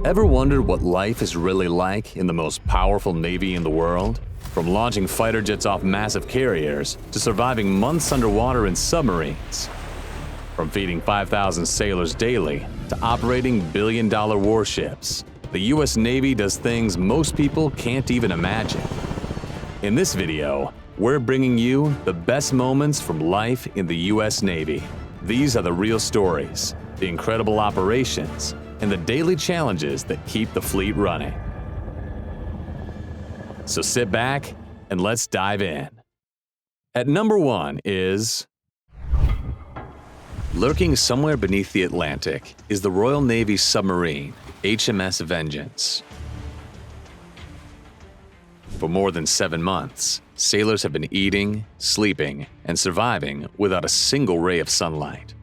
Ever wondered what life is really like in the most powerful navy in the world? From launching fighter jets off massive carriers to surviving months underwater in submarines. From feeding 5,000 sailors daily to operating billion-dollar warships, the U.S. Navy does things most people can't even imagine. In this video, we're bringing you the best moments from life in the U.S. Navy. These are the real stories, the incredible operations, and the daily challenges that keep the fleet running. So sit back and let's dive in. At number 1 is... Lurking somewhere beneath the Atlantic is the Royal Navy submarine, HMS Vengeance. For more than 7 months, sailors have been eating, sleeping, and surviving without a single ray of sunlight.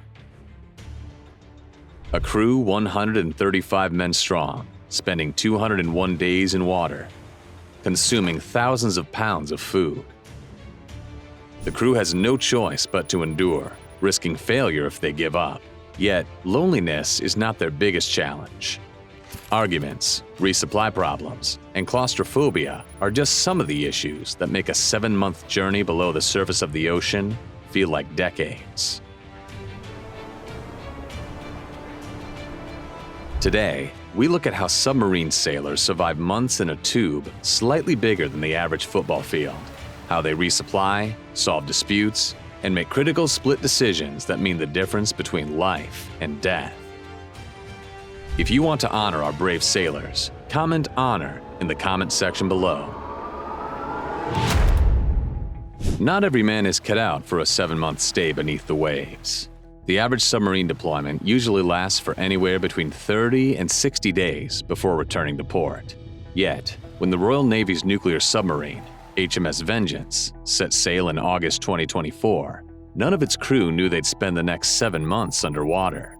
A crew 135 men strong, spending 201 days in water, consuming thousands of pounds of food. The crew has no choice but to endure, risking failure if they give up. Yet, loneliness is not their biggest challenge. Arguments, resupply problems, and claustrophobia are just some of the issues that make a 7-month journey below the surface of the ocean feel like decades. Today, we look at how submarine sailors survive months in a tube slightly bigger than the average football field, how they resupply, solve disputes, and make critical split decisions that mean the difference between life and death. If you want to honor our brave sailors, comment "honor" in the comment section below. Not every man is cut out for a 7-month stay beneath the waves. The average submarine deployment usually lasts for anywhere between 30 and 60 days before returning to port. Yet, when the Royal Navy's nuclear submarine, HMS Vengeance, set sail in August 2024, none of its crew knew they'd spend the next 7 months underwater.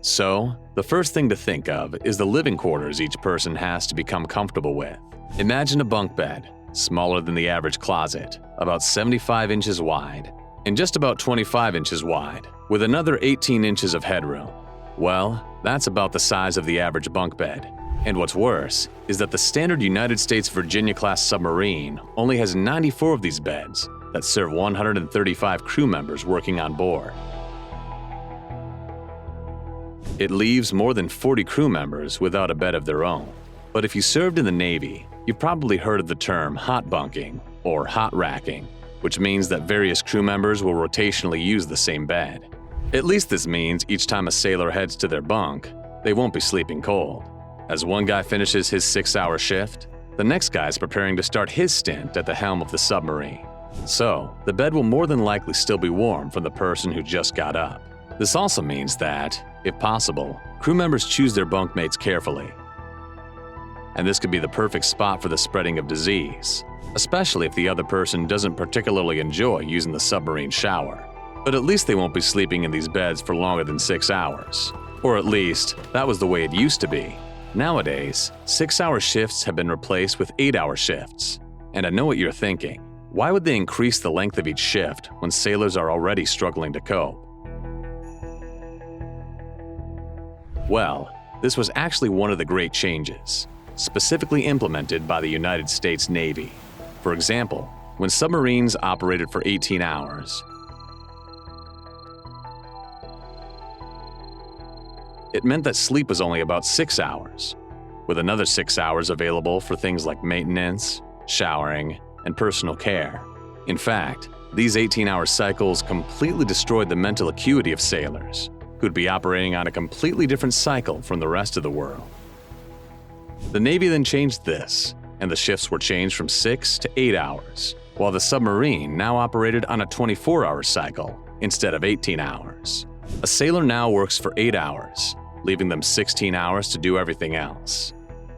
So, the first thing to think of is the living quarters each person has to become comfortable with. Imagine a bunk bed, smaller than the average closet, about 75 inches wide, and just about 25 inches wide, with another 18 inches of headroom. Well, that's about the size of the average bunk bed. And what's worse is that the standard United States Virginia-class submarine only has 94 of these beds that serve 135 crew members working on board. It leaves more than 40 crew members without a bed of their own. But if you served in the Navy, you've probably heard of the term hot bunking or hot racking, which means that various crew members will rotationally use the same bed. At least this means each time a sailor heads to their bunk, they won't be sleeping cold. As one guy finishes his 6-hour shift, the next guy is preparing to start his stint at the helm of the submarine. So, the bed will more than likely still be warm from the person who just got up. This also means that, if possible, crew members choose their bunkmates carefully. And this could be the perfect spot for the spreading of disease, especially if the other person doesn't particularly enjoy using the submarine shower. But at least they won't be sleeping in these beds for longer than 6 hours. Or at least, that was the way it used to be. Nowadays, 6-hour shifts have been replaced with 8-hour shifts. And I know what you're thinking. Why would they increase the length of each shift when sailors are already struggling to cope? Well, this was actually one of the great changes, specifically implemented by the United States Navy. For example, when submarines operated for 18 hours, it meant that sleep was only about 6 hours, with another 6 hours available for things like maintenance, showering, and personal care. In fact, these 18-hour cycles completely destroyed the mental acuity of sailors, who'd be operating on a completely different cycle from the rest of the world. The Navy then changed this, and the shifts were changed from 6 to 8 hours, while the submarine now operated on a 24-hour cycle instead of 18 hours. A sailor now works for 8 hours, leaving them 16 hours to do everything else.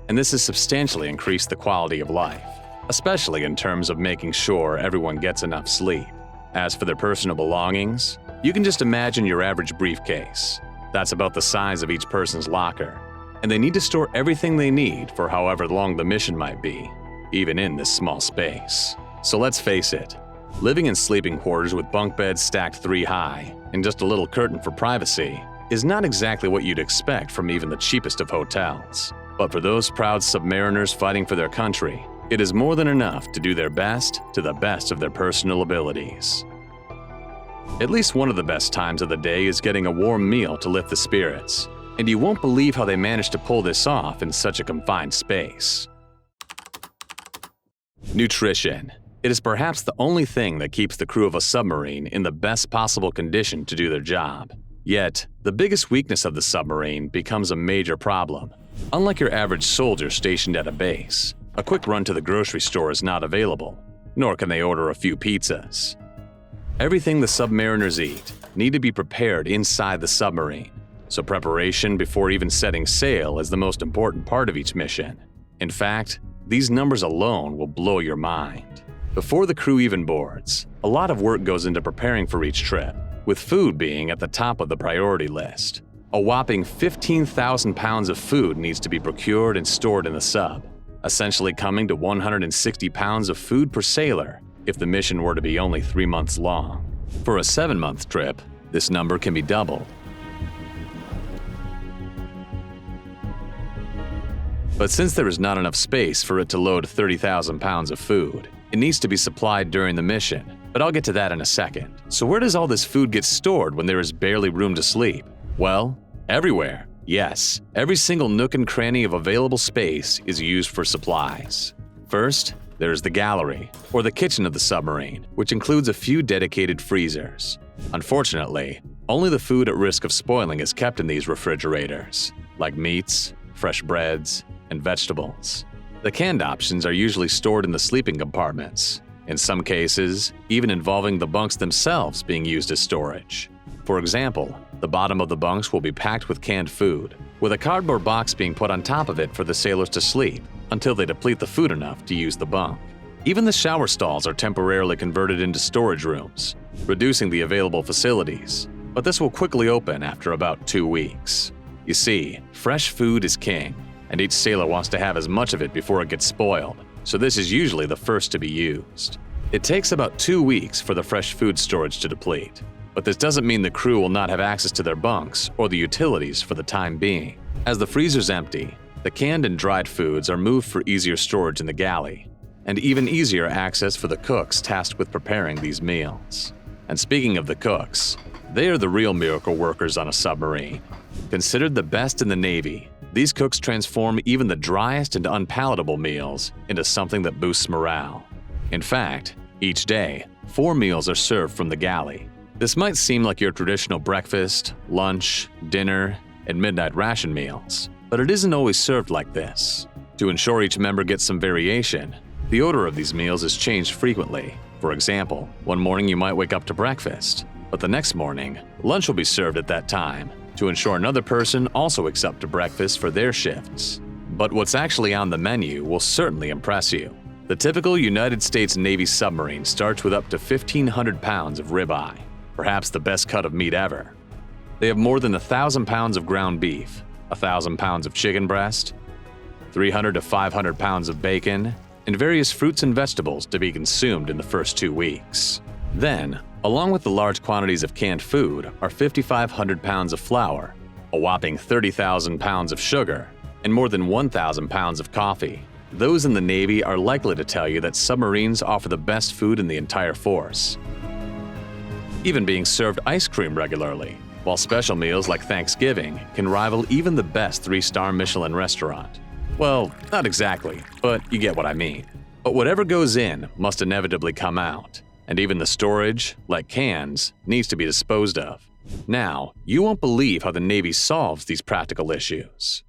And this has substantially increased the quality of life, especially in terms of making sure everyone gets enough sleep. As for their personal belongings, you can just imagine your average briefcase. That's about the size of each person's locker. And they need to store everything they need for however long the mission might be, even in this small space. So let's face it, living in sleeping quarters with bunk beds stacked 3 high and just a little curtain for privacy is not exactly what you'd expect from even the cheapest of hotels. But for those proud submariners fighting for their country, it is more than enough to do their best to the best of their personal abilities. At least one of the best times of the day is getting a warm meal to lift the spirits, and you won't believe how they managed to pull this off in such a confined space. Nutrition. It is perhaps the only thing that keeps the crew of a submarine in the best possible condition to do their job. Yet, the biggest weakness of the submarine becomes a major problem. Unlike your average soldier stationed at a base, a quick run to the grocery store is not available, nor can they order a few pizzas. Everything the submariners eat need to be prepared inside the submarine, so preparation before even setting sail is the most important part of each mission. In fact, these numbers alone will blow your mind. Before the crew even boards, a lot of work goes into preparing for each trip, with food being at the top of the priority list. A whopping 15,000 pounds of food needs to be procured and stored in the sub, essentially coming to 160 pounds of food per sailor if the mission were to be only 3 months long. For a 7-month trip, this number can be doubled. But since there is not enough space for it to load 30,000 pounds of food, it needs to be supplied during the mission, but I'll get to that in a second. So where does all this food get stored when there is barely room to sleep? Well, everywhere. Yes, every single nook and cranny of available space is used for supplies. First, there's the gallery, or the kitchen of the submarine, which includes a few dedicated freezers. Unfortunately, only the food at risk of spoiling is kept in these refrigerators, like meats, fresh breads, and vegetables. The canned options are usually stored in the sleeping compartments, in some cases, even involving the bunks themselves being used as storage. For example, the bottom of the bunks will be packed with canned food, with a cardboard box being put on top of it for the sailors to sleep until they deplete the food enough to use the bunk. Even the shower stalls are temporarily converted into storage rooms, reducing the available facilities, but this will quickly open after about 2 weeks. You see, fresh food is king, and each sailor wants to have as much of it before it gets spoiled, so this is usually the first to be used. It takes about 2 weeks for the fresh food storage to deplete, but this doesn't mean the crew will not have access to their bunks or the utilities for the time being. As the freezers empty, the canned and dried foods are moved for easier storage in the galley, and even easier access for the cooks tasked with preparing these meals. And speaking of the cooks, they are the real miracle workers on a submarine. Considered the best in the Navy, these cooks transform even the driest and unpalatable meals into something that boosts morale. In fact, each day, 4 meals are served from the galley. This might seem like your traditional breakfast, lunch, dinner, and midnight ration meals, but it isn't always served like this. To ensure each member gets some variation, the order of these meals is changed frequently. For example, one morning you might wake up to breakfast, but the next morning, lunch will be served at that time, to ensure another person also wakes up to breakfast for their shifts. But what's actually on the menu will certainly impress you. The typical United States Navy submarine starts with up to 1,500 pounds of ribeye, perhaps the best cut of meat ever. They have more than 1,000 pounds of ground beef, 1,000 pounds of chicken breast, 300 to 500 pounds of bacon, and various fruits and vegetables to be consumed in the first 2 weeks. Then, along with the large quantities of canned food, are 5,500 pounds of flour, a whopping 30,000 pounds of sugar, and more than 1,000 pounds of coffee. Those in the Navy are likely to tell you that submarines offer the best food in the entire force, even being served ice cream regularly, while special meals like Thanksgiving can rival even the best 3-star Michelin restaurant. Well, not exactly, but you get what I mean. But whatever goes in must inevitably come out, and even the storage, like cans, needs to be disposed of. Now, you won't believe how the Navy solves these practical issues.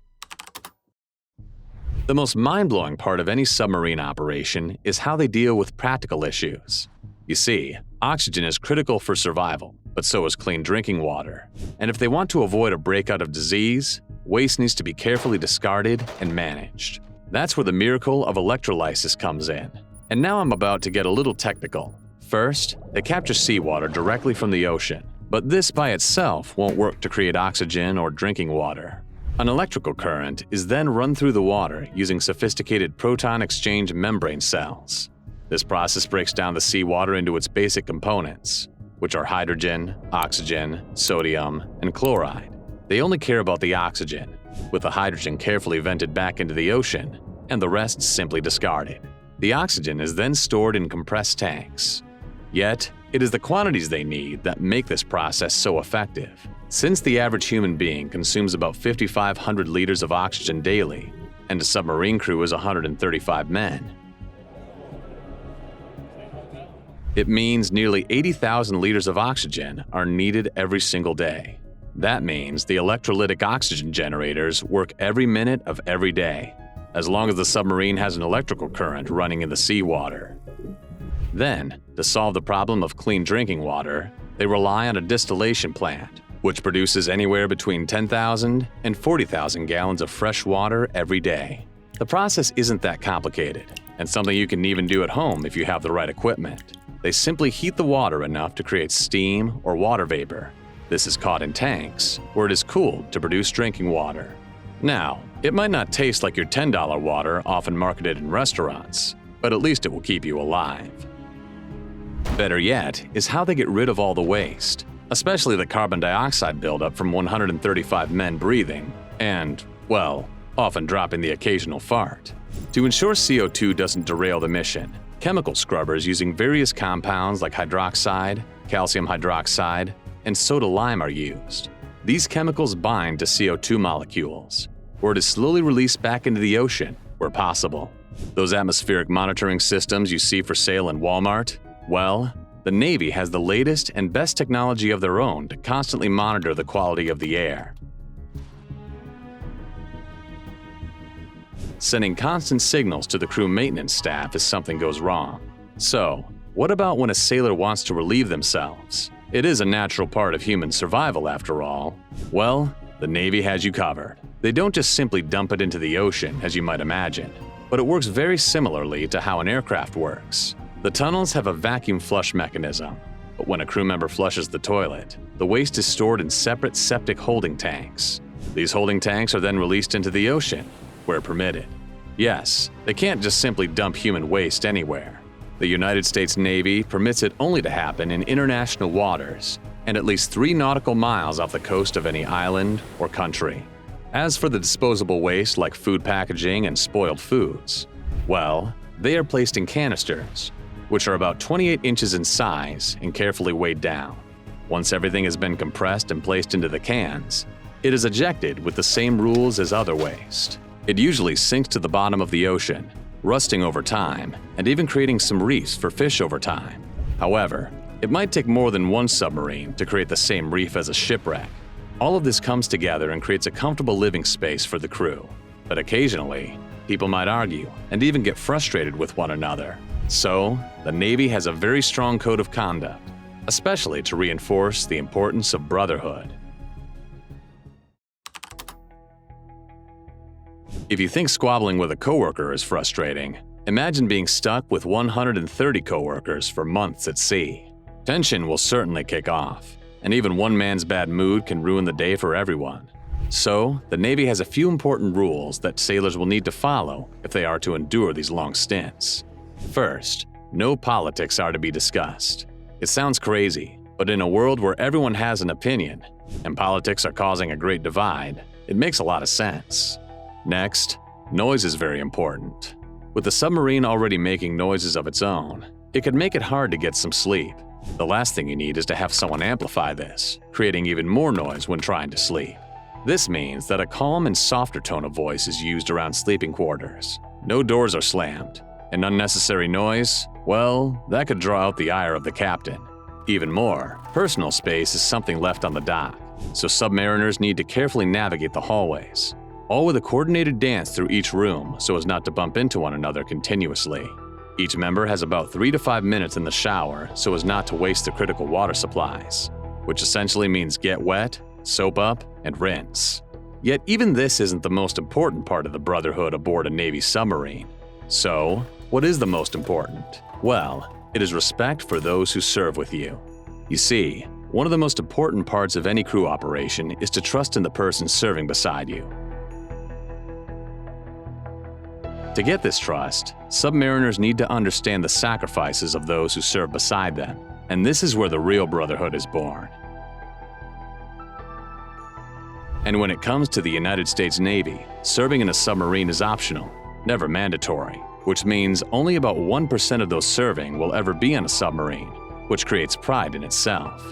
The most mind-blowing part of any submarine operation is how they deal with practical issues. You see, oxygen is critical for survival, but so is clean drinking water. And if they want to avoid a breakout of disease, waste needs to be carefully discarded and managed. That's where the miracle of electrolysis comes in. And now I'm about to get a little technical. First, they capture seawater directly from the ocean, but this by itself won't work to create oxygen or drinking water. An electrical current is then run through the water using sophisticated proton exchange membrane cells. This process breaks down the seawater into its basic components, which are hydrogen, oxygen, sodium, and chloride. They only care about the oxygen, with the hydrogen carefully vented back into the ocean, and the rest simply discarded. The oxygen is then stored in compressed tanks. Yet, it is the quantities they need that make this process so effective. Since the average human being consumes about 5,500 liters of oxygen daily, and a submarine crew is 135 men, it means nearly 80,000 liters of oxygen are needed every single day. That means the electrolytic oxygen generators work every minute of every day, as long as the submarine has an electrical current running in the seawater. Then, to solve the problem of clean drinking water, they rely on a distillation plant, which produces anywhere between 10,000 and 40,000 gallons of fresh water every day. The process isn't that complicated, and something you can even do at home if you have the right equipment. They simply heat the water enough to create steam or water vapor. This is caught in tanks, where it is cooled to produce drinking water. Now, it might not taste like your $10 water often marketed in restaurants, but at least it will keep you alive. Better yet is how they get rid of all the waste, especially the carbon dioxide buildup from 135 men breathing and, well, often dropping the occasional fart. To ensure CO2 doesn't derail the mission, chemical scrubbers using various compounds like hydroxide, calcium hydroxide, and soda lime are used. These chemicals bind to CO2 molecules, where it is slowly released back into the ocean where possible. Those atmospheric monitoring systems you see for sale in Walmart? Well, the Navy has the latest and best technology of their own to constantly monitor the quality of the air, sending constant signals to the crew maintenance staff if something goes wrong. So, what about when a sailor wants to relieve themselves? It is a natural part of human survival after all. Well, the Navy has you covered. They don't just simply dump it into the ocean, as you might imagine, but it works very similarly to how an aircraft works. The tunnels have a vacuum flush mechanism, but when a crew member flushes the toilet, the waste is stored in separate septic holding tanks. These holding tanks are then released into the ocean, where permitted. Yes, they can't just simply dump human waste anywhere. The United States Navy permits it only to happen in international waters and at least 3 nautical miles off the coast of any island or country. As for the disposable waste like food packaging and spoiled foods, well, they are placed in canisters, which are about 28 inches in size and carefully weighed down. Once everything has been compressed and placed into the cans, it is ejected with the same rules as other waste. It usually sinks to the bottom of the ocean, rusting over time, and even creating some reefs for fish over time. However, it might take more than one submarine to create the same reef as a shipwreck. All of this comes together and creates a comfortable living space for the crew. But occasionally, people might argue and even get frustrated with one another. So, the Navy has a very strong code of conduct, especially to reinforce the importance of brotherhood. If you think squabbling with a coworker is frustrating, imagine being stuck with 130 coworkers for months at sea. Tension will certainly kick off, and even one man's bad mood can ruin the day for everyone. So, the Navy has a few important rules that sailors will need to follow if they are to endure these long stints. First, no politics are to be discussed. It sounds crazy, but in a world where everyone has an opinion, and politics are causing a great divide, it makes a lot of sense. Next, noise is very important. With the submarine already making noises of its own, it could make it hard to get some sleep. The last thing you need is to have someone amplify this, creating even more noise when trying to sleep. This means that a calm and softer tone of voice is used around sleeping quarters. No doors are slammed, and unnecessary noise, well, that could draw out the ire of the captain. Even more, personal space is something left on the dock, so submariners need to carefully navigate the hallways, all with a coordinated dance through each room so as not to bump into one another continuously. Each member has about 3 to 5 minutes in the shower so as not to waste the critical water supplies, which essentially means get wet, soap up, and rinse. Yet even this isn't the most important part of the brotherhood aboard a Navy submarine. So, what is the most important? Well, it is respect for those who serve with you. You see, one of the most important parts of any crew operation is to trust in the person serving beside you. To get this trust, submariners need to understand the sacrifices of those who serve beside them, and this is where the real brotherhood is born. And when it comes to the United States Navy, serving in a submarine is optional, never mandatory, which means only about 1% of those serving will ever be on a submarine, which creates pride in itself.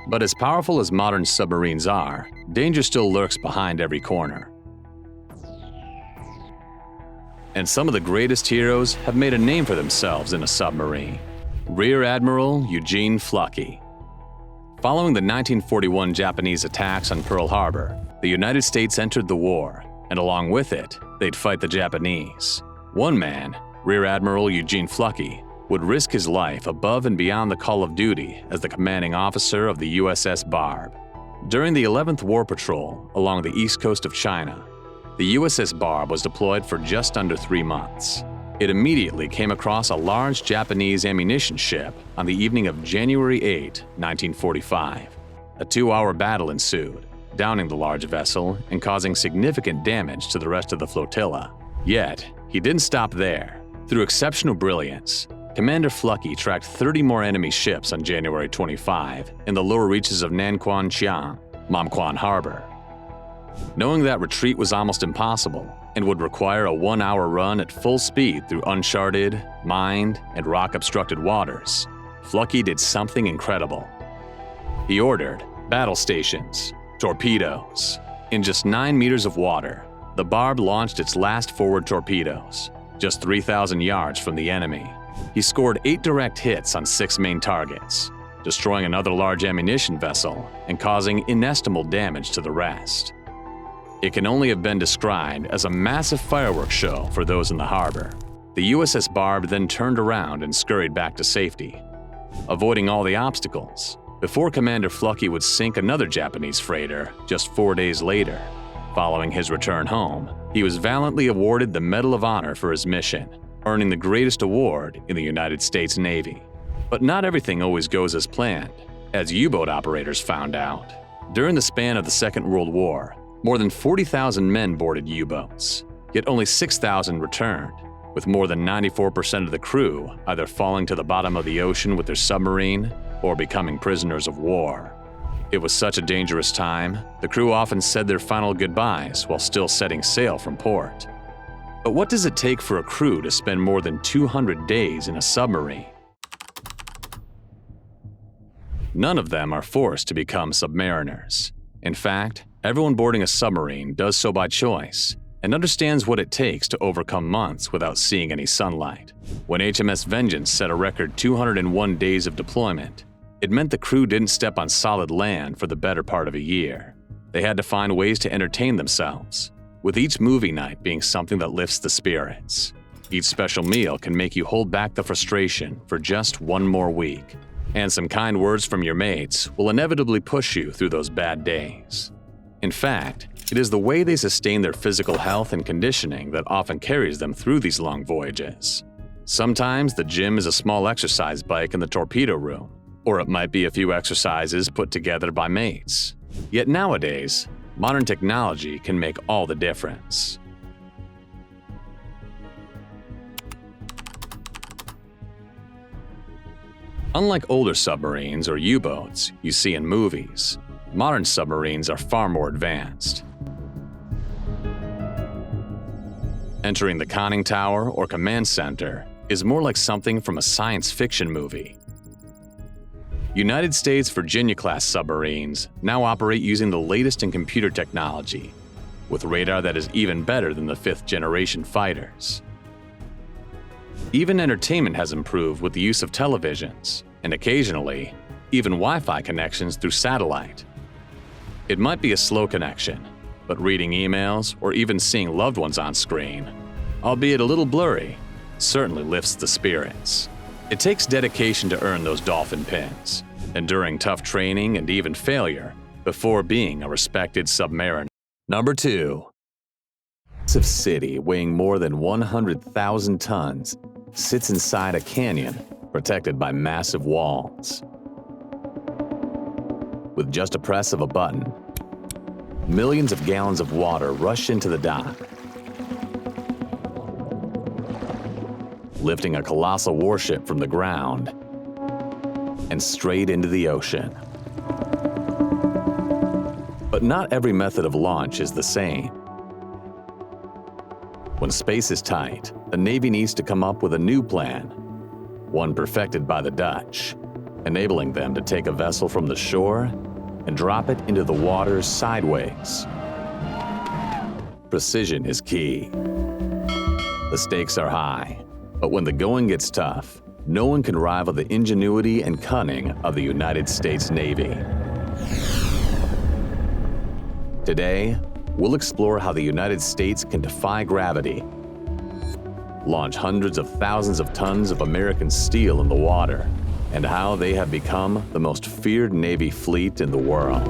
But as powerful as modern submarines are, danger still lurks behind every corner. And some of the greatest heroes have made a name for themselves in a submarine. Rear Admiral Eugene Fluckey. Following the 1941 Japanese attacks on Pearl Harbor, the United States entered the war, and along with it, they'd fight the Japanese. One man, Rear Admiral Eugene Fluckey, would risk his life above and beyond the call of duty as the commanding officer of the USS Barb. During the 11th War Patrol along the east coast of China, the USS Barb was deployed for just under 3 months. It immediately came across a large Japanese ammunition ship on the evening of January 8, 1945. A 2-hour battle ensued, downing the large vessel and causing significant damage to the rest of the flotilla. Yet, he didn't stop there. Through exceptional brilliance, Commander Fluckey tracked 30 more enemy ships on January 25 in the lower reaches of Nanquan Chiang, Mamquan Harbor. Knowing that retreat was almost impossible and would require a 1-hour run at full speed through uncharted, mined, and rock-obstructed waters, Fluckey did something incredible. He ordered battle stations, torpedoes. In just 9 meters of water, the Barb launched its last forward torpedoes, just 3,000 yards from the enemy. He scored 8 direct hits on 6 main targets, destroying another large ammunition vessel and causing inestimable damage to the rest. It can only have been described as a massive fireworks show for those in the harbor. The USS Barb then turned around and scurried back to safety, avoiding all the obstacles, before Commander Fluckey would sink another Japanese freighter just 4 days later. Following his return home, he was valiantly awarded the Medal of Honor for his mission, earning the greatest award in the United States Navy. But not everything always goes as planned, as U-boat operators found out. During the span of the Second World War, more than 40,000 men boarded U-boats, yet only 6,000 returned, with more than 94% of the crew either falling to the bottom of the ocean with their submarine or becoming prisoners of war. It was such a dangerous time, the crew often said their final goodbyes while still setting sail from port. But what does it take for a crew to spend more than 200 days in a submarine? None of them are forced to become submariners. In fact, everyone boarding a submarine does so by choice and understands what it takes to overcome months without seeing any sunlight. When HMS Vengeance set a record 201 days of deployment, it meant the crew didn't step on solid land for the better part of a year. They had to find ways to entertain themselves, with each movie night being something that lifts the spirits. Each special meal can make you hold back the frustration for just one more week, and some kind words from your mates will inevitably push you through those bad days. In fact, it is the way they sustain their physical health and conditioning that often carries them through these long voyages. Sometimes the gym is a small exercise bike in the torpedo room, or it might be a few exercises put together by mates. Yet nowadays, modern technology can make all the difference. Unlike older submarines or U-boats you see in movies, modern submarines are far more advanced. Entering the conning tower or command center is more like something from a science fiction movie. United States Virginia-class submarines now operate using the latest in computer technology, with radar that is even better than the 5th-generation fighters. Even entertainment has improved with the use of televisions, and occasionally, even Wi-Fi connections through satellite. It might be a slow connection, but reading emails or even seeing loved ones on screen, albeit a little blurry, certainly lifts the spirits. It takes dedication to earn those dolphin pins, enduring tough training and even failure before being a respected submariner. Number 2. A massive city weighing more than 100,000 tons sits inside a canyon protected by massive walls. With just a press of a button, millions of gallons of water rush into the dock, lifting a colossal warship from the ground and straight into the ocean. But not every method of launch is the same. When space is tight, the Navy needs to come up with a new plan, one perfected by the Dutch, enabling them to take a vessel from the shore and drop it into the water sideways. Precision is key. The stakes are high, but when the going gets tough, no one can rival the ingenuity and cunning of the United States Navy. Today, we'll explore how the United States can defy gravity, launch hundreds of thousands of tons of American steel in the water, and how they have become the most feared Navy fleet in the world.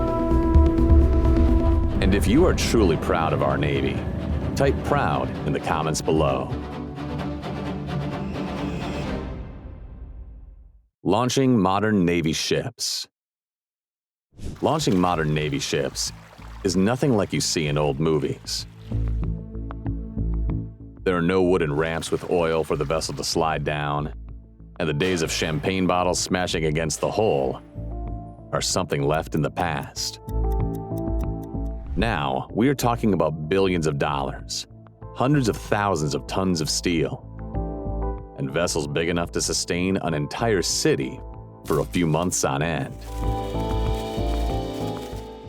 And if you are truly proud of our Navy, type proud in the comments below. Launching modern Navy ships. Launching modern Navy ships is nothing like you see in old movies. There are no wooden ramps with oil for the vessel to slide down, and the days of champagne bottles smashing against the hull are something left in the past. Now, we are talking about billions of dollars, hundreds of thousands of tons of steel, and vessels big enough to sustain an entire city for a few months on end.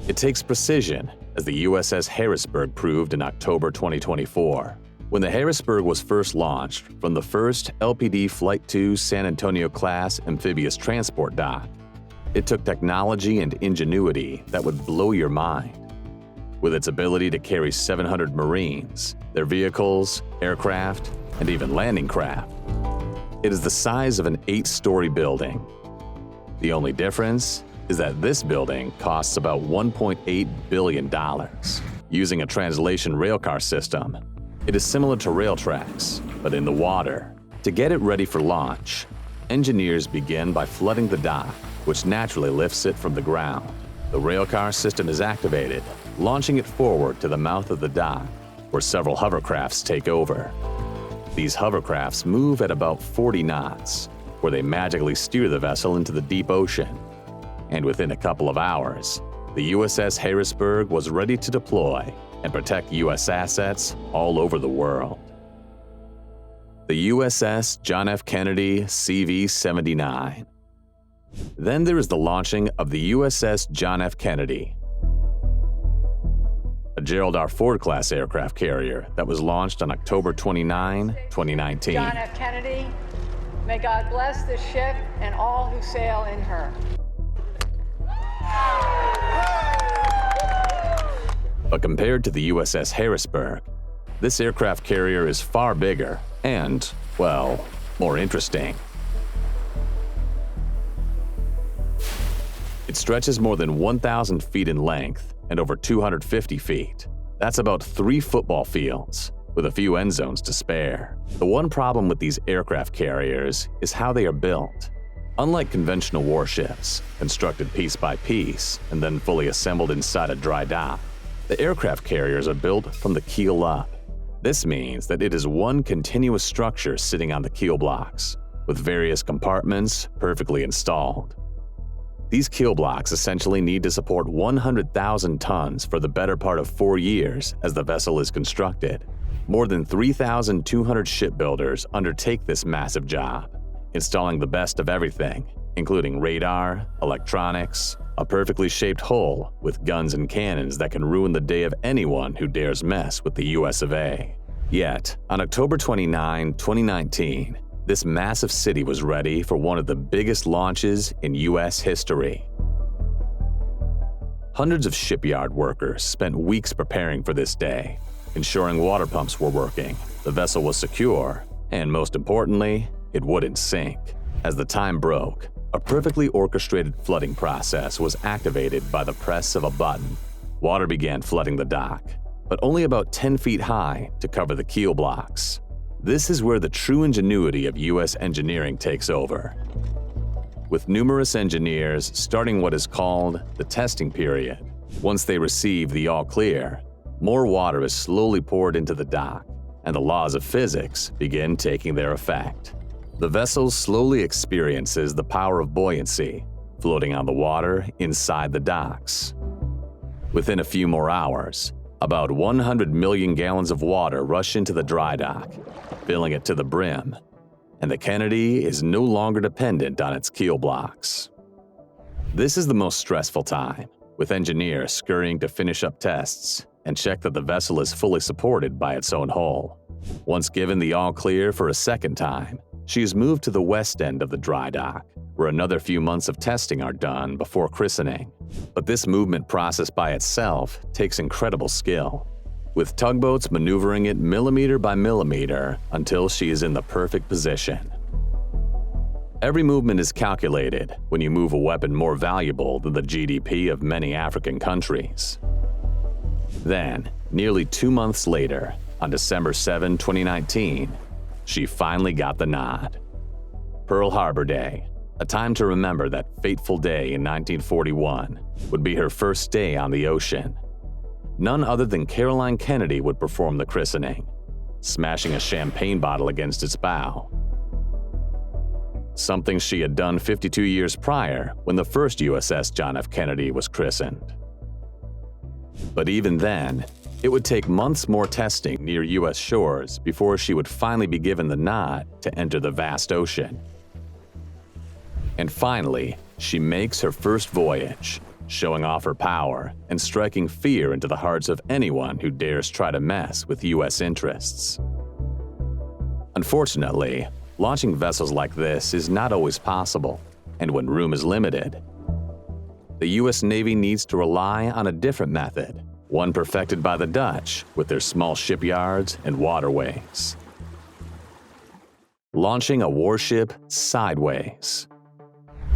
It takes precision, as the USS Harrisburg proved in October 2024. When the Harrisburg was first launched from the first LPD Flight II San Antonio-class amphibious transport dock, it took technology and ingenuity that would blow your mind. With its ability to carry 700 Marines, their vehicles, aircraft, and even landing craft, it is the size of an 8-story building. The only difference is that this building costs about $1.8 billion. Using a translation railcar system, it is similar to rail tracks, but in the water. To get it ready for launch, engineers begin by flooding the dock, which naturally lifts it from the ground. The railcar system is activated, launching it forward to the mouth of the dock, where several hovercrafts take over. These hovercrafts move at about 40 knots, where they magically steer the vessel into the deep ocean. And within a couple of hours, the USS Harrisburg was ready to deploy and protect U.S. assets all over the world. The USS John F. Kennedy CV-79. Then there is the launching of the USS John F. Kennedy, a Gerald R. Ford-class aircraft carrier that was launched on October 29, 2019. John F. Kennedy, may God bless this ship and all who sail in her. But compared to the USS Harrisburg, this aircraft carrier is far bigger and, well, more interesting. It stretches more than 1,000 feet in length and over 250 feet. That's about 3 football fields, with a few end zones to spare. The one problem with these aircraft carriers is how they are built. Unlike conventional warships, constructed piece by piece and then fully assembled inside a dry dock, the aircraft carriers are built from the keel up. This means that it is one continuous structure sitting on the keel blocks, with various compartments perfectly installed. These keel blocks essentially need to support 100,000 tons for the better part of 4 years as the vessel is constructed. More than 3,200 shipbuilders undertake this massive job, installing the best of everything, including radar, electronics, a perfectly shaped hull with guns and cannons that can ruin the day of anyone who dares mess with the US of A. Yet, on October 29, 2019, this massive city was ready for one of the biggest launches in US history. Hundreds of shipyard workers spent weeks preparing for this day, ensuring water pumps were working, the vessel was secure, and most importantly, it wouldn't sink. As the time broke, a perfectly orchestrated flooding process was activated by the press of a button. Water began flooding the dock, but only about 10 feet high to cover the keel blocks. This is where the true ingenuity of U.S. engineering takes over. With numerous engineers starting what is called the testing period. Once they receive the all clear, more water is slowly poured into the dock, and the laws of physics begin taking their effect. The vessel slowly experiences the power of buoyancy, floating on the water inside the docks. Within a few more hours, about 100 million gallons of water rush into the dry dock, filling it to the brim, and the Kennedy is no longer dependent on its keel blocks. This is the most stressful time, with engineers scurrying to finish up tests and check that the vessel is fully supported by its own hull. Once given the all-clear for a second time, she is moved to the west end of the dry dock, where another few months of testing are done before christening. But this movement process by itself takes incredible skill, with tugboats maneuvering it millimeter by millimeter until she is in the perfect position. Every movement is calculated when you move a weapon more valuable than the GDP of many African countries. Then, nearly 2 months later, on December 7, 2019, she finally got the nod. Pearl Harbor Day, a time to remember that fateful day in 1941, would be her first day on the ocean. None other than Caroline Kennedy would perform the christening, smashing a champagne bottle against its bow. Something she had done 52 years prior when the first USS John F. Kennedy was christened. But even then, it would take months more testing near U.S. shores before she would finally be given the nod to enter the vast ocean. And finally, she makes her first voyage, showing off her power and striking fear into the hearts of anyone who dares try to mess with U.S. interests. Unfortunately, launching vessels like this is not always possible, and when room is limited, the U.S. Navy needs to rely on a different method, one perfected by the Dutch with their small shipyards and waterways. Launching a warship sideways.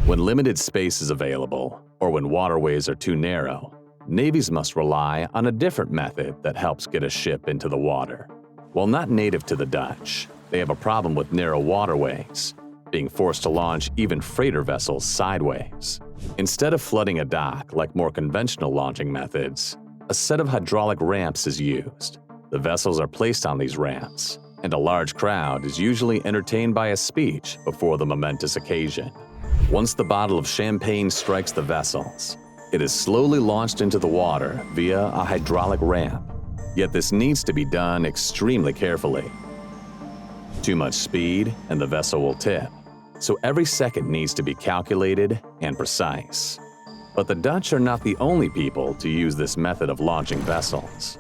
When limited space is available, or when waterways are too narrow, navies must rely on a different method that helps get a ship into the water. While not native to the Dutch, they have a problem with narrow waterways, being forced to launch even freighter vessels sideways. Instead of flooding a dock like more conventional launching methods, a set of hydraulic ramps is used. The vessels are placed on these ramps, and a large crowd is usually entertained by a speech before the momentous occasion. Once the bottle of champagne strikes the vessels, it is slowly launched into the water via a hydraulic ramp. Yet this needs to be done extremely carefully. Too much speed and the vessel will tip, so every second needs to be calculated and precise. But the Dutch are not the only people to use this method of launching vessels.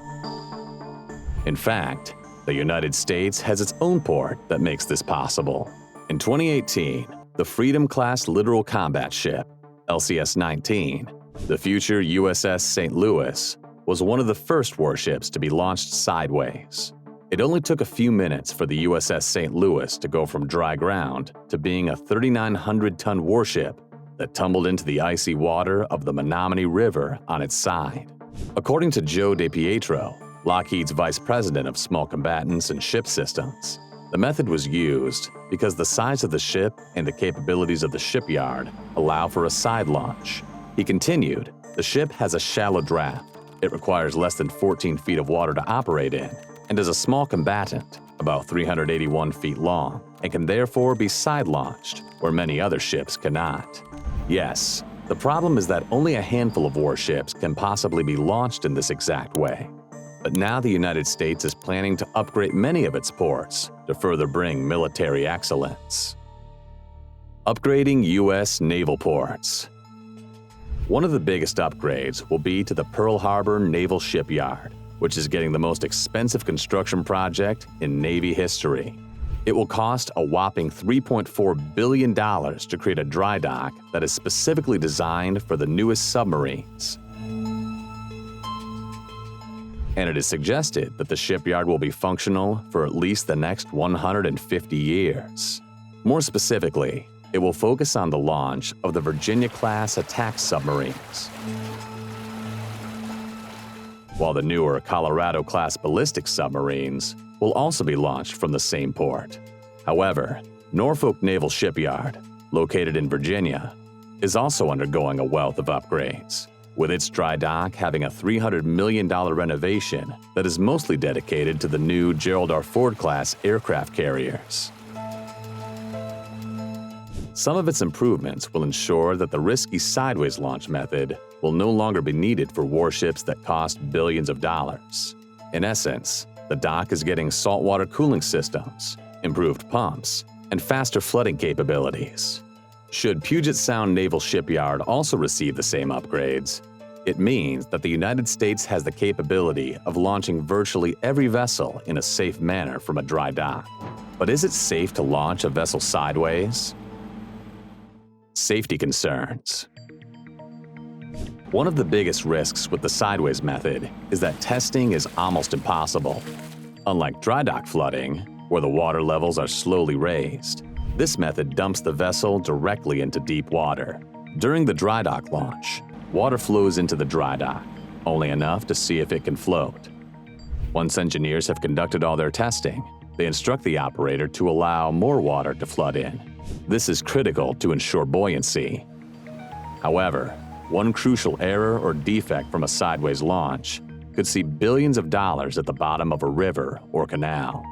In fact, the United States has its own port that makes this possible. In 2018, the Freedom-class littoral combat ship, LCS-19, the future USS St. Louis, was one of the first warships to be launched sideways. It only took a few minutes for the USS St. Louis to go from dry ground to being a 3,900-ton warship that tumbled into the icy water of the Menominee River on its side. According to Joe DiPietro, Lockheed's vice president of small combatants and ship systems, the method was used because the size of the ship and the capabilities of the shipyard allow for a side launch. He continued, the ship has a shallow draft. It requires less than 14 feet of water to operate in, and is a small combatant, about 381 feet long, and can therefore be side-launched, where many other ships cannot. Yes, the problem is that only a handful of warships can possibly be launched in this exact way. But now the United States is planning to upgrade many of its ports to further bring military excellence. Upgrading U.S. naval ports. One of the biggest upgrades will be to the Pearl Harbor Naval Shipyard, which is getting the most expensive construction project in Navy history. It will cost a whopping $3.4 billion to create a dry dock that is specifically designed for the newest submarines. And it is suggested that the shipyard will be functional for at least the next 150 years. More specifically, it will focus on the launch of the Virginia-class attack submarines, while the newer Colorado-class ballistic submarines will also be launched from the same port. However, Norfolk Naval Shipyard, located in Virginia, is also undergoing a wealth of upgrades, with its dry dock having a $300 million renovation that is mostly dedicated to the new Gerald R. Ford-class aircraft carriers. Some of its improvements will ensure that the risky sideways launch method will no longer be needed for warships that cost billions of dollars. In essence, the dock is getting saltwater cooling systems, improved pumps, and faster flooding capabilities. Should Puget Sound Naval Shipyard also receive the same upgrades, it means that the United States has the capability of launching virtually every vessel in a safe manner from a dry dock. But is it safe to launch a vessel sideways? Safety concerns. One of the biggest risks with the sideways method is that testing is almost impossible. Unlike dry dock flooding, where the water levels are slowly raised, this method dumps the vessel directly into deep water. During the dry dock launch, water flows into the dry dock, only enough to see if it can float. Once engineers have conducted all their testing, they instruct the operator to allow more water to flood in. This is critical to ensure buoyancy. However, one crucial error or defect from a sideways launch could see billions of dollars at the bottom of a river or canal.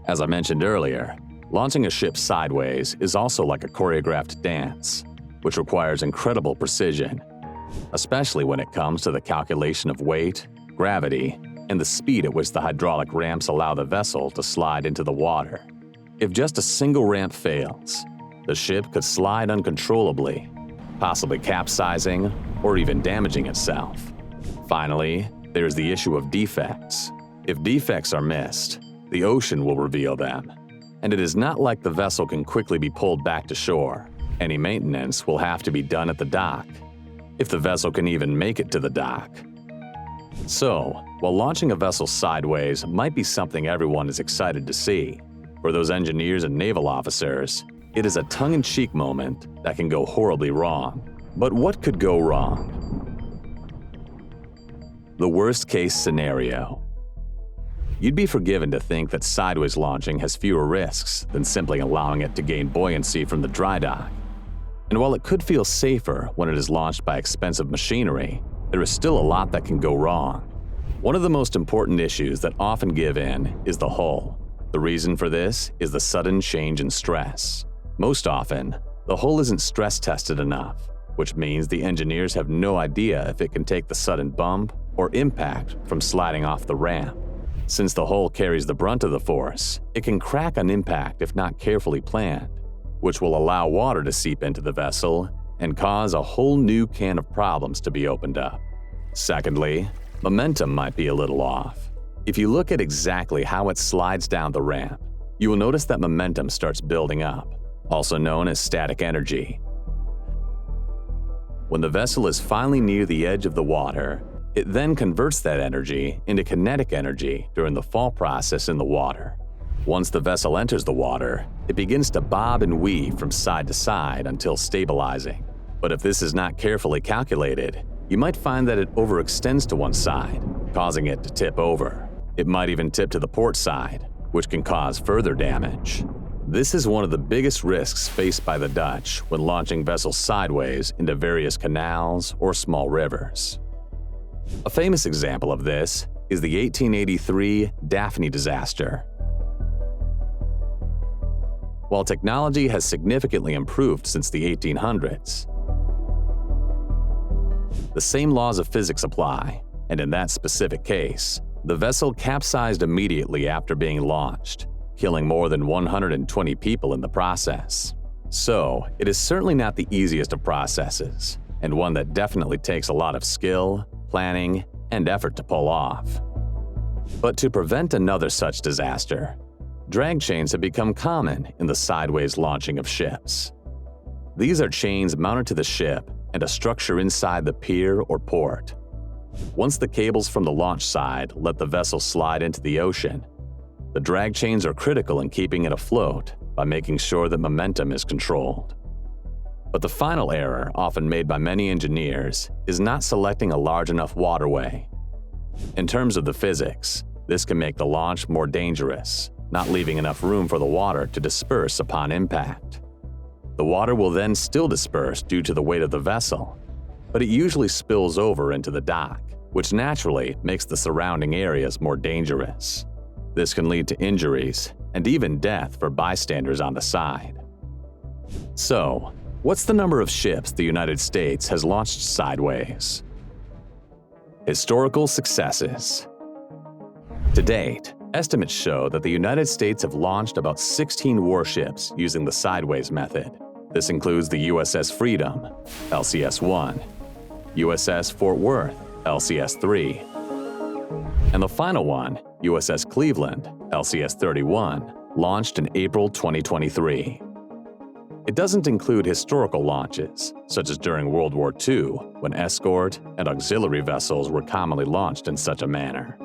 As I mentioned earlier, launching a ship sideways is also like a choreographed dance, which requires incredible precision, especially when it comes to the calculation of weight, gravity, and the speed at which the hydraulic ramps allow the vessel to slide into the water. If just a single ramp fails, the ship could slide uncontrollably, possibly capsizing or even damaging itself. Finally, there's the issue of defects. If defects are missed, the ocean will reveal them, and it is not like the vessel can quickly be pulled back to shore. Any maintenance will have to be done at the dock, if the vessel can even make it to the dock. So, while launching a vessel sideways might be something everyone is excited to see, for those engineers and naval officers, it is a tongue-in-cheek moment that can go horribly wrong. But what could go wrong? The worst-case scenario. You'd be forgiven to think that sideways launching has fewer risks than simply allowing it to gain buoyancy from the dry dock. And while it could feel safer when it is launched by expensive machinery, there is still a lot that can go wrong. One of the most important issues that often give in is the hull. The reason for this is the sudden change in stress. Most often, the hull isn't stress tested enough, which means the engineers have no idea if it can take the sudden bump or impact from sliding off the ramp. Since the hull carries the brunt of the force, it can crack on impact if not carefully planned, which will allow water to seep into the vessel and cause a whole new can of problems to be opened up. Secondly, momentum might be a little off. If you look at exactly how it slides down the ramp, you will notice that momentum starts building up, also known as static energy. When the vessel is finally near the edge of the water, it then converts that energy into kinetic energy during the fall process in the water. Once the vessel enters the water, it begins to bob and weave from side to side until stabilizing. But if this is not carefully calculated, you might find that it overextends to one side, causing it to tip over. It might even tip to the port side, which can cause further damage. This is one of the biggest risks faced by the Dutch when launching vessels sideways into various canals or small rivers. A famous example of this is the 1883 Daphne disaster. While technology has significantly improved since the 1800s, the same laws of physics apply, and in that specific case, the vessel capsized immediately after being launched, killing more than 120 people in the process. So, it is certainly not the easiest of processes, and one that definitely takes a lot of skill, planning, and effort to pull off. But to prevent another such disaster, drag chains have become common in the sideways launching of ships. These are chains mounted to the ship and a structure inside the pier or port. Once the cables from the launch side let the vessel slide into the ocean, the drag chains are critical in keeping it afloat by making sure that momentum is controlled. But the final error often made by many engineers is not selecting a large enough waterway. In terms of the physics, this can make the launch more dangerous, not leaving enough room for the water to disperse upon impact. The water will then still disperse due to the weight of the vessel, but it usually spills over into the dock, which naturally makes the surrounding areas more dangerous. This can lead to injuries and even death for bystanders on the side. So, what's the number of ships the United States has launched sideways? Historical successes. To date, estimates show that the United States have launched about 16 warships using the sideways method. This includes the USS Freedom, LCS-1, USS Fort Worth, LCS-3, and the final one, USS Cleveland, LCS-31, launched in April 2023. It doesn't include historical launches, such as during World War II, when escort and auxiliary vessels were commonly launched in such a manner.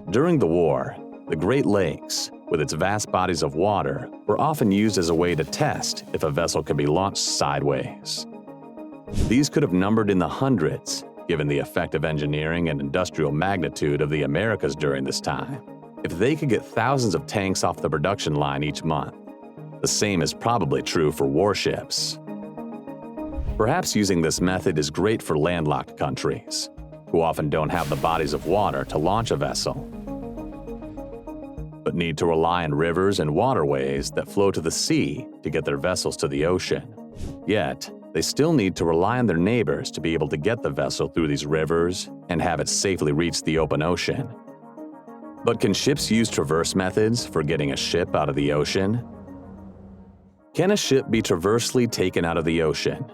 During the war, the Great Lakes, with its vast bodies of water, were often used as a way to test if a vessel could be launched sideways. These could have numbered in the hundreds, given the effective engineering and industrial magnitude of the Americas during this time. If they could get thousands of tanks off the production line each month, the same is probably true for warships. Perhaps using this method is great for landlocked countries, who often don't have the bodies of water to launch a vessel, but need to rely on rivers and waterways that flow to the sea to get their vessels to the ocean. Yet, they still need to rely on their neighbors to be able to get the vessel through these rivers and have it safely reach the open ocean. But can ships use traverse methods for getting a ship out of the ocean? Can a ship be traversely taken out of the ocean?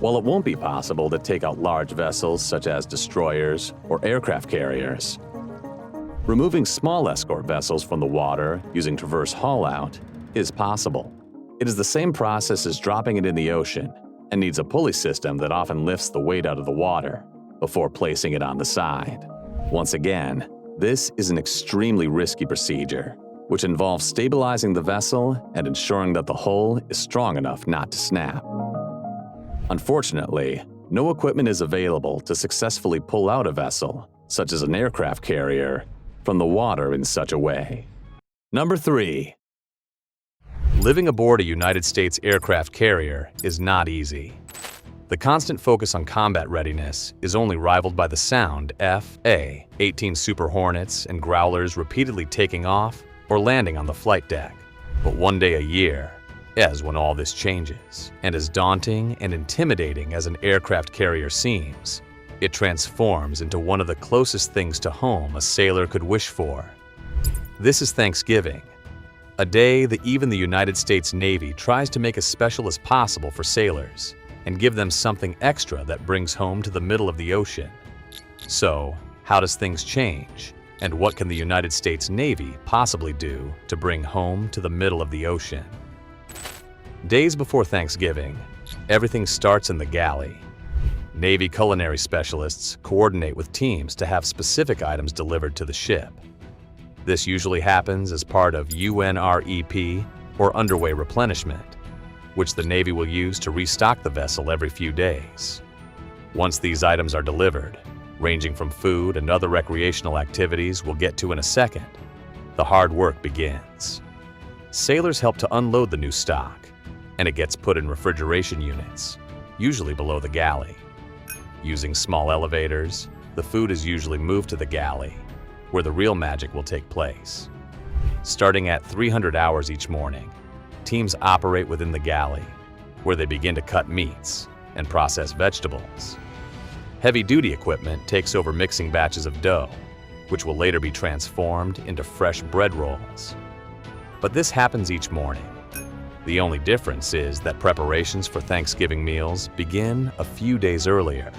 While it won't be possible to take out large vessels such as destroyers or aircraft carriers, removing small escort vessels from the water using traverse haul-out is possible. It is the same process as dropping it in the ocean and needs a pulley system that often lifts the weight out of the water before placing it on the side. Once again, this is an extremely risky procedure, which involves stabilizing the vessel and ensuring that the hull is strong enough not to snap. Unfortunately, no equipment is available to successfully pull out a vessel, such as an aircraft carrier, from the water in such a way. Number 3. Living aboard a United States aircraft carrier is not easy. The constant focus on combat readiness is only rivaled by the sound F/A-18 Super Hornets and Growlers repeatedly taking off or landing on the flight deck. But one day a year is when all this changes, and as daunting and intimidating as an aircraft carrier seems, it transforms into one of the closest things to home a sailor could wish for. This is Thanksgiving, a day that even the United States Navy tries to make as special as possible for sailors and give them something extra that brings home to the middle of the ocean. So, how does things change? And what can the United States Navy possibly do to bring home to the middle of the ocean? Days before Thanksgiving, everything starts in the galley. Navy culinary specialists coordinate with teams to have specific items delivered to the ship. This usually happens as part of UNREP, or underway replenishment, which the Navy will use to restock the vessel every few days. Once these items are delivered, ranging from food and other recreational activities we'll get to in a second, the hard work begins. Sailors help to unload the new stock, and it gets put in refrigeration units, usually below the galley. Using small elevators, the food is usually moved to the galley, where the real magic will take place. Starting at 300 hours each morning, teams operate within the galley, where they begin to cut meats and process vegetables. Heavy-duty equipment takes over mixing batches of dough, which will later be transformed into fresh bread rolls. But this happens each morning. The only difference is that preparations for Thanksgiving meals begin a few days earlier.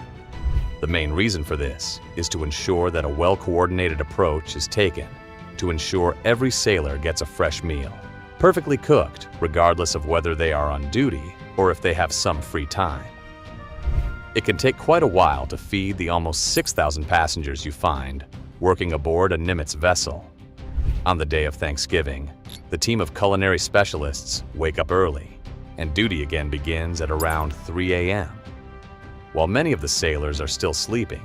The main reason for this is to ensure that a well-coordinated approach is taken to ensure every sailor gets a fresh meal, perfectly cooked regardless of whether they are on duty or if they have some free time. It can take quite a while to feed the almost 6,000 passengers you find working aboard a Nimitz vessel. On the day of Thanksgiving, the team of culinary specialists wake up early, and duty again begins at around 3 a.m. While many of the sailors are still sleeping,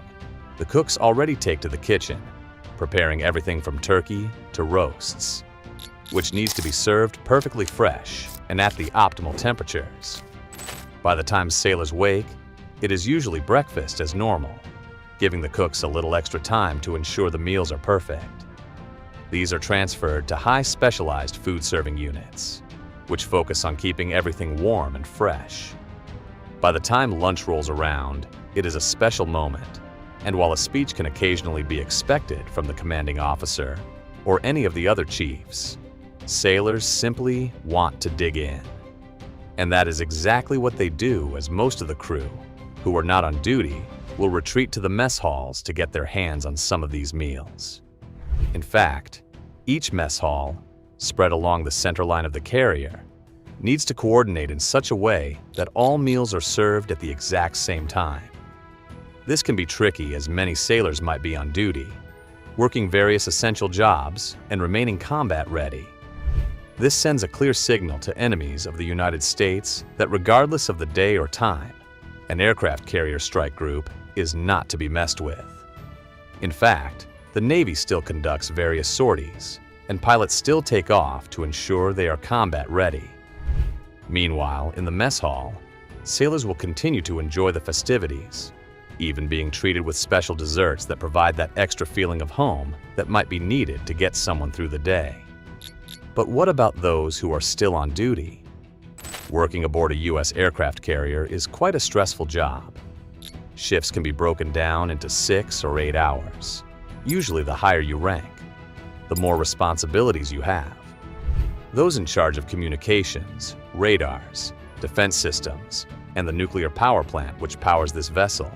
the cooks already take to the kitchen, preparing everything from turkey to roasts, which needs to be served perfectly fresh and at the optimal temperatures. By the time sailors wake, it is usually breakfast as normal, giving the cooks a little extra time to ensure the meals are perfect. These are transferred to high specialized food serving units. which focus on keeping everything warm and fresh. By the time lunch rolls around, it is a special moment, and while a speech can occasionally be expected from the commanding officer or any of the other chiefs, sailors simply want to dig in. And that is exactly what they do, as most of the crew, who are not on duty, will retreat to the mess halls to get their hands on some of these meals. In fact, each mess hall, spread along the center line of the carrier, needs to coordinate in such a way that all meals are served at the exact same time. This can be tricky, as many sailors might be on duty, working various essential jobs and remaining combat ready. This sends a clear signal to enemies of the United States that regardless of the day or time, an aircraft carrier strike group is not to be messed with. In fact, the Navy still conducts various sorties, and pilots still take off to ensure they are combat ready. Meanwhile, in the mess hall, sailors will continue to enjoy the festivities, even being treated with special desserts that provide that extra feeling of home that might be needed to get someone through the day. But what about those who are still on duty? Working aboard a U.S. aircraft carrier is quite a stressful job. Shifts can be broken down into 6 or 8 hours. Usually the higher you rank, the more responsibilities you have. Those in charge of communications, radars, defense systems, and the nuclear power plant which powers this vessel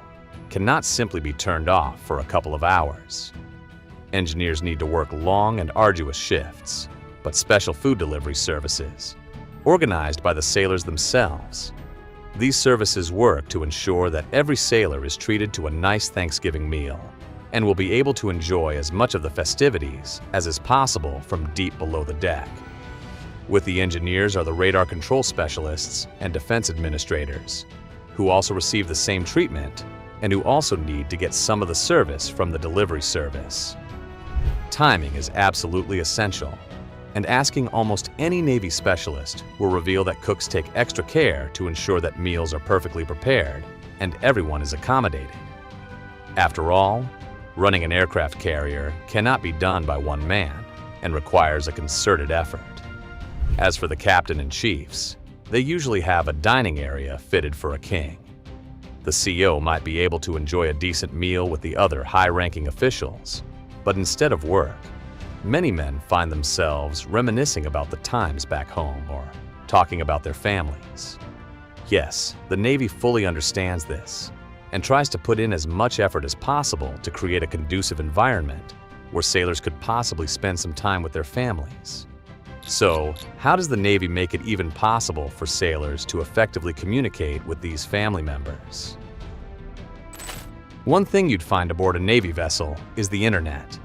cannot simply be turned off for a couple of hours. Engineers need to work long and arduous shifts, but special food delivery services, organized by the sailors themselves. These services work to ensure that every sailor is treated to a nice Thanksgiving meal and will be able to enjoy as much of the festivities as is possible from deep below the deck. With the engineers are the radar control specialists and defense administrators, who also receive the same treatment and who also need to get some of the service from the delivery service. Timing is absolutely essential, and asking almost any Navy specialist will reveal that cooks take extra care to ensure that meals are perfectly prepared and everyone is accommodated. After all, running an aircraft carrier cannot be done by one man and requires a concerted effort. As for the captain and chiefs, they usually have a dining area fitted for a king. The CO might be able to enjoy a decent meal with the other high-ranking officials, but instead of work, many men find themselves reminiscing about the times back home or talking about their families. Yes, the Navy fully understands this and tries to put in as much effort as possible to create a conducive environment where sailors could possibly spend some time with their families. So, how does the Navy make it even possible for sailors to effectively communicate with these family members? One thing you'd find aboard a Navy vessel is the internet.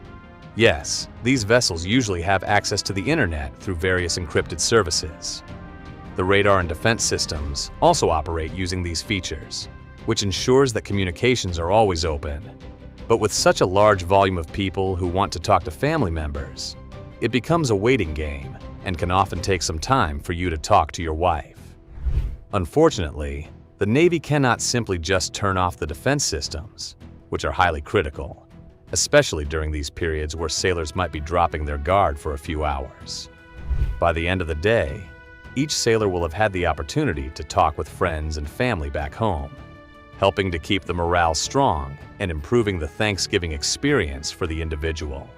Yes, these vessels usually have access to the internet through various encrypted services. The radar and defense systems also operate using these features, which ensures that communications are always open. But with such a large volume of people who want to talk to family members, it becomes a waiting game and can often take some time for you to talk to your wife. Unfortunately, the Navy cannot simply just turn off the defense systems, which are highly critical, especially during these periods where sailors might be dropping their guard for a few hours. By the end of the day, each sailor will have had the opportunity to talk with friends and family back home, helping to keep the morale strong and improving the Thanksgiving experience for the individual.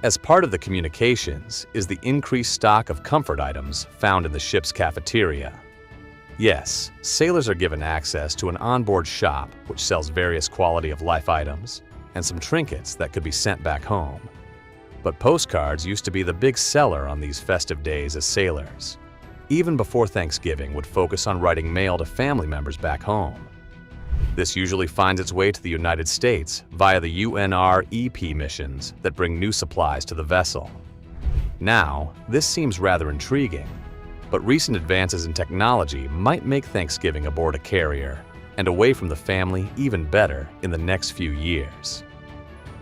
As part of the communications is the increased stock of comfort items found in the ship's cafeteria. Yes, sailors are given access to an onboard shop which sells various quality of life items and some trinkets that could be sent back home. But postcards used to be the big seller on these festive days as sailors, even before Thanksgiving would focus on writing mail to family members back home. This usually finds its way to the United States via the UNR-EP missions that bring new supplies to the vessel. Now, this seems rather intriguing, but recent advances in technology might make Thanksgiving aboard a carrier and away from the family even better in the next few years.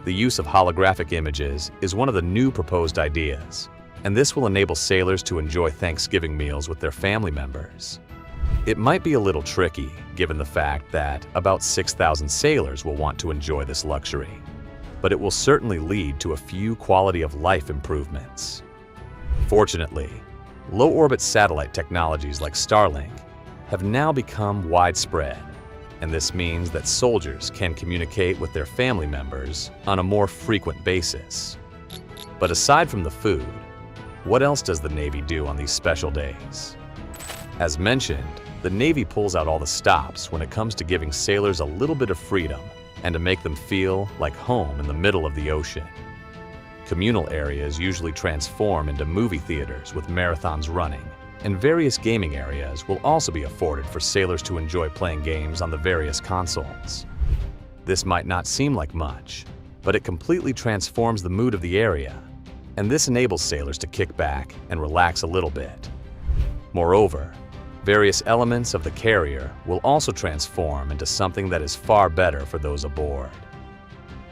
The use of holographic images is one of the new proposed ideas, and this will enable sailors to enjoy Thanksgiving meals with their family members. It might be a little tricky, given the fact that about 6,000 sailors will want to enjoy this luxury, but it will certainly lead to a few quality of life improvements. Fortunately, low-orbit satellite technologies like Starlink have now become widespread, and this means that soldiers can communicate with their family members on a more frequent basis. But aside from the food, what else does the Navy do on these special days? As mentioned, the Navy pulls out all the stops when it comes to giving sailors a little bit of freedom and to make them feel like home in the middle of the ocean. Communal areas usually transform into movie theaters with marathons running, and various gaming areas will also be afforded for sailors to enjoy playing games on the various consoles. This might not seem like much, but it completely transforms the mood of the area, and this enables sailors to kick back and relax a little bit. Moreover, various elements of the carrier will also transform into something that is far better for those aboard.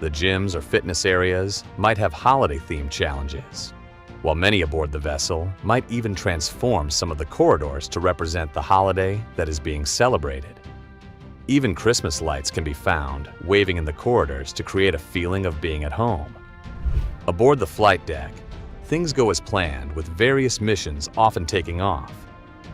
The gyms or fitness areas might have holiday-themed challenges, while many aboard the vessel might even transform some of the corridors to represent the holiday that is being celebrated. Even Christmas lights can be found waving in the corridors to create a feeling of being at home. Aboard the flight deck, things go as planned with various missions often taking off.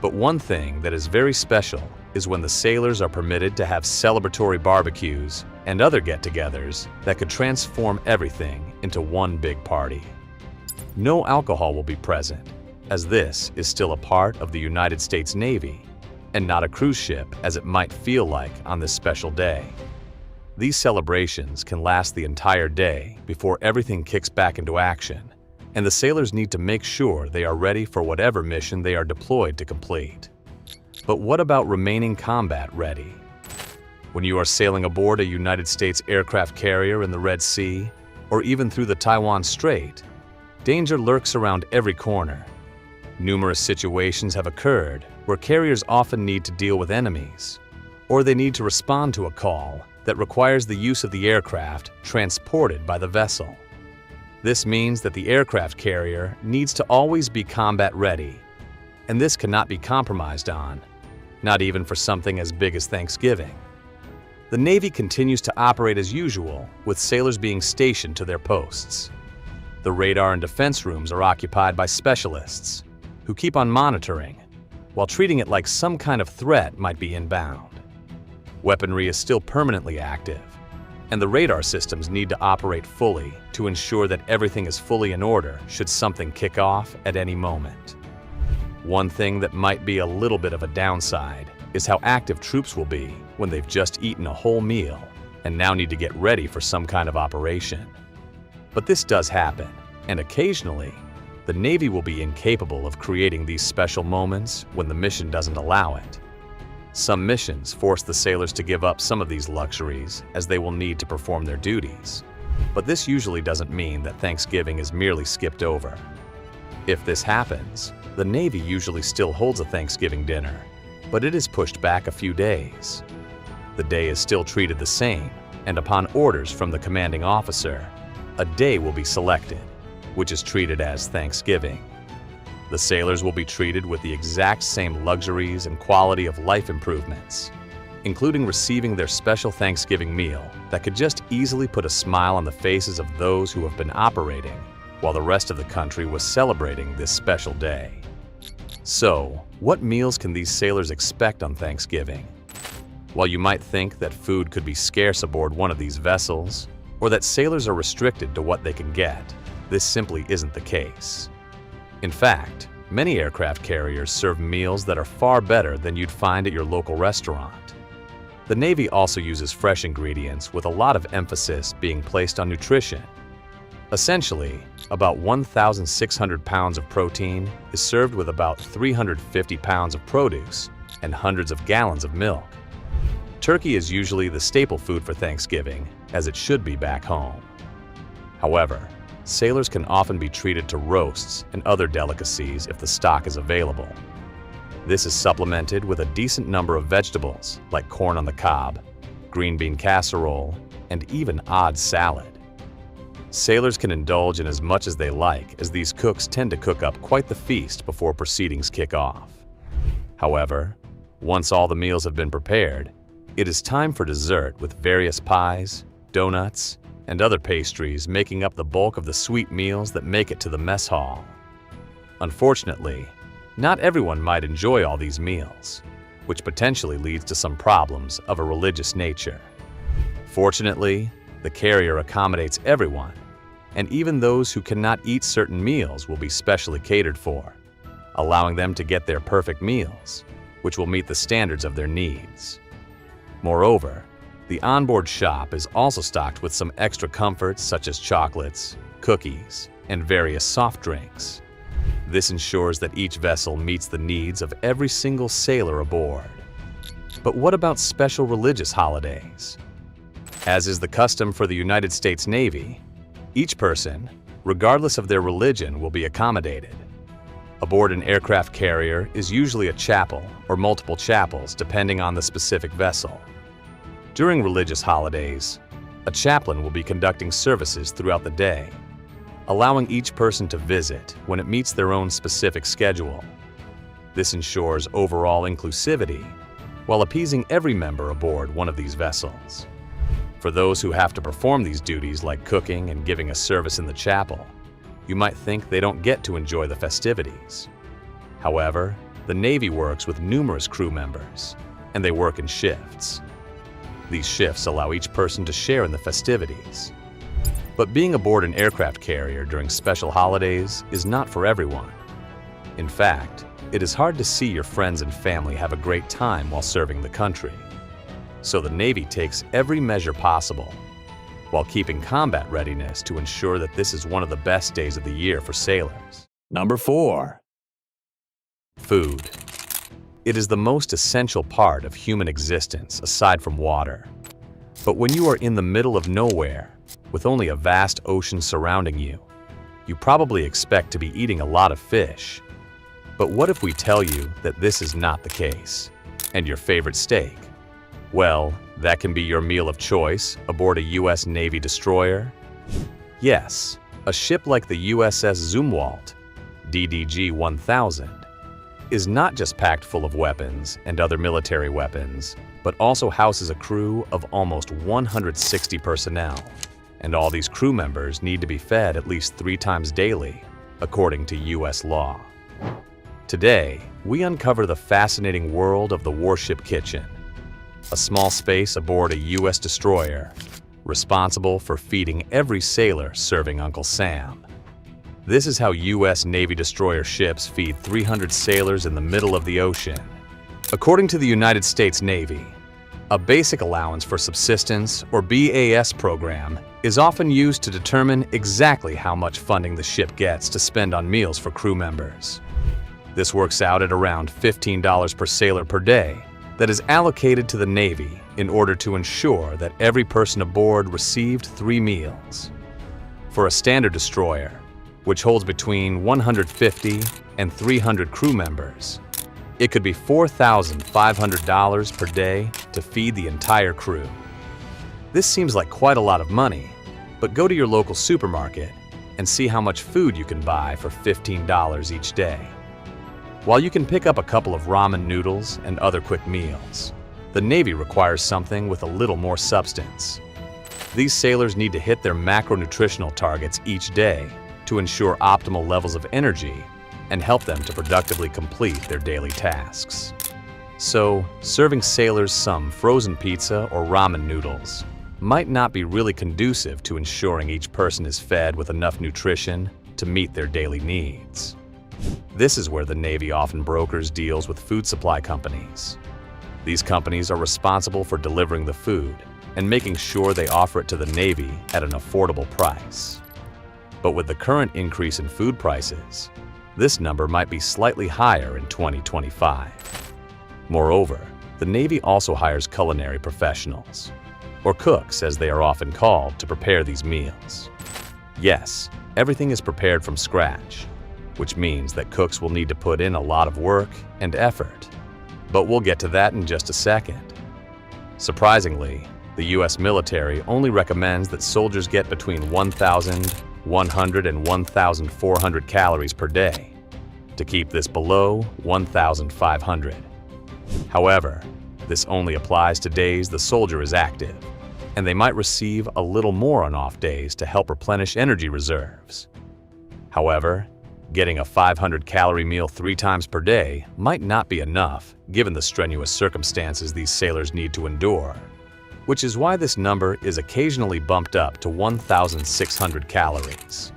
But one thing that is very special is when the sailors are permitted to have celebratory barbecues and other get-togethers that could transform everything into one big party. No alcohol will be present, as this is still a part of the United States Navy, and not a cruise ship as it might feel like on this special day. These celebrations can last the entire day before everything kicks back into action, and the sailors need to make sure they are ready for whatever mission they are deployed to complete. But what about remaining combat ready? When you are sailing aboard a United States aircraft carrier in the Red Sea, or even through the Taiwan Strait, danger lurks around every corner. Numerous situations have occurred where carriers often need to deal with enemies, or they need to respond to a call that requires the use of the aircraft transported by the vessel. This means that the aircraft carrier needs to always be combat ready, and this cannot be compromised on, not even for something as big as Thanksgiving. The Navy continues to operate as usual, with sailors being stationed to their posts. The radar and defense rooms are occupied by specialists who keep on monitoring, while treating it like some kind of threat might be inbound. Weaponry is still permanently active, and the radar systems need to operate fully to ensure that everything is fully in order should something kick off at any moment. One thing that might be a little bit of a downside is how active troops will be when they've just eaten a whole meal and now need to get ready for some kind of operation. But this does happen, and occasionally, the Navy will be incapable of creating these special moments when the mission doesn't allow it. Some missions force the sailors to give up some of these luxuries as they will need to perform their duties. But this usually doesn't mean that Thanksgiving is merely skipped over. If this happens, the Navy usually still holds a Thanksgiving dinner, but it is pushed back a few days. The day is still treated the same, and upon orders from the commanding officer, a day will be selected, which is treated as Thanksgiving. The sailors will be treated with the exact same luxuries and quality of life improvements, including receiving their special Thanksgiving meal that could just easily put a smile on the faces of those who have been operating while the rest of the country was celebrating this special day. So, what meals can these sailors expect on Thanksgiving? While you might think that food could be scarce aboard one of these vessels, or that sailors are restricted to what they can get, this simply isn't the case. In fact, many aircraft carriers serve meals that are far better than you'd find at your local restaurant. The Navy also uses fresh ingredients with a lot of emphasis being placed on nutrition. Essentially, about 1,600 pounds of protein is served with about 350 pounds of produce and hundreds of gallons of milk. Turkey is usually the staple food for Thanksgiving, as it should be back home. However, sailors can often be treated to roasts and other delicacies if the stock is available. This is supplemented with a decent number of vegetables like corn on the cob, green bean casserole, and even odd salad. Sailors can indulge in as much as they like, as these cooks tend to cook up quite the feast before proceedings kick off. However, once all the meals have been prepared, it is time for dessert with various pies, donuts, and other pastries making up the bulk of the sweet meals that make it to the mess hall. Unfortunately, Not everyone might enjoy all these meals, which potentially leads to some problems of a religious nature. Fortunately, the carrier accommodates everyone, and even those who cannot eat certain meals will be specially catered for, allowing them to get their perfect meals, which will meet the standards of their needs. Moreover, the onboard shop is also stocked with some extra comforts such as chocolates, cookies, and various soft drinks. This ensures that each vessel meets the needs of every single sailor aboard. But what about special religious holidays? As is the custom for the United States Navy, each person, regardless of their religion, will be accommodated. Aboard an aircraft carrier is usually a chapel or multiple chapels depending on the specific vessel. During religious holidays, a chaplain will be conducting services throughout the day, allowing each person to visit when it meets their own specific schedule. This ensures overall inclusivity while appeasing every member aboard one of these vessels. For those who have to perform these duties like cooking and giving a service in the chapel, you might think they don't get to enjoy the festivities. However, the Navy works with numerous crew members, and they work in shifts. These shifts allow each person to share in the festivities. But being aboard an aircraft carrier during special holidays is not for everyone. In fact, it is hard to see your friends and family have a great time while serving the country. So the Navy takes every measure possible, while keeping combat readiness to ensure that this is one of the best days of the year for sailors. Number 4. Food. It is the most essential part of human existence aside from water. But when you are in the middle of nowhere, with only a vast ocean surrounding you, you probably expect to be eating a lot of fish. But what if we tell you that this is not the case? And your favorite steak? Well, that can be your meal of choice aboard a U.S. Navy destroyer. Yes, a ship like the USS Zumwalt, DDG-1000, is not just packed full of weapons and other military weapons, but also houses a crew of almost 160 personnel. And all these crew members need to be fed at least 3 times daily, according to U.S. law. Today, we uncover the fascinating world of the warship kitchen, a small space aboard a U.S. destroyer, responsible for feeding every sailor serving Uncle Sam. This is how U.S. Navy destroyer ships feed 300 sailors in the middle of the ocean. According to the United States Navy, a basic allowance for subsistence, or BAS program, is often used to determine exactly how much funding the ship gets to spend on meals for crew members. This works out at around $15 per sailor per day, that is allocated to the Navy in order to ensure that every person aboard received 3 meals. For a standard destroyer, which holds between 150 and 300 crew members, it could be $4,500 per day to feed the entire crew. This seems like quite a lot of money, but go to your local supermarket and see how much food you can buy for $15 each day. While you can pick up a couple of ramen noodles and other quick meals, the Navy requires something with a little more substance. These sailors need to hit their macronutritional targets each day to ensure optimal levels of energy and help them to productively complete their daily tasks. So, serving sailors some frozen pizza or ramen noodles might not be really conducive to ensuring each person is fed with enough nutrition to meet their daily needs. This is where the Navy often brokers deals with food supply companies. These companies are responsible for delivering the food and making sure they offer it to the Navy at an affordable price. But with the current increase in food prices, this number might be slightly higher in 2025. Moreover, the Navy also hires culinary professionals, or cooks as they are often called, to prepare these meals. Yes, everything is prepared from scratch, which means that cooks will need to put in a lot of work and effort. But we'll get to that in just a second. Surprisingly, the U.S. military only recommends that soldiers get between 1,100 and 1,400 calories per day, to keep this below 1,500. However, this only applies to days the soldier is active, and they might receive a little more on off days to help replenish energy reserves. However, Getting a 500-calorie meal 3 times per day might not be enough, given the strenuous circumstances these sailors need to endure, which is why this number is occasionally bumped up to 1,600 calories.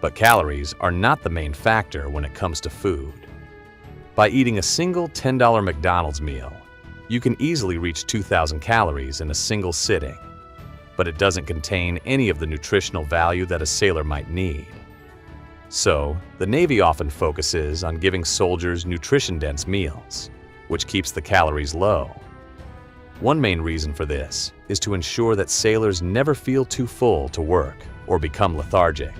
But calories are not the main factor when it comes to food. By eating a single $10 McDonald's meal, you can easily reach 2,000 calories in a single sitting, but it doesn't contain any of the nutritional value that a sailor might need. So, the Navy often focuses on giving soldiers nutrition-dense meals, which keeps the calories low. One main reason for this is to ensure that sailors never feel too full to work or become lethargic.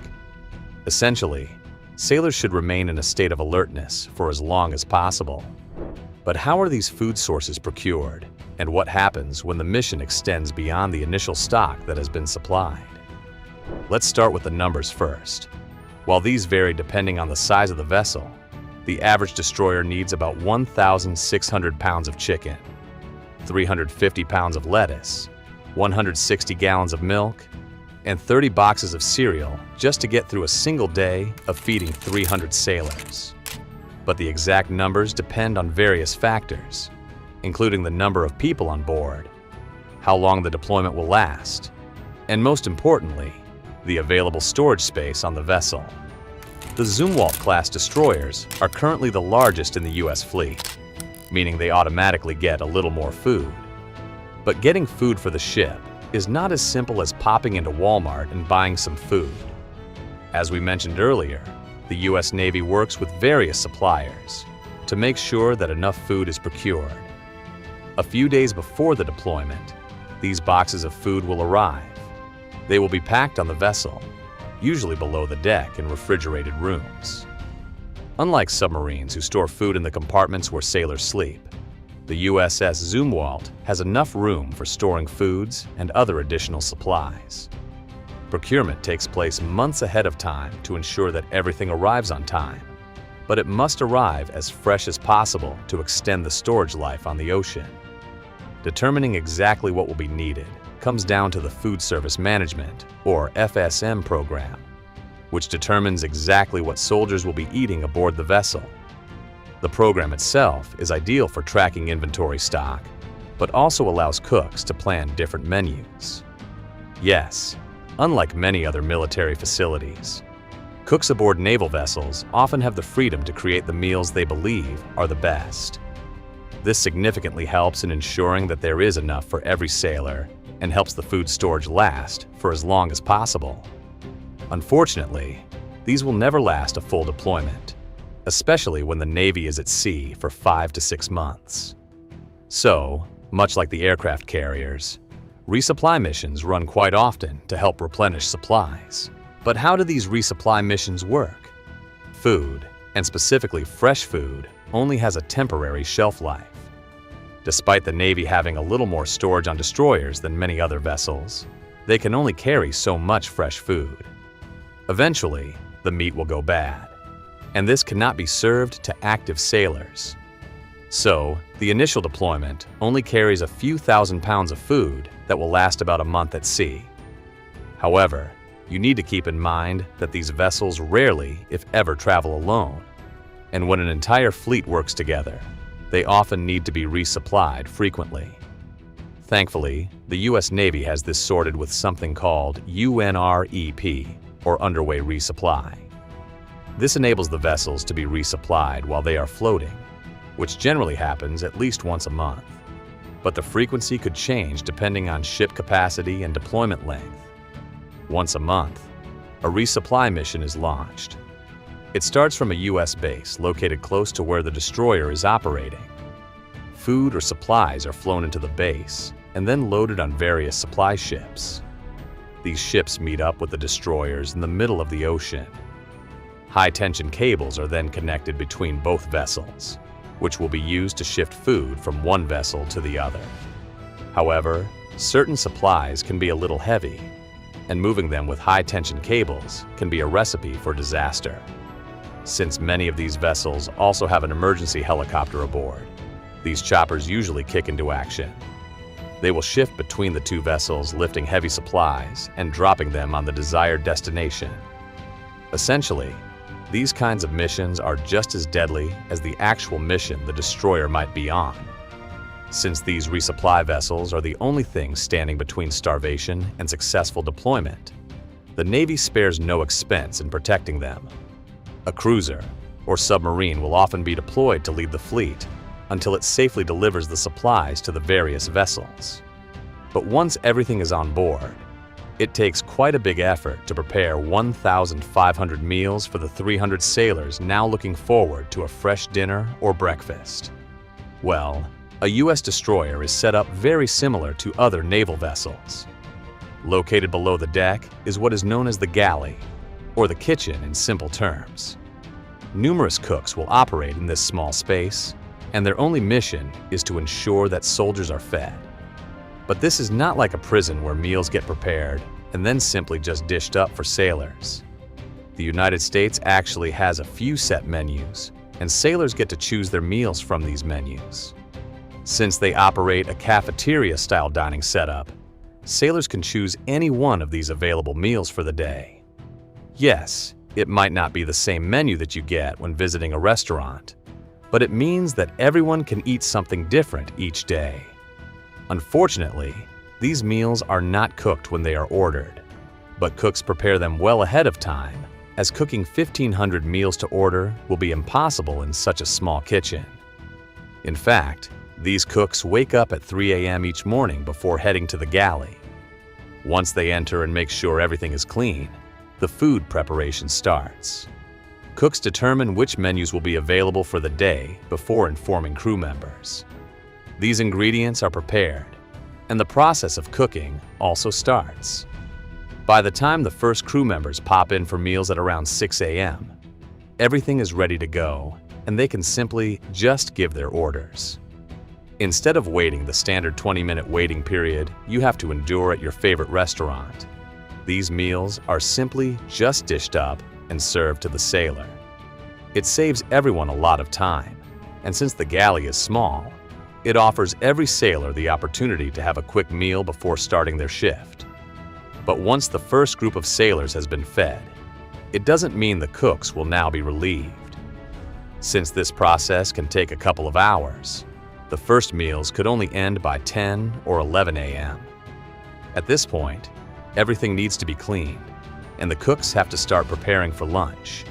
Essentially, sailors should remain in a state of alertness for as long as possible. But how are these food sources procured, and what happens when the mission extends beyond the initial stock that has been supplied? Let's start with the numbers first. While these vary depending on the size of the vessel, the average destroyer needs about 1,600 pounds of chicken, 350 pounds of lettuce, 160 gallons of milk, and 30 boxes of cereal just to get through a single day of feeding 300 sailors. But the exact numbers depend on various factors, including the number of people on board, how long the deployment will last, and most importantly, the available storage space on the vessel. The Zumwalt-class destroyers are currently the largest in the U.S. fleet, meaning they automatically get a little more food. But getting food for the ship is not as simple as popping into Walmart and buying some food. As we mentioned earlier, the U.S. Navy works with various suppliers to make sure that enough food is procured. A few days before the deployment, these boxes of food will arrive. They will be packed on the vessel, usually below the deck in refrigerated rooms. Unlike submarines who store food in the compartments where sailors sleep, the USS Zumwalt has enough room for storing foods and other additional supplies. Procurement takes place months ahead of time to ensure that everything arrives on time, but it must arrive as fresh as possible to extend the storage life on the ocean. Determining exactly what will be needed comes down to the Food Service Management, or FSM program, which determines exactly what soldiers will be eating aboard the vessel. The program itself is ideal for tracking inventory stock, but also allows cooks to plan different menus. Yes, unlike many other military facilities, cooks aboard naval vessels often have the freedom to create the meals they believe are the best. This significantly helps in ensuring that there is enough for every sailor and helps the food storage last for as long as possible. Unfortunately, these will never last a full deployment, especially when the Navy is at sea for 5 to 6 months. So, much like the aircraft carriers, resupply missions run quite often to help replenish supplies. But how do these resupply missions work? Food, and specifically fresh food, only has a temporary shelf life. Despite the Navy having a little more storage on destroyers than many other vessels, they can only carry so much fresh food. Eventually, the meat will go bad, and this cannot be served to active sailors. So, the initial deployment only carries a few thousand pounds of food that will last about a month at sea. However, you need to keep in mind that these vessels rarely, if ever, travel alone, and when an entire fleet works together, they often need to be resupplied frequently. Thankfully, the U.S. Navy has this sorted with something called UNREP, or Underway Resupply. This enables the vessels to be resupplied while they are floating, which generally happens at least once a month. But the frequency could change depending on ship capacity and deployment length. Once a month, a resupply mission is launched. It starts from a U.S. base located close to where the destroyer is operating. Food or supplies are flown into the base and then loaded on various supply ships. These ships meet up with the destroyers in the middle of the ocean. High-tension cables are then connected between both vessels, which will be used to shift food from one vessel to the other. However, certain supplies can be a little heavy, and moving them with high-tension cables can be a recipe for disaster. Since many of these vessels also have an emergency helicopter aboard, these choppers usually kick into action. They will shift between the two vessels, lifting heavy supplies and dropping them on the desired destination. Essentially, These kinds of missions are just as deadly as the actual mission the destroyer might be on. Since these resupply vessels are the only things standing between starvation and successful deployment, the Navy spares no expense in protecting them. A cruiser or submarine will often be deployed to lead the fleet until it safely delivers the supplies to the various vessels. But once everything is on board, it takes quite a big effort to prepare 1,500 meals for the 300 sailors now looking forward to a fresh dinner or breakfast. Well, a U.S. destroyer is set up very similar to other naval vessels. Located below the deck is what is known as the galley, or the kitchen in simple terms. Numerous cooks will operate in this small space, and their only mission is to ensure that soldiers are fed. But this is not like a prison where meals get prepared and then simply just dished up for sailors. The United States actually has a few set menus, and sailors get to choose their meals from these menus. Since they operate a cafeteria-style dining setup, sailors can choose any one of these available meals for the day. Yes, it might not be the same menu that you get when visiting a restaurant, but it means that everyone can eat something different each day. Unfortunately, these meals are not cooked when they are ordered, but cooks prepare them well ahead of time, as cooking 1,500 meals to order will be impossible in such a small kitchen. In fact, these cooks wake up at 3 a.m. each morning before heading to the galley. Once they enter and make sure everything is clean, the food preparation starts. Cooks determine which menus will be available for the day before informing crew members. These ingredients are prepared, and the process of cooking also starts. By the time the first crew members pop in for meals at around 6 a.m., everything is ready to go, and they can simply just give their orders. Instead of waiting the standard 20-minute waiting period you have to endure at your favorite restaurant, these meals are simply just dished up and served to the sailor. It saves everyone a lot of time, and since the galley is small, it offers every sailor the opportunity to have a quick meal before starting their shift. But once the first group of sailors has been fed, it doesn't mean the cooks will now be relieved. Since this process can take a couple of hours, the first meals could only end by 10 or 11 a.m. At this point, everything needs to be cleaned, and the cooks have to start preparing for lunch.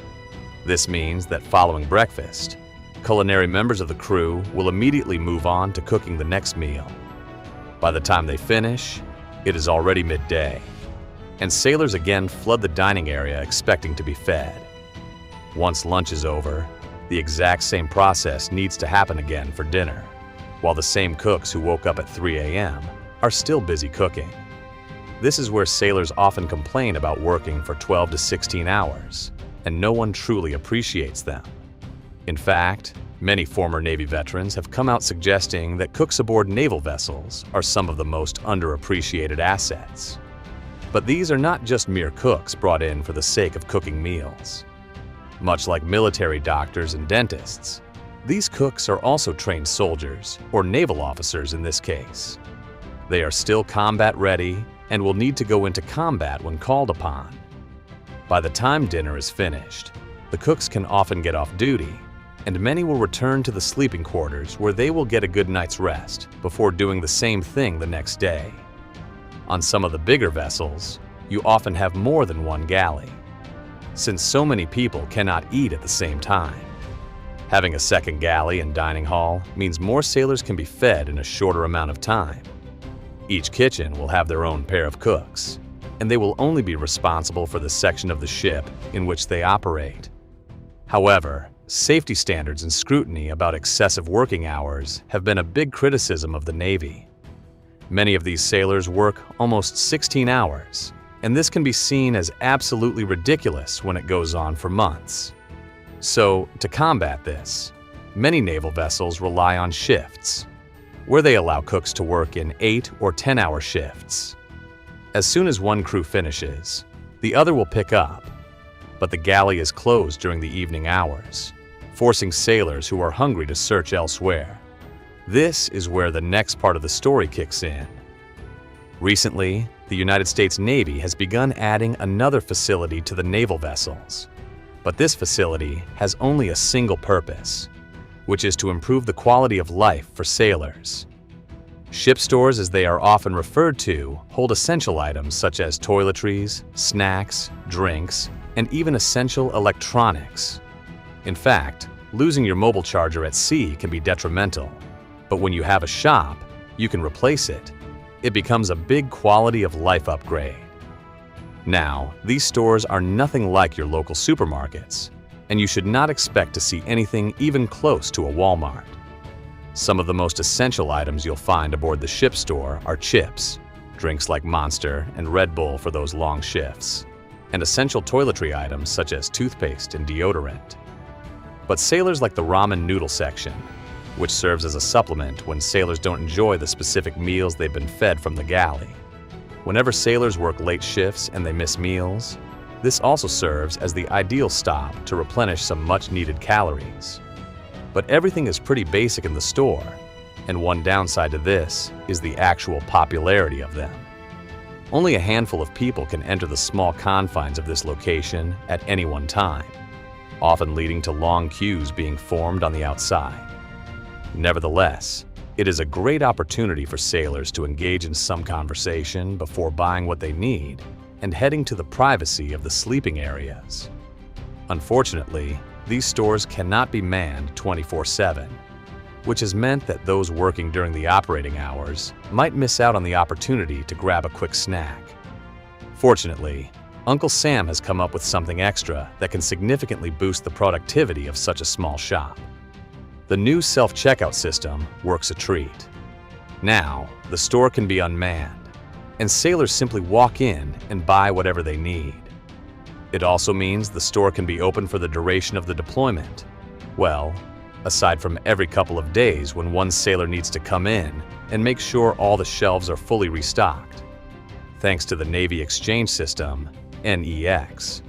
This means that following breakfast, culinary members of the crew will immediately move on to cooking the next meal. By the time they finish, it is already midday, and sailors again flood the dining area expecting to be fed. Once lunch is over, the exact same process needs to happen again for dinner, while the same cooks who woke up at 3 a.m. are still busy cooking. This is where sailors often complain about working for 12 to 16 hours, and no one truly appreciates them. In fact, many former Navy veterans have come out suggesting that cooks aboard naval vessels are some of the most underappreciated assets. But these are not just mere cooks brought in for the sake of cooking meals. Much like military doctors and dentists, these cooks are also trained soldiers, or naval officers in this case. They are still combat ready and will need to go into combat when called upon. By the time dinner is finished, the cooks can often get off duty, and many will return to the sleeping quarters where they will get a good night's rest before doing the same thing the next day. On some of the bigger vessels, you often have more than one galley, since so many people cannot eat at the same time. Having a second galley and dining hall means more sailors can be fed in a shorter amount of time. Each kitchen will have their own pair of cooks, and they will only be responsible for the section of the ship in which they operate. However, safety standards and scrutiny about excessive working hours have been a big criticism of the Navy. Many of these sailors work almost 16 hours, and this can be seen as absolutely ridiculous when it goes on for months. So, to combat this, many naval vessels rely on shifts, where they allow cooks to work in 8 or 10-hour shifts. As soon as one crew finishes, the other will pick up, but the galley is closed during the evening hours, forcing sailors who are hungry to search elsewhere. This is where the next part of the story kicks in. Recently, the United States Navy has begun adding another facility to the naval vessels. But this facility has only a single purpose, which is to improve the quality of life for sailors. Ship stores, as they are often referred to, hold essential items such as toiletries, snacks, drinks, and even essential electronics. In fact, losing your mobile charger at sea can be detrimental, but when you have a shop, you can replace it. It becomes a big quality of life upgrade. Now, these stores are nothing like your local supermarkets, and you should not expect to see anything even close to a Walmart. Some of the most essential items you'll find aboard the ship store are chips, drinks like Monster and Red Bull for those long shifts, and essential toiletry items such as toothpaste and deodorant. But sailors like the ramen noodle section, which serves as a supplement when sailors don't enjoy the specific meals they've been fed from the galley. Whenever sailors work late shifts and they miss meals, this also serves as the ideal stop to replenish some much-needed calories. But everything is pretty basic in the store, and one downside to this is the actual popularity of them. Only a handful of people can enter the small confines of this location at any one time, often leading to long queues being formed on the outside. Nevertheless, it is a great opportunity for sailors to engage in some conversation before buying what they need and heading to the privacy of the sleeping areas. Unfortunately, these stores cannot be manned 24/7, which has meant that those working during the operating hours might miss out on the opportunity to grab a quick snack. Fortunately, Uncle Sam has come up with something extra that can significantly boost the productivity of such a small shop. The new self-checkout system works a treat. Now, the store can be unmanned, and sailors simply walk in and buy whatever they need. It also means the store can be open for the duration of the deployment. Well, aside from every couple of days when one sailor needs to come in and make sure all the shelves are fully restocked. Thanks to the Navy Exchange System, NEX,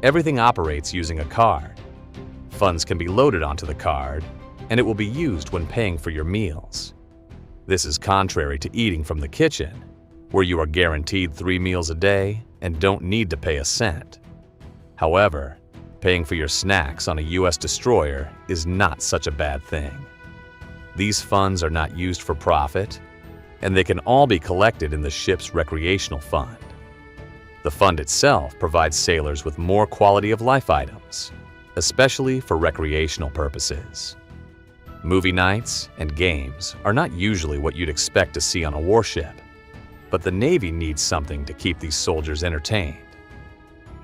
everything operates using a card. Funds can be loaded onto the card, and it will be used when paying for your meals. This is contrary to eating from the kitchen, where you are guaranteed 3 meals a day and don't need to pay a cent. However, paying for your snacks on a U.S. destroyer is not such a bad thing. These funds are not used for profit, and they can all be collected in the ship's recreational fund. The fund itself provides sailors with more quality of life items, especially for recreational purposes. Movie nights and games are not usually what you'd expect to see on a warship, but the Navy needs something to keep these soldiers entertained.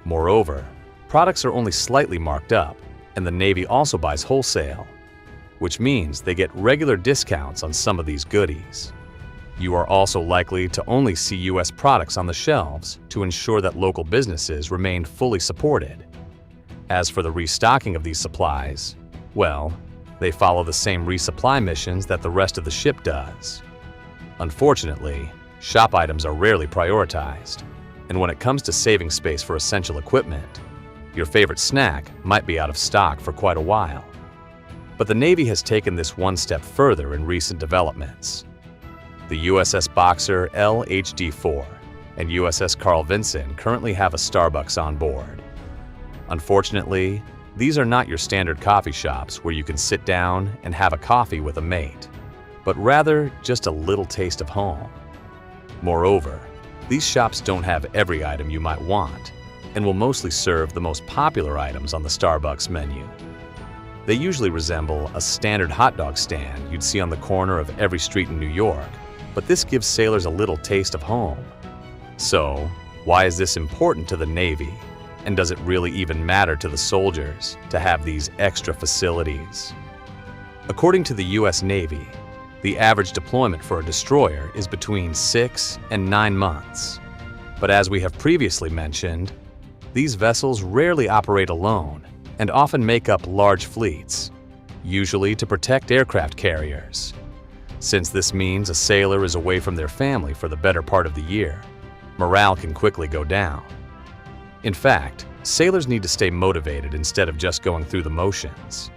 Moreover, products are only slightly marked up, and the Navy also buys wholesale, which means they get regular discounts on some of these goodies. You are also likely to only see U.S. products on the shelves to ensure that local businesses remain fully supported. As for the restocking of these supplies, well, they follow the same resupply missions that the rest of the ship does. Unfortunately, shop items are rarely prioritized, and when it comes to saving space for essential equipment, your favorite snack might be out of stock for quite a while. But the Navy has taken this one step further in recent developments. The USS Boxer LHD-4 and USS Carl Vinson currently have a Starbucks on board. Unfortunately, these are not your standard coffee shops where you can sit down and have a coffee with a mate, but rather just a little taste of home. Moreover, these shops don't have every item you might want and will mostly serve the most popular items on the Starbucks menu. They usually resemble a standard hot dog stand you'd see on the corner of every street in New York, but this gives sailors a little taste of home. So, why is this important to the Navy? And does it really even matter to the soldiers to have these extra facilities? According to the U.S. Navy, the average deployment for a destroyer is between 6 and 9 months. But as we have previously mentioned, these vessels rarely operate alone and often make up large fleets, usually to protect aircraft carriers. Since this means a sailor is away from their family for the better part of the year, morale can quickly go down. In fact, sailors need to stay motivated instead of just going through the motions.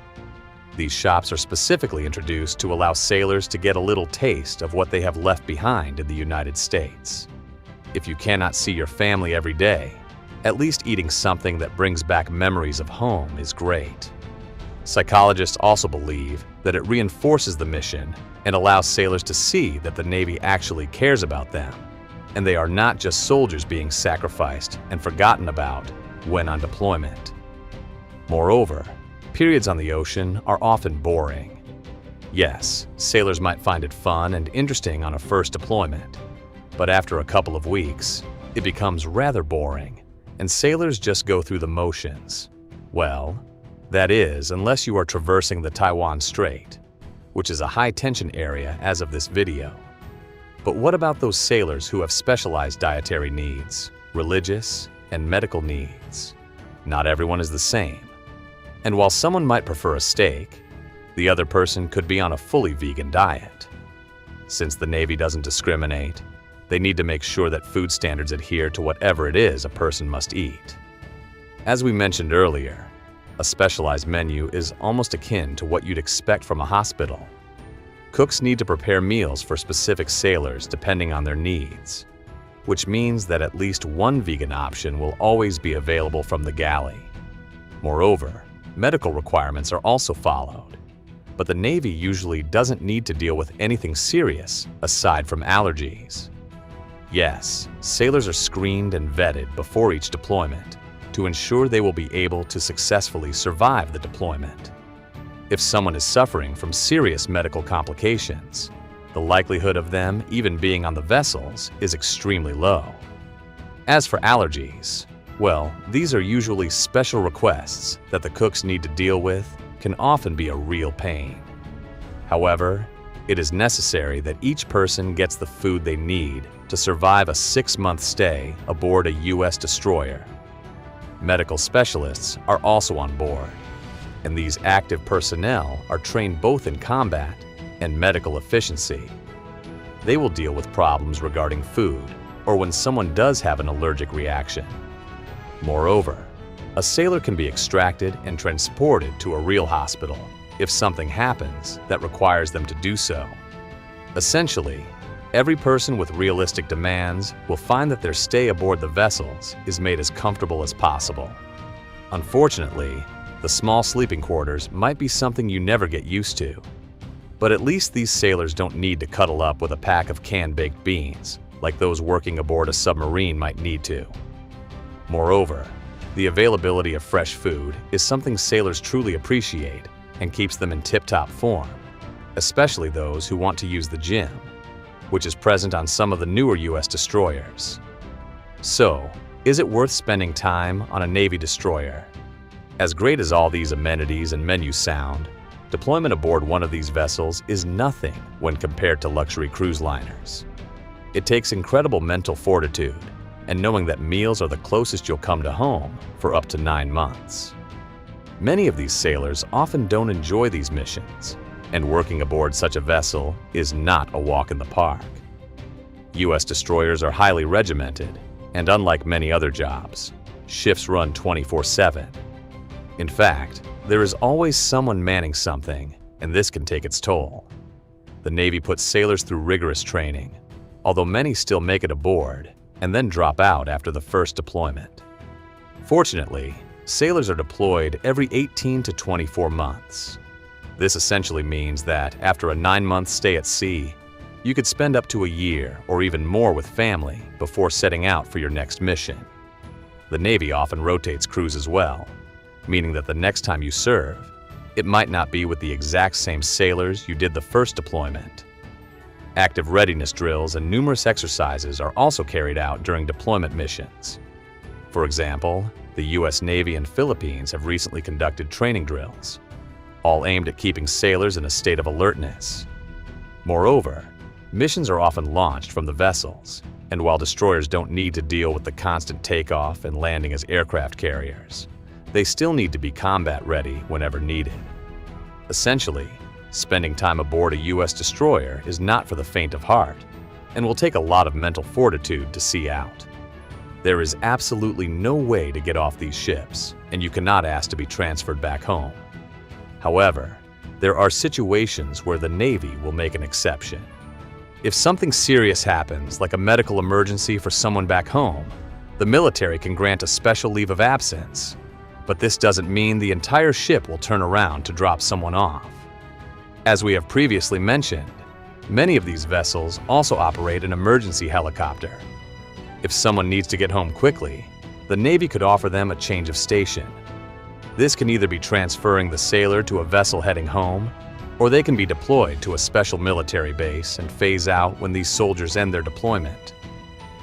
These shops are specifically introduced to allow sailors to get a little taste of what they have left behind in the United States. If you cannot see your family every day, At least eating something that brings back memories of home is great. Psychologists also believe that it reinforces the mission and allows sailors to see that the Navy actually cares about them, and they are not just soldiers being sacrificed and forgotten about when on deployment. Moreover, periods on the ocean are often boring. Yes, sailors might find it fun and interesting on a first deployment, but after a couple of weeks, it becomes rather boring, and sailors just go through the motions. Well, that is, unless you are traversing the Taiwan Strait, which is a high-tension area as of this video. But what about those sailors who have specialized dietary needs, religious, and medical needs? Not everyone is the same. And while someone might prefer a steak, the other person could be on a fully vegan diet. Since the Navy doesn't discriminate, they need to make sure that food standards adhere to whatever it is a person must eat. As we mentioned earlier, a specialized menu is almost akin to what you'd expect from a hospital. Cooks need to prepare meals for specific sailors depending on their needs, which means that at least one vegan option will always be available from the galley. Moreover, medical requirements are also followed, but the Navy usually doesn't need to deal with anything serious aside from allergies. Yes, sailors are screened and vetted before each deployment to ensure they will be able to successfully survive the deployment. If someone is suffering from serious medical complications, the likelihood of them even being on the vessels is extremely low. As for allergies, well, these are usually special requests that the cooks need to deal with, can often be a real pain. However, it is necessary that each person gets the food they need to survive a 6-month stay aboard a U.S. destroyer. Medical specialists are also on board, and these active personnel are trained both in combat and medical efficiency. They will deal with problems regarding food or when someone does have an allergic reaction. Moreover, a sailor can be extracted and transported to a real hospital if something happens that requires them to do so. Essentially, every person with realistic demands will find that their stay aboard the vessels is made as comfortable as possible. Unfortunately, the small sleeping quarters might be something you never get used to. But at least these sailors don't need to cuddle up with a pack of canned baked beans, like those working aboard a submarine might need to. Moreover, the availability of fresh food is something sailors truly appreciate and keeps them in tip-top form, especially those who want to use the gym, which is present on some of the newer U.S. destroyers. So, is it worth spending time on a Navy destroyer? As great as all these amenities and menus sound, deployment aboard one of these vessels is nothing when compared to luxury cruise liners. It takes incredible mental fortitude and knowing that meals are the closest you'll come to home for up to 9 months. Many of these sailors often don't enjoy these missions, and working aboard such a vessel is not a walk in the park. U.S. destroyers are highly regimented, and unlike many other jobs, shifts run 24/7. In fact, there is always someone manning something, and this can take its toll. The Navy puts sailors through rigorous training, although many still make it aboard and then drop out after the first deployment. Fortunately, sailors are deployed every 18 to 24 months. This essentially means that after a 9-month stay at sea, you could spend up to a year or even more with family before setting out for your next mission. The Navy often rotates crews as well, meaning that the next time you serve, it might not be with the exact same sailors you did the first deployment. Active readiness drills and numerous exercises are also carried out during deployment missions. For example, the U.S. Navy and Philippines have recently conducted training drills, all aimed at keeping sailors in a state of alertness. Moreover, missions are often launched from the vessels, and while destroyers don't need to deal with the constant takeoff and landing as aircraft carriers, they still need to be combat ready whenever needed. Essentially, spending time aboard a U.S. destroyer is not for the faint of heart and will take a lot of mental fortitude to see out. There is absolutely no way to get off these ships, and you cannot ask to be transferred back home. However, there are situations where the Navy will make an exception. If something serious happens, like a medical emergency for someone back home, The military can grant a special leave of absence, but this doesn't mean the entire ship will turn around to drop someone off. As we have previously mentioned, many of these vessels also operate an emergency helicopter. If someone needs to get home quickly, the Navy could offer them a change of station. This can either be transferring the sailor to a vessel heading home, or they can be deployed to a special military base and phase out when these soldiers end their deployment.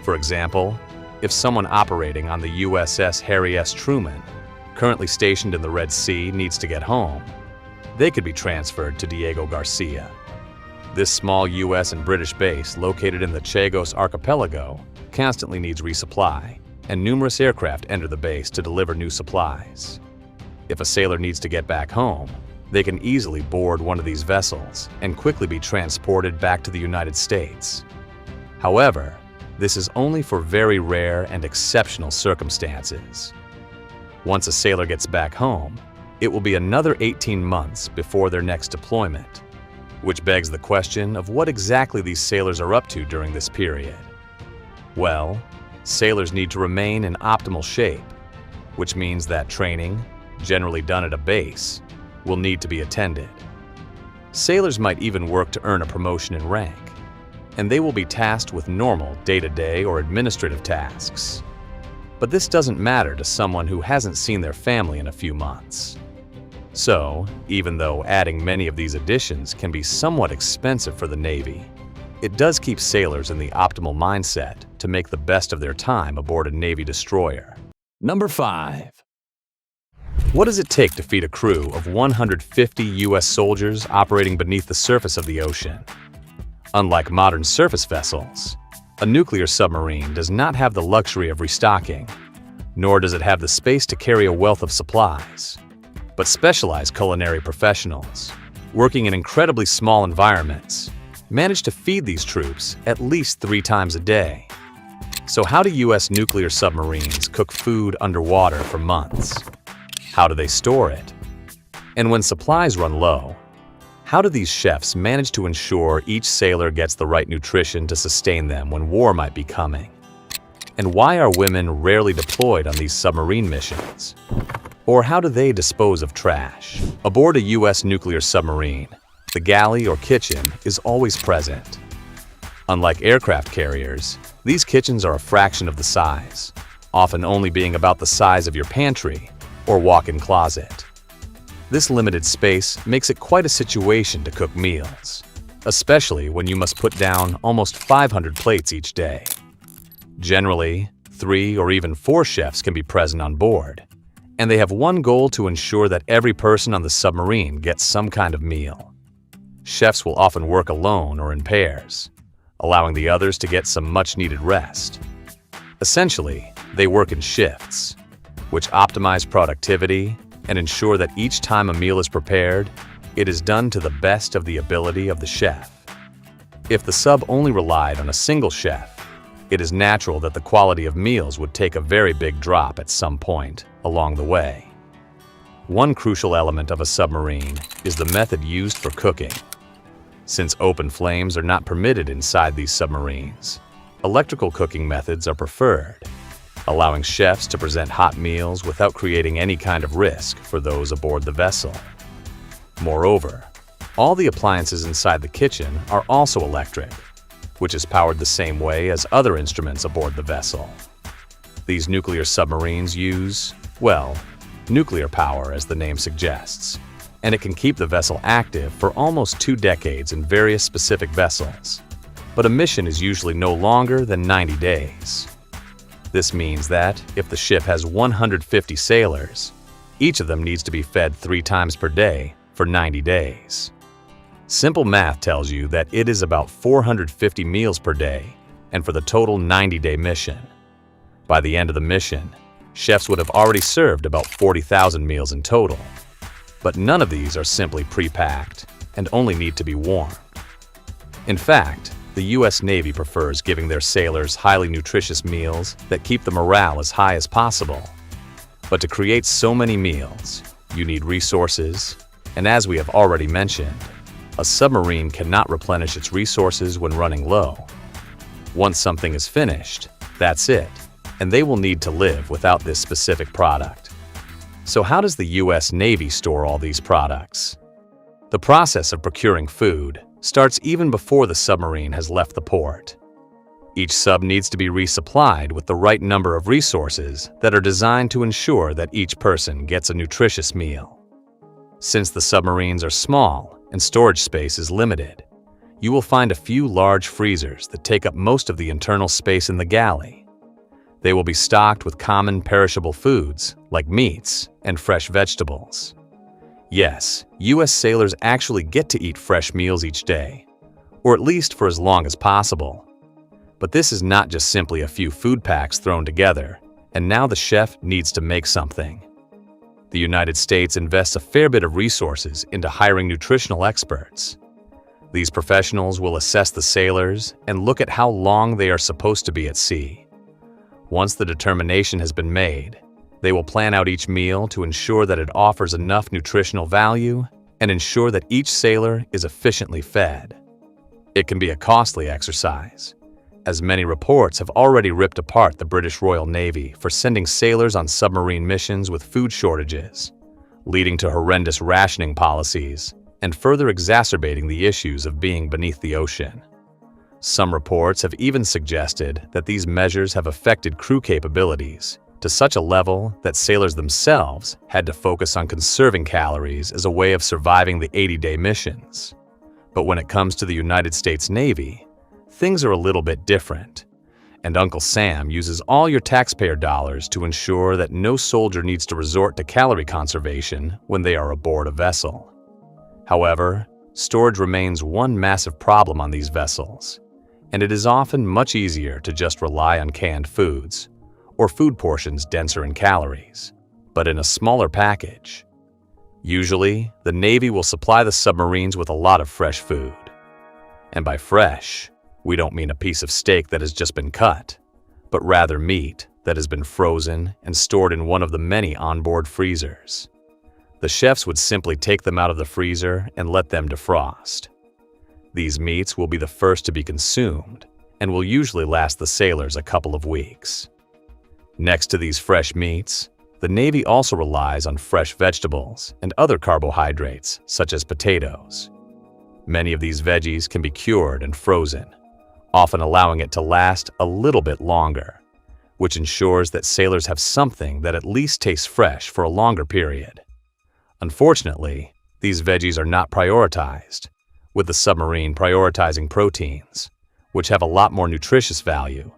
For example, if someone operating on the USS Harry S. Truman, currently stationed in the Red Sea, needs to get home, they could be transferred to Diego Garcia. This small US and British base, located in the Chagos Archipelago, constantly needs resupply, and numerous aircraft enter the base to deliver new supplies. If a sailor needs to get back home, they can easily board one of these vessels and quickly be transported back to the United States. However, this is only for very rare and exceptional circumstances. Once a sailor gets back home, it will be another 18 months before their next deployment, which begs the question of what exactly these sailors are up to during this period. Well, sailors need to remain in optimal shape, which means that training, generally done at a base, will need to be attended. Sailors might even work to earn a promotion in rank, and they will be tasked with normal day-to-day or administrative tasks. But this doesn't matter to someone who hasn't seen their family in a few months. So, even though adding many of these additions can be somewhat expensive for the Navy, it does keep sailors in the optimal mindset to make the best of their time aboard a Navy destroyer. Number 5. What does it take to feed a crew of 150 U.S. soldiers operating beneath the surface of the ocean? Unlike modern surface vessels, a nuclear submarine does not have the luxury of restocking, nor does it have the space to carry a wealth of supplies. But specialized culinary professionals, working in incredibly small environments, manage to feed these troops at least 3 times a day. So how do U.S. nuclear submarines cook food underwater for months? How do they store it? And when supplies run low, how do these chefs manage to ensure each sailor gets the right nutrition to sustain them when war might be coming? And why are women rarely deployed on these submarine missions? Or how do they dispose of trash? Aboard a U.S. nuclear submarine, the galley or kitchen is always present. Unlike aircraft carriers, these kitchens are a fraction of the size, often only being about the size of your pantry or walk-in closet. This limited space makes it quite a situation to cook meals, especially when you must put down almost 500 plates each day. Generally, 3 or even 4 chefs can be present on board, and they have one goal to ensure that every person on the submarine gets some kind of meal. Chefs will often work alone or in pairs, allowing the others to get some much-needed rest. Essentially, they work in shifts, which optimize productivity and ensure that each time a meal is prepared, it is done to the best of the ability of the chef. If the sub only relied on a single chef, it is natural that the quality of meals would take a very big drop at some point along the way. One crucial element of a submarine is the method used for cooking. Since open flames are not permitted inside these submarines, electrical cooking methods are preferred, allowing chefs to present hot meals without creating any kind of risk for those aboard the vessel. Moreover, all the appliances inside the kitchen are also electric, which is powered the same way as other instruments aboard the vessel. These nuclear submarines use, well, nuclear power as the name suggests, and it can keep the vessel active for almost 2 decades in various specific vessels. But a mission is usually no longer than 90 days. This means that if the ship has 150 sailors, each of them needs to be fed 3 times per day for 90 days. Simple math tells you that it is about 450 meals per day, and for the total 90-day mission. By the end of the mission, chefs would have already served about 40,000 meals in total. But none of these are simply pre-packed and only need to be warmed. In fact, the U.S. Navy prefers giving their sailors highly nutritious meals that keep the morale as high as possible. But to create so many meals, you need resources, and as we have already mentioned, a submarine cannot replenish its resources when running low. Once something is finished, that's it. and they will need to live without this specific product. So how does the U.S. Navy store all these products? The process of procuring food starts even before the submarine has left the port. Each sub needs to be resupplied with the right number of resources that are designed to ensure that each person gets a nutritious meal. Since the submarines are small and storage space is limited, you will find a few large freezers that take up most of the internal space in the galley. They will be stocked with common perishable foods like meats and fresh vegetables. Yes, U.S. sailors actually get to eat fresh meals each day, or at least for as long as possible. But this is not just simply a few food packs thrown together, and now the chef needs to make something. The United States invests a fair bit of resources into hiring nutritional experts. These professionals will assess the sailors and look at how long they are supposed to be at sea. Once the determination has been made, they will plan out each meal to ensure that it offers enough nutritional value and ensure that each sailor is efficiently fed. It can be a costly exercise, as many reports have already ripped apart the British Royal Navy for sending sailors on submarine missions with food shortages, leading to horrendous rationing policies and further exacerbating the issues of being beneath the ocean. Some reports have even suggested that these measures have affected crew capabilities to such a level that sailors themselves had to focus on conserving calories as a way of surviving the 80-day missions. But when it comes to the United States Navy, things are a little bit different, and Uncle Sam uses all your taxpayer dollars to ensure that no soldier needs to resort to calorie conservation when they are aboard a vessel. However, storage remains one massive problem on these vessels, and it is often much easier to just rely on canned foods or food portions denser in calories, but in a smaller package. Usually, the Navy will supply the submarines with a lot of fresh food. And by fresh, we don't mean a piece of steak that has just been cut, but rather meat that has been frozen and stored in one of the many onboard freezers. The chefs would simply take them out of the freezer and let them defrost. These meats will be the first to be consumed and will usually last the sailors a couple of weeks. Next to these fresh meats, the Navy also relies on fresh vegetables and other carbohydrates, such as potatoes. Many of these veggies can be cured and frozen, often allowing it to last a little bit longer, which ensures that sailors have something that at least tastes fresh for a longer period. Unfortunately, these veggies are not prioritized, with the submarine prioritizing proteins, which have a lot more nutritious value,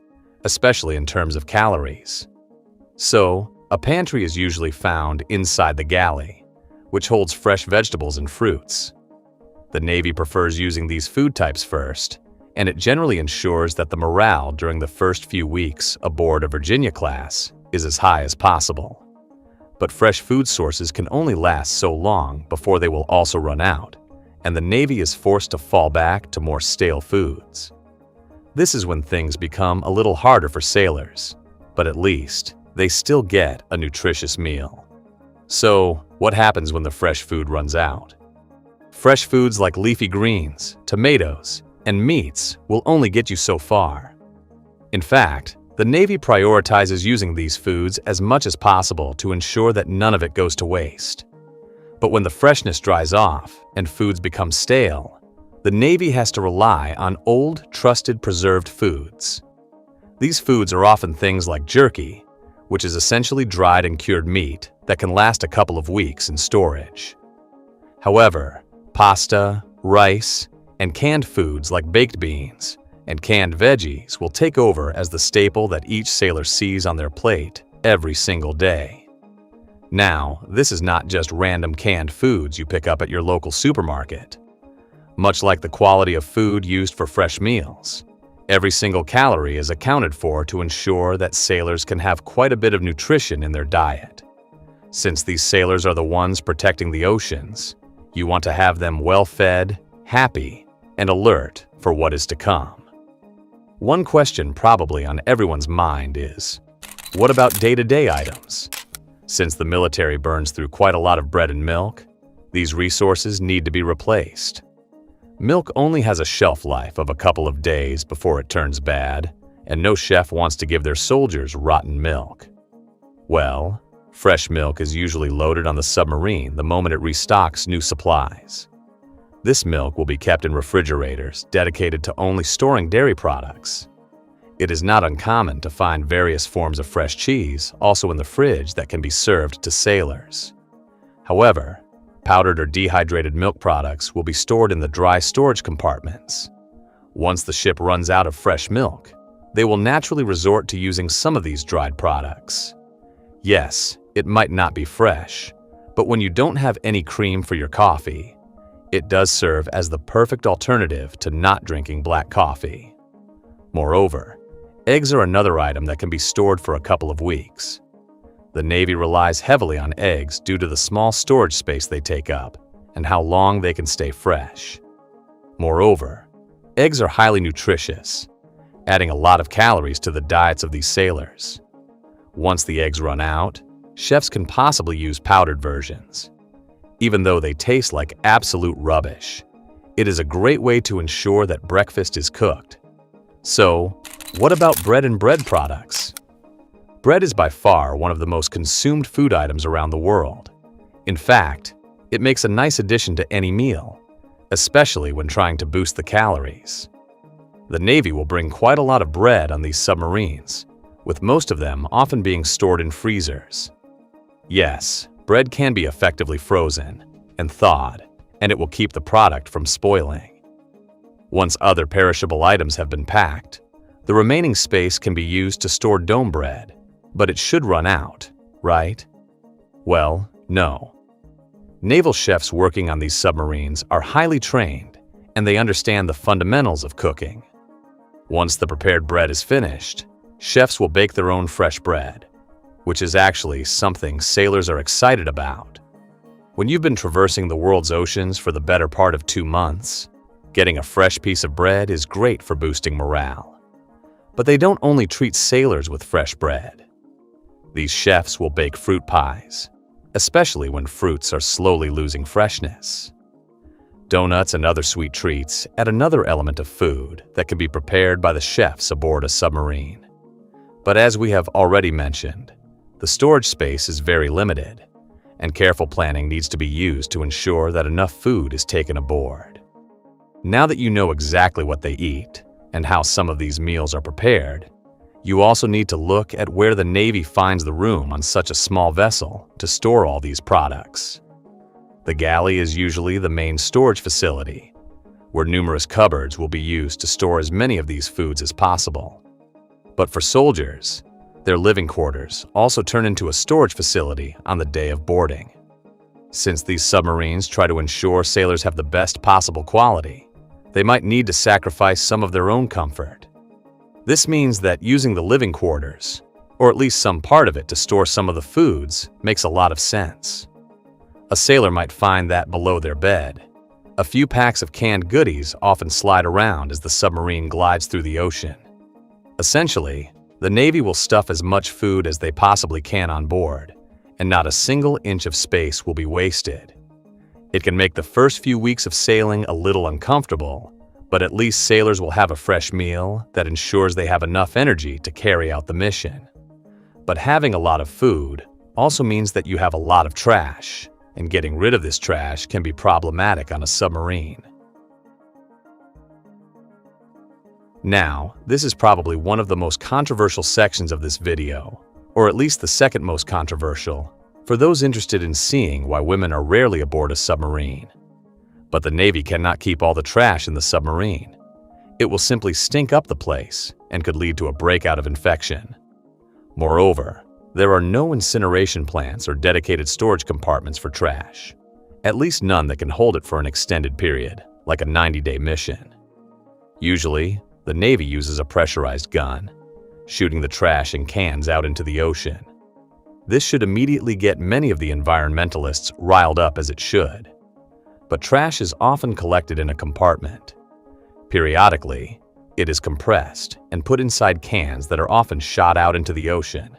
especially in terms of calories. So, a pantry is usually found inside the galley, which holds fresh vegetables and fruits. The Navy prefers using these food types first, and it generally ensures that the morale during the first few weeks aboard a Virginia-class is as high as possible. But fresh food sources can only last so long before they will also run out, and the Navy is forced to fall back to more stale foods. This is when things become a little harder for sailors, but at least they still get a nutritious meal. So, what happens when the fresh food runs out? Fresh foods like leafy greens, tomatoes, and meats will only get you so far. In fact, the Navy prioritizes using these foods as much as possible to ensure that none of it goes to waste. But when the freshness dries off and foods become stale, the Navy has to rely on old, trusted, preserved foods. These foods are often things like jerky, which is essentially dried and cured meat that can last a couple of weeks in storage. However, pasta, rice, and canned foods like baked beans and canned veggies will take over as the staple that each sailor sees on their plate every single day. Now, this is not just random canned foods you pick up at your local supermarket. Much like the quality of food used for fresh meals, every single calorie is accounted for to ensure that sailors can have quite a bit of nutrition in their diet. Since these sailors are the ones protecting the oceans, you want to have them well-fed, happy, and alert for what is to come. One question probably on everyone's mind is, what about day-to-day items? Since the military burns through quite a lot of bread and milk, these resources need to be replaced. Milk only has a shelf life of a couple of days before it turns bad, and no chef wants to give their soldiers rotten milk. Well, fresh milk is usually loaded on the submarine the moment it restocks new supplies. This milk will be kept in refrigerators dedicated to only storing dairy products. It is not uncommon to find various forms of fresh cheese also in the fridge that can be served to sailors. However, powdered or dehydrated milk products will be stored in the dry storage compartments. Once the ship runs out of fresh milk, they will naturally resort to using some of these dried products. Yes, it might not be fresh, but when you don't have any cream for your coffee, it does serve as the perfect alternative to not drinking black coffee. Moreover, eggs are another item that can be stored for a couple of weeks. The Navy relies heavily on eggs due to the small storage space they take up and how long they can stay fresh. Moreover, eggs are highly nutritious, adding a lot of calories to the diets of these sailors. Once the eggs run out, chefs can possibly use powdered versions. Even though they taste like absolute rubbish, it is a great way to ensure that breakfast is cooked. So, what about bread and bread products? Bread is by far one of the most consumed food items around the world. In fact, it makes a nice addition to any meal, especially when trying to boost the calories. The Navy will bring quite a lot of bread on these submarines, with most of them often being stored in freezers. Yes, bread can be effectively frozen and thawed, and it will keep the product from spoiling. Once other perishable items have been packed, the remaining space can be used to store dome bread, but it should run out, right? Well, no. Naval chefs working on these submarines are highly trained, and they understand the fundamentals of cooking. Once the prepared bread is finished, chefs will bake their own fresh bread, which is actually something sailors are excited about. When you've been traversing the world's oceans for the better part of 2 months, getting a fresh piece of bread is great for boosting morale. But they don't only treat sailors with fresh bread. These chefs will bake fruit pies, especially when fruits are slowly losing freshness. Donuts and other sweet treats add another element of food that can be prepared by the chefs aboard a submarine. But as we have already mentioned, the storage space is very limited, and careful planning needs to be used to ensure that enough food is taken aboard. Now that you know exactly what they eat and how some of these meals are prepared, you also need to look at where the Navy finds the room on such a small vessel to store all these products. The galley is usually the main storage facility, where numerous cupboards will be used to store as many of these foods as possible. But for soldiers, their living quarters also turn into a storage facility on the day of boarding. Since these submarines try to ensure sailors have the best possible quality, they might need to sacrifice some of their own comfort. This means that using the living quarters, or at least some part of it to store some of the foods, makes a lot of sense. A sailor might find that below their bed, a few packs of canned goodies often slide around as the submarine glides through the ocean. Essentially, the Navy will stuff as much food as they possibly can on board, and not a single inch of space will be wasted. It can make the first few weeks of sailing a little uncomfortable, but at least sailors will have a fresh meal that ensures they have enough energy to carry out the mission. But having a lot of food also means that you have a lot of trash, and getting rid of this trash can be problematic on a submarine. Now, this is probably one of the most controversial sections of this video, or at least the second most controversial, for those interested in seeing why women are rarely aboard a submarine. But the Navy cannot keep all the trash in the submarine. It will simply stink up the place and could lead to a breakout of infection. Moreover, there are no incineration plants or dedicated storage compartments for trash, at least none that can hold it for an extended period, like a 90-day mission. Usually, the Navy uses a pressurized gun, shooting the trash in cans out into the ocean. This should immediately get many of the environmentalists riled up as it should. But trash is often collected in a compartment. Periodically, it is compressed and put inside cans that are often shot out into the ocean.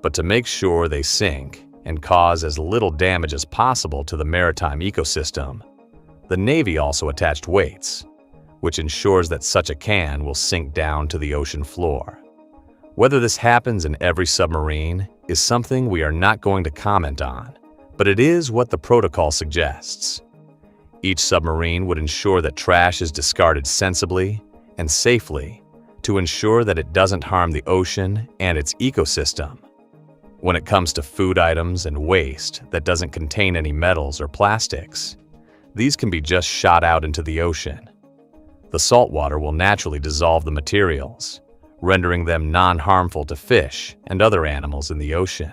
But to make sure they sink and cause as little damage as possible to the maritime ecosystem, the Navy also attached weights, which ensures that such a can will sink down to the ocean floor. Whether this happens in every submarine is something we are not going to comment on, but it is what the protocol suggests. Each submarine would ensure that trash is discarded sensibly and safely to ensure that it doesn't harm the ocean and its ecosystem. When it comes to food items and waste that doesn't contain any metals or plastics, these can be just shot out into the ocean. The salt water will naturally dissolve the materials, rendering them non-harmful to fish and other animals in the ocean.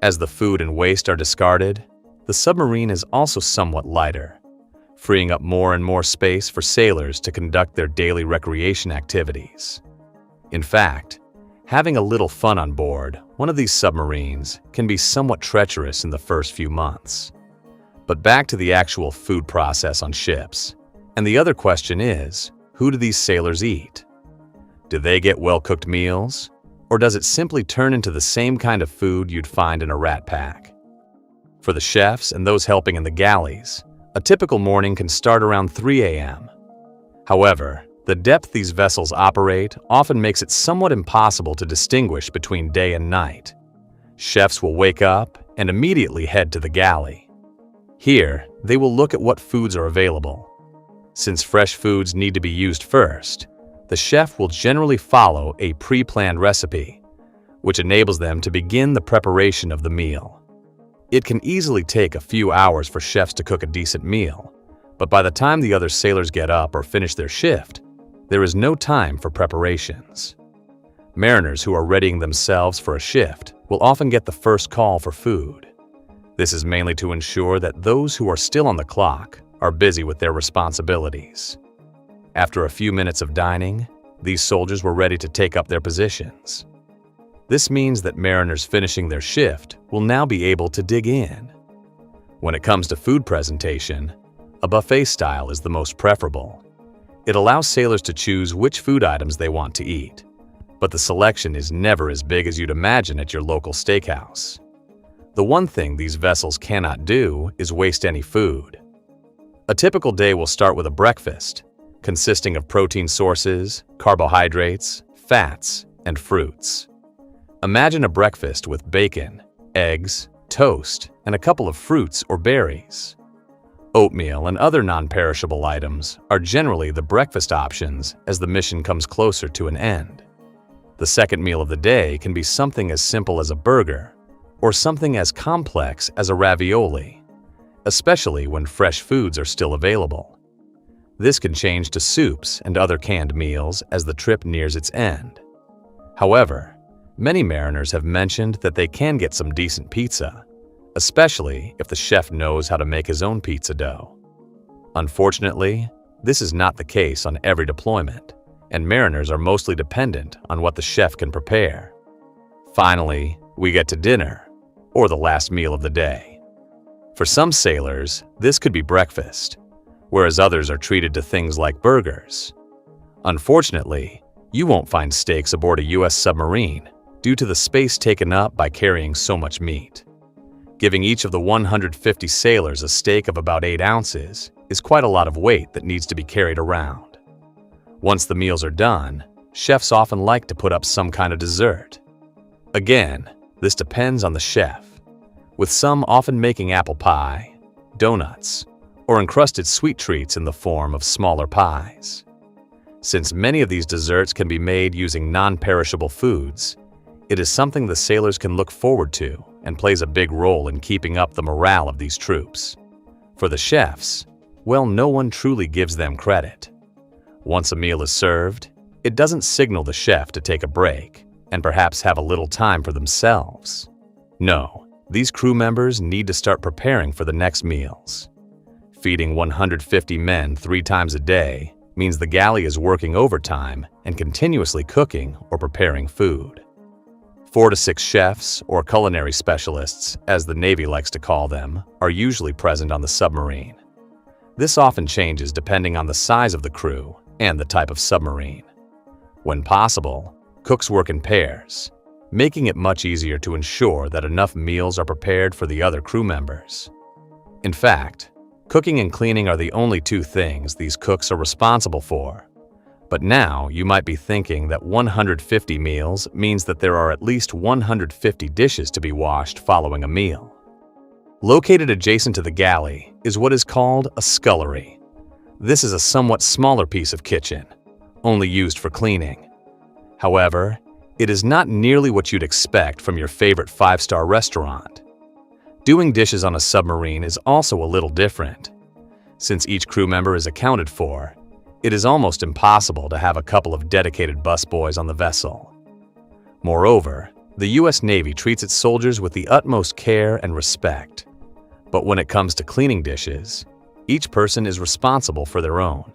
As the food and waste are discarded, the submarine is also somewhat lighter, freeing up more and more space for sailors to conduct their daily recreation activities. In fact, having a little fun on board one of these submarines can be somewhat treacherous in the first few months. But back to the actual food process on ships. And the other question is, who do these sailors eat? Do they get well-cooked meals, or does it simply turn into the same kind of food you'd find in a rat pack? For the chefs and those helping in the galleys, a typical morning can start around 3 a.m. However, the depth these vessels operate often makes it somewhat impossible to distinguish between day and night. Chefs will wake up and immediately head to the galley. Here, they will look at what foods are available. Since fresh foods need to be used first, the chef will generally follow a pre-planned recipe, which enables them to begin the preparation of the meal. It can easily take a few hours for chefs to cook a decent meal, but by the time the other sailors get up or finish their shift, there is no time for preparations. Mariners who are readying themselves for a shift will often get the first call for food. This is mainly to ensure that those who are still on the clock are busy with their responsibilities. After a few minutes of dining, these soldiers were ready to take up their positions. This means that mariners finishing their shift will now be able to dig in. When it comes to food presentation, a buffet style is the most preferable. It allows sailors to choose which food items they want to eat, but the selection is never as big as you'd imagine at your local steakhouse. The one thing these vessels cannot do is waste any food. A typical day will start with a breakfast, consisting of protein sources, carbohydrates, fats, and fruits. Imagine a breakfast with bacon, eggs, toast, and a couple of fruits or berries. Oatmeal and other non-perishable items are generally the breakfast options as the mission comes closer to an end. The second meal of the day can be something as simple as a burger or something as complex as a ravioli, especially when fresh foods are still available. This can change to soups and other canned meals as the trip nears its end. However, many mariners have mentioned that they can get some decent pizza, especially if the chef knows how to make his own pizza dough. Unfortunately, this is not the case on every deployment, and mariners are mostly dependent on what the chef can prepare. Finally, we get to dinner, or the last meal of the day. For some sailors, this could be breakfast, whereas others are treated to things like burgers. Unfortunately, you won't find steaks aboard a U.S. submarine due to the space taken up by carrying so much meat. Giving each of the 150 sailors a steak of about 8 ounces is quite a lot of weight that needs to be carried around. Once the meals are done, chefs often like to put up some kind of dessert. Again, this depends on the chef, with some often making apple pie, donuts, or encrusted sweet treats in the form of smaller pies. Since many of these desserts can be made using non-perishable foods, it is something the sailors can look forward to and plays a big role in keeping up the morale of these troops. For the chefs, well, no one truly gives them credit. Once a meal is served, it doesn't signal the chef to take a break and perhaps have a little time for themselves. No, these crew members need to start preparing for the next meals. Feeding 150 men 3 times a day means the galley is working overtime and continuously cooking or preparing food. 4 to 6 chefs, or culinary specialists, as the Navy likes to call them, are usually present on the submarine. This often changes depending on the size of the crew and the type of submarine. When possible, cooks work in pairs, making it much easier to ensure that enough meals are prepared for the other crew members. In fact, Cooking and cleaning are the only two things these cooks are responsible for. But now you might be thinking that 150 meals means that there are at least 150 dishes to be washed following a meal. Located adjacent to the galley is what is called a scullery. This is a somewhat smaller piece of kitchen, only used for cleaning. However, it is not nearly what you'd expect from your favorite five-star restaurant. Doing dishes on a submarine is also a little different. Since each crew member is accounted for, it is almost impossible to have a couple of dedicated busboys on the vessel. Moreover, the U.S. Navy treats its soldiers with the utmost care and respect. But when it comes to cleaning dishes, each person is responsible for their own.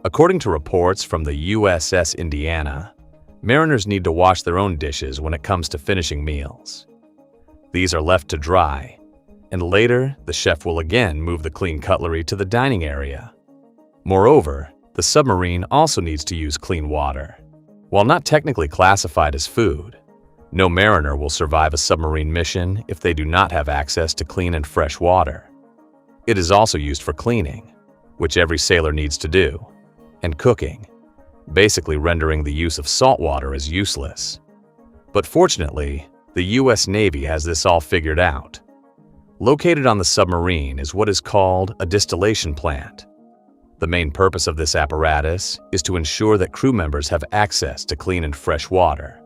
According to reports from the USS Indiana, mariners need to wash their own dishes when it comes to finishing meals. These are left to dry, and later the chef will again move the clean cutlery to the dining area. Moreover, the submarine also needs to use clean water. While not technically classified as food, no mariner will survive a submarine mission if they do not have access to clean and fresh water. It is also used for cleaning, which every sailor needs to do, and cooking, basically rendering the use of salt water as useless. But fortunately, the U.S. Navy has this all figured out. Located on the submarine is what is called a distillation plant. The main purpose of this apparatus is to ensure that crew members have access to clean and fresh water.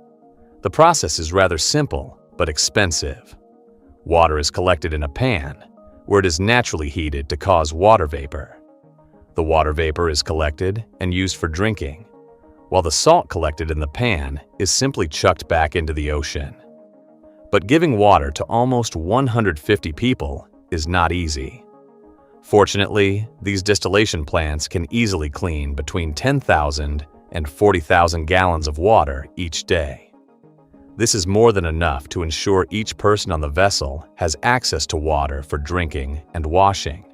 The process is rather simple, but expensive. Water is collected in a pan, where it is naturally heated to cause water vapor. The water vapor is collected and used for drinking, while the salt collected in the pan is simply chucked back into the ocean. But giving water to almost 150 people is not easy. Fortunately, these distillation plants can easily clean between 10,000 and 40,000 gallons of water each day. This is more than enough to ensure each person on the vessel has access to water for drinking and washing.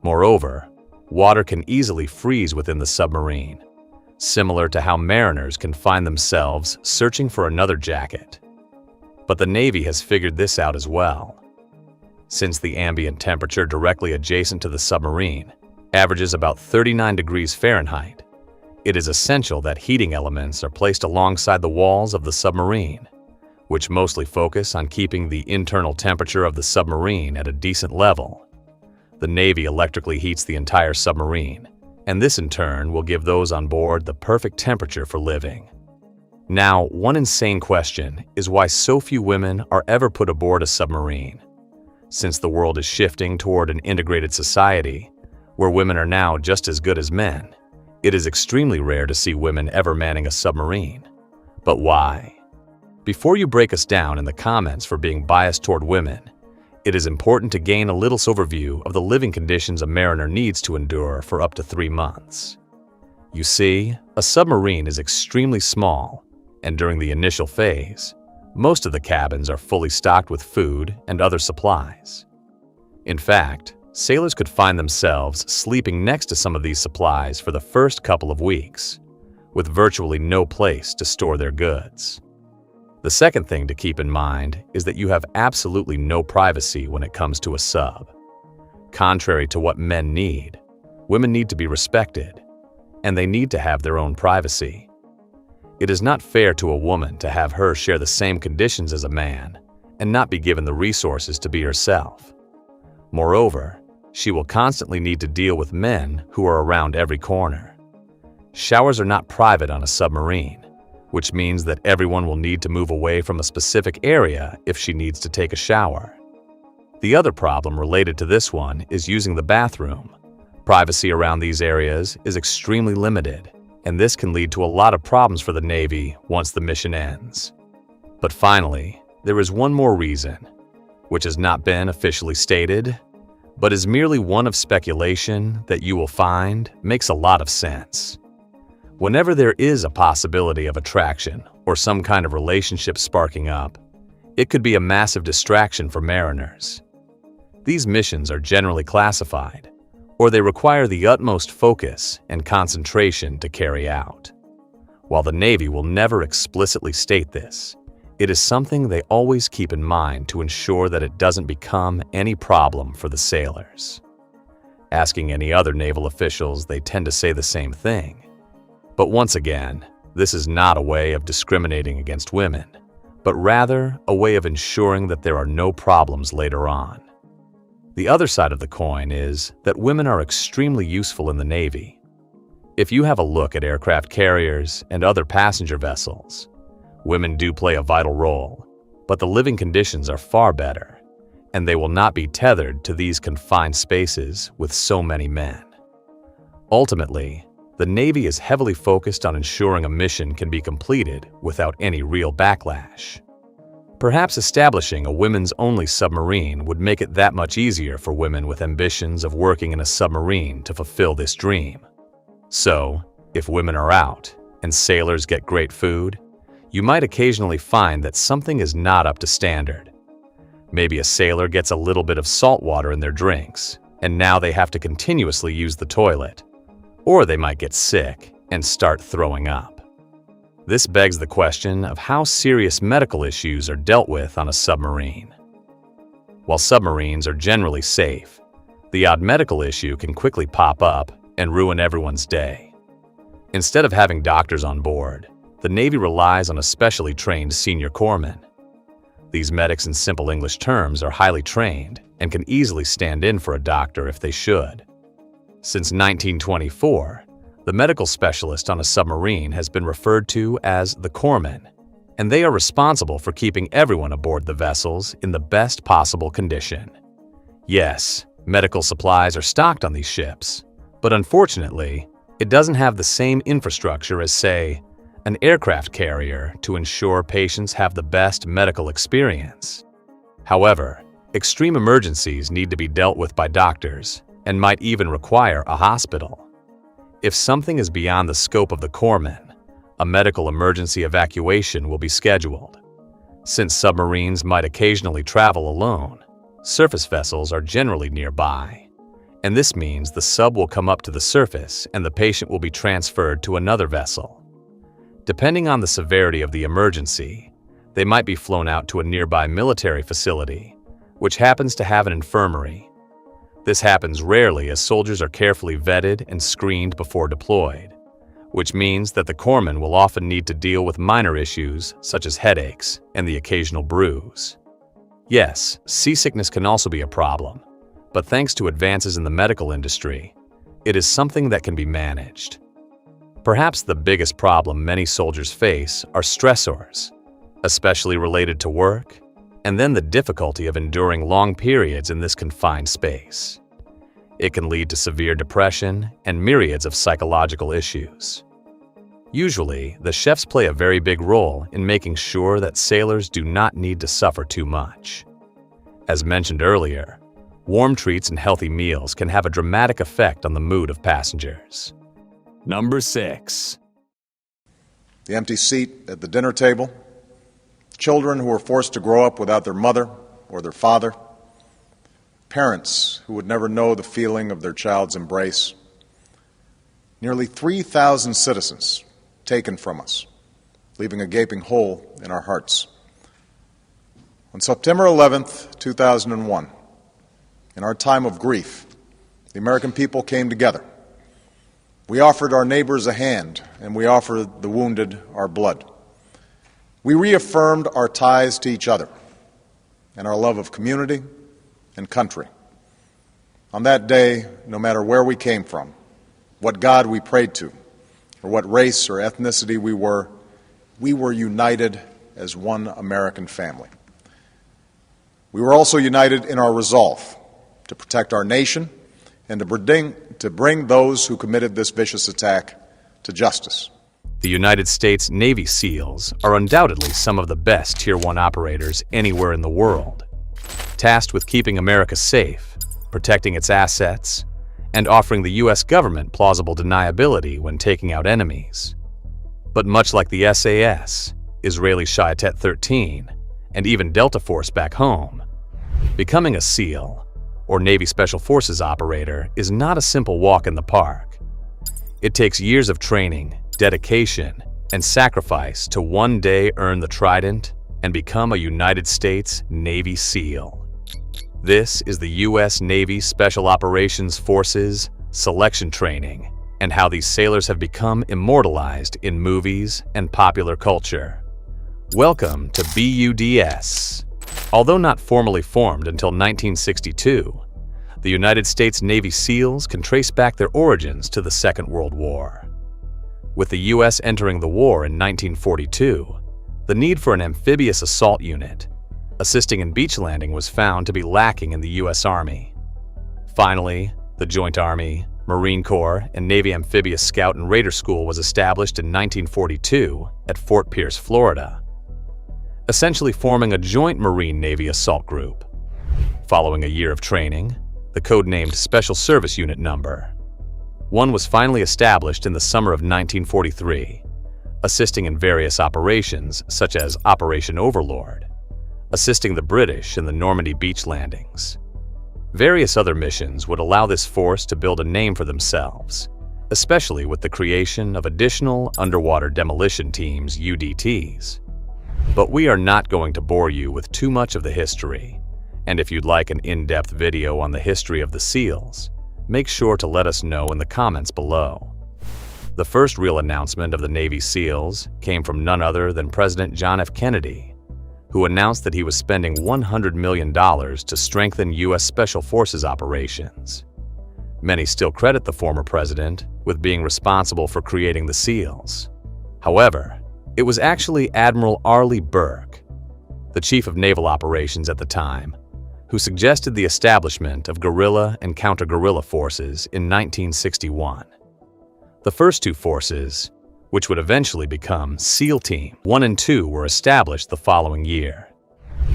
Moreover, water can easily freeze within the submarine, similar to how mariners can find themselves searching for another jacket. But the Navy has figured this out as well. Since the ambient temperature directly adjacent to the submarine averages about 39 degrees Fahrenheit, it is essential that heating elements are placed alongside the walls of the submarine, which mostly focus on keeping the internal temperature of the submarine at a decent level. The Navy electrically heats the entire submarine, and this in turn will give those on board the perfect temperature for living. Now, one insane question is why so few women are ever put aboard a submarine. Since the world is shifting toward an integrated society, where women are now just as good as men, it is extremely rare to see women ever manning a submarine. But why? Before you break us down in the comments for being biased toward women, it is important to gain a little overview of the living conditions a mariner needs to endure for up to 3 months. You see, a submarine is extremely small, and during the initial phase, most of the cabins are fully stocked with food and other supplies. In fact, sailors could find themselves sleeping next to some of these supplies for the first couple of weeks, with virtually no place to store their goods. The second thing to keep in mind is that you have absolutely no privacy when it comes to a sub. Contrary to what men need, women need to be respected, and they need to have their own privacy. It is not fair to a woman to have her share the same conditions as a man and not be given the resources to be herself. Moreover, she will constantly need to deal with men who are around every corner. Showers are not private on a submarine, which means that everyone will need to move away from a specific area if she needs to take a shower. The other problem related to this one is using the bathroom. Privacy around these areas is extremely limited, and this can lead to a lot of problems for the Navy once the mission ends. But finally, there is one more reason, which has not been officially stated, but is merely one of speculation that you will find makes a lot of sense. Whenever there is a possibility of attraction or some kind of relationship sparking up, it could be a massive distraction for mariners. These missions are generally classified, or they require the utmost focus and concentration to carry out. While the Navy will never explicitly state this, it is something they always keep in mind to ensure that it doesn't become any problem for the sailors. Asking any other naval officials, they tend to say the same thing. But once again, this is not a way of discriminating against women, but rather a way of ensuring that there are no problems later on. The other side of the coin is that women are extremely useful in the Navy. If you have a look at aircraft carriers and other passenger vessels, women do play a vital role, but the living conditions are far better, and they will not be tethered to these confined spaces with so many men. Ultimately, the Navy is heavily focused on ensuring a mission can be completed without any real backlash. Perhaps establishing a women's-only submarine would make it that much easier for women with ambitions of working in a submarine to fulfill this dream. So, if women are out and sailors get great food, you might occasionally find that something is not up to standard. Maybe a sailor gets a little bit of salt water in their drinks, and now they have to continuously use the toilet. Or they might get sick and start throwing up. This begs the question of how serious medical issues are dealt with on a submarine. While submarines are generally safe, the odd medical issue can quickly pop up and ruin everyone's day. Instead of having doctors on board, the Navy relies on a specially trained senior corpsman. These medics, in simple English terms, are highly trained and can easily stand in for a doctor if they should. Since 1924, the medical specialist on a submarine has been referred to as the corpsman, and they are responsible for keeping everyone aboard the vessels in the best possible condition. Yes, medical supplies are stocked on these ships, but unfortunately, it doesn't have the same infrastructure as, say, an aircraft carrier to ensure patients have the best medical experience. However, extreme emergencies need to be dealt with by doctors and might even require a hospital. If something is beyond the scope of the corpsman, a medical emergency evacuation will be scheduled. Since submarines might occasionally travel alone, surface vessels are generally nearby, and this means the sub will come up to the surface and the patient will be transferred to another vessel. Depending on the severity of the emergency, they might be flown out to a nearby military facility, which happens to have an infirmary. This happens rarely as soldiers are carefully vetted and screened before deployed, which means that the corpsman will often need to deal with minor issues such as headaches and the occasional bruise. Yes, seasickness can also be a problem, but thanks to advances in the medical industry, it is something that can be managed. Perhaps the biggest problem many soldiers face are stressors, especially related to work, and then the difficulty of enduring long periods in this confined space. It can lead to severe depression and myriads of psychological issues. Usually, the chefs play a very big role in making sure that sailors do not need to suffer too much. As mentioned earlier, warm treats and healthy meals can have a dramatic effect on the mood of passengers. Number 6. The empty seat at the dinner table, children who were forced to grow up without their mother or their father, parents who would never know the feeling of their child's embrace, nearly 3,000 citizens taken from us, leaving a gaping hole in our hearts. On September 11th, 2001, in our time of grief, the American people came together. We offered our neighbors a hand, and we offered the wounded our blood. We reaffirmed our ties to each other and our love of community and country. On that day, no matter where we came from, what God we prayed to, or what race or ethnicity we were united as one American family. We were also united in our resolve to protect our nation and to bring those who committed this vicious attack to justice. The United States Navy SEALs are undoubtedly some of the best Tier 1 operators anywhere in the world, tasked with keeping America safe, protecting its assets, and offering the U.S. government plausible deniability when taking out enemies. But much like the SAS, Israeli Shayatet 13, and even Delta Force back home, becoming a SEAL, or Navy Special Forces operator, is not a simple walk in the park. It takes years of training, dedication, and sacrifice to one day earn the trident and become a United States Navy SEAL. This is the U.S. Navy Special Operations Forces selection training and how these sailors have become immortalized in movies and popular culture. Welcome to BUDS. Although not formally formed until 1962, the United States Navy SEALs can trace back their origins to the Second World War. With the U.S. entering the war in 1942, the need for an amphibious assault unit assisting in beach landing was found to be lacking in the U.S. Army. Finally, the Joint Army, Marine Corps, and Navy Amphibious Scout and Raider School was established in 1942 at Fort Pierce, Florida, essentially forming a joint Marine-Navy assault group. Following a year of training, the code-named Special Service Unit number 1 was finally established in the summer of 1943, assisting in various operations such as Operation Overlord, assisting the British in the Normandy beach landings. Various other missions would allow this force to build a name for themselves, especially with the creation of additional underwater demolition teams, UDTs. But we are not going to bore you with too much of the history, and if you'd like an in-depth video on the history of the SEALs, make sure to let us know in the comments below. The first real announcement of the Navy SEALs came from none other than President John F. Kennedy, who announced that he was spending $100 million to strengthen U.S. Special Forces operations. Many still credit the former president with being responsible for creating the SEALs. However, it was actually Admiral Arleigh Burke, the chief of naval operations at the time, who suggested the establishment of guerrilla and counter-guerrilla forces in 1961. The first two forces, which would eventually become SEAL Team 1 and 2, were established the following year.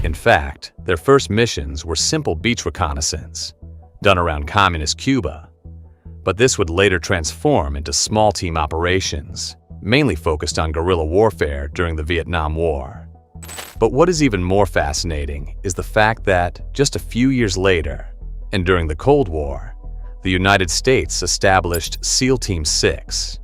In fact, their first missions were simple beach reconnaissance, done around communist Cuba, but this would later transform into small team operations, mainly focused on guerrilla warfare during the Vietnam War. But what is even more fascinating is the fact that just a few years later, and during the Cold War, the United States established SEAL Team 6.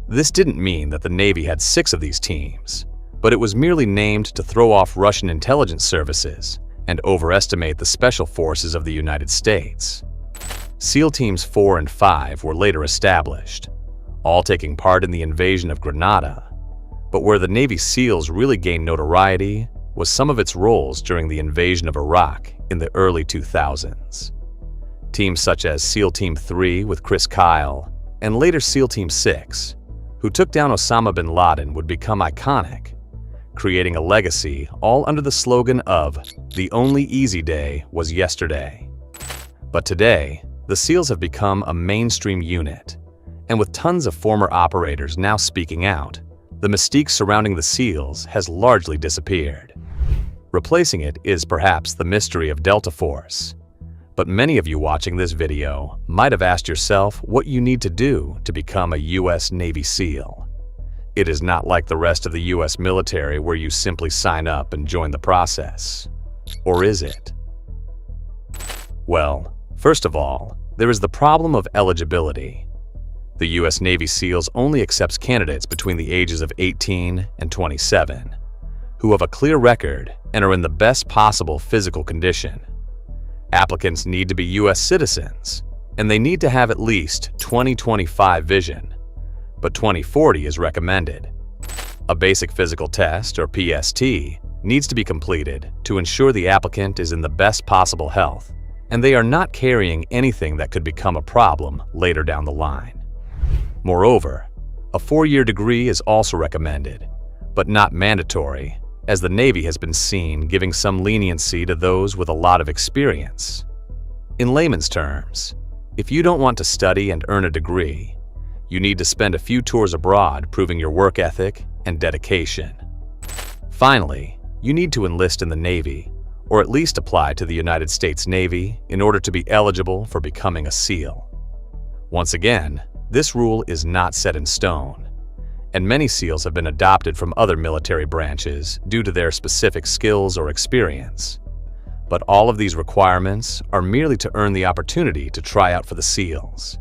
This didn't mean that the Navy had 6 of these teams, but it was merely named to throw off Russian intelligence services and overestimate the special forces of the United States. SEAL Teams 4 and 5 were later established, all taking part in the invasion of Grenada, but where the Navy SEALs really gained notoriety was some of its roles during the invasion of Iraq in the early 2000s. Teams such as SEAL Team 3 with Chris Kyle and later SEAL Team 6, who took down Osama bin Laden, would become iconic, creating a legacy all under the slogan of "The only easy day was yesterday." But today, the SEALs have become a mainstream unit, and with tons of former operators now speaking out, the mystique surrounding the SEALs has largely disappeared. Replacing it is perhaps the mystery of Delta Force. But many of you watching this video might have asked yourself what you need to do to become a U.S. Navy SEAL. It is not like the rest of the U.S. military where you simply sign up and join the process. Or is it? Well, first of all, there is the problem of eligibility. The U.S. Navy SEALs only accepts candidates between the ages of 18 and 27, who have a clear record and are in the best possible physical condition. Applicants need to be U.S. citizens, and they need to have at least 20/25 vision, but 20/40 is recommended. A basic physical test, or PST, needs to be completed to ensure the applicant is in the best possible health, and they are not carrying anything that could become a problem later down the line. Moreover, a 4-year degree is also recommended, but not mandatory, as the Navy has been seen giving some leniency to those with a lot of experience. In layman's terms, if you don't want to study and earn a degree, you need to spend a few tours abroad proving your work ethic and dedication. Finally, you need to enlist in the Navy, or at least apply to the United States Navy in order to be eligible for becoming a SEAL. Once again, this rule is not set in stone, and many SEALs have been adopted from other military branches due to their specific skills or experience. But all of these requirements are merely to earn the opportunity to try out for the SEALs.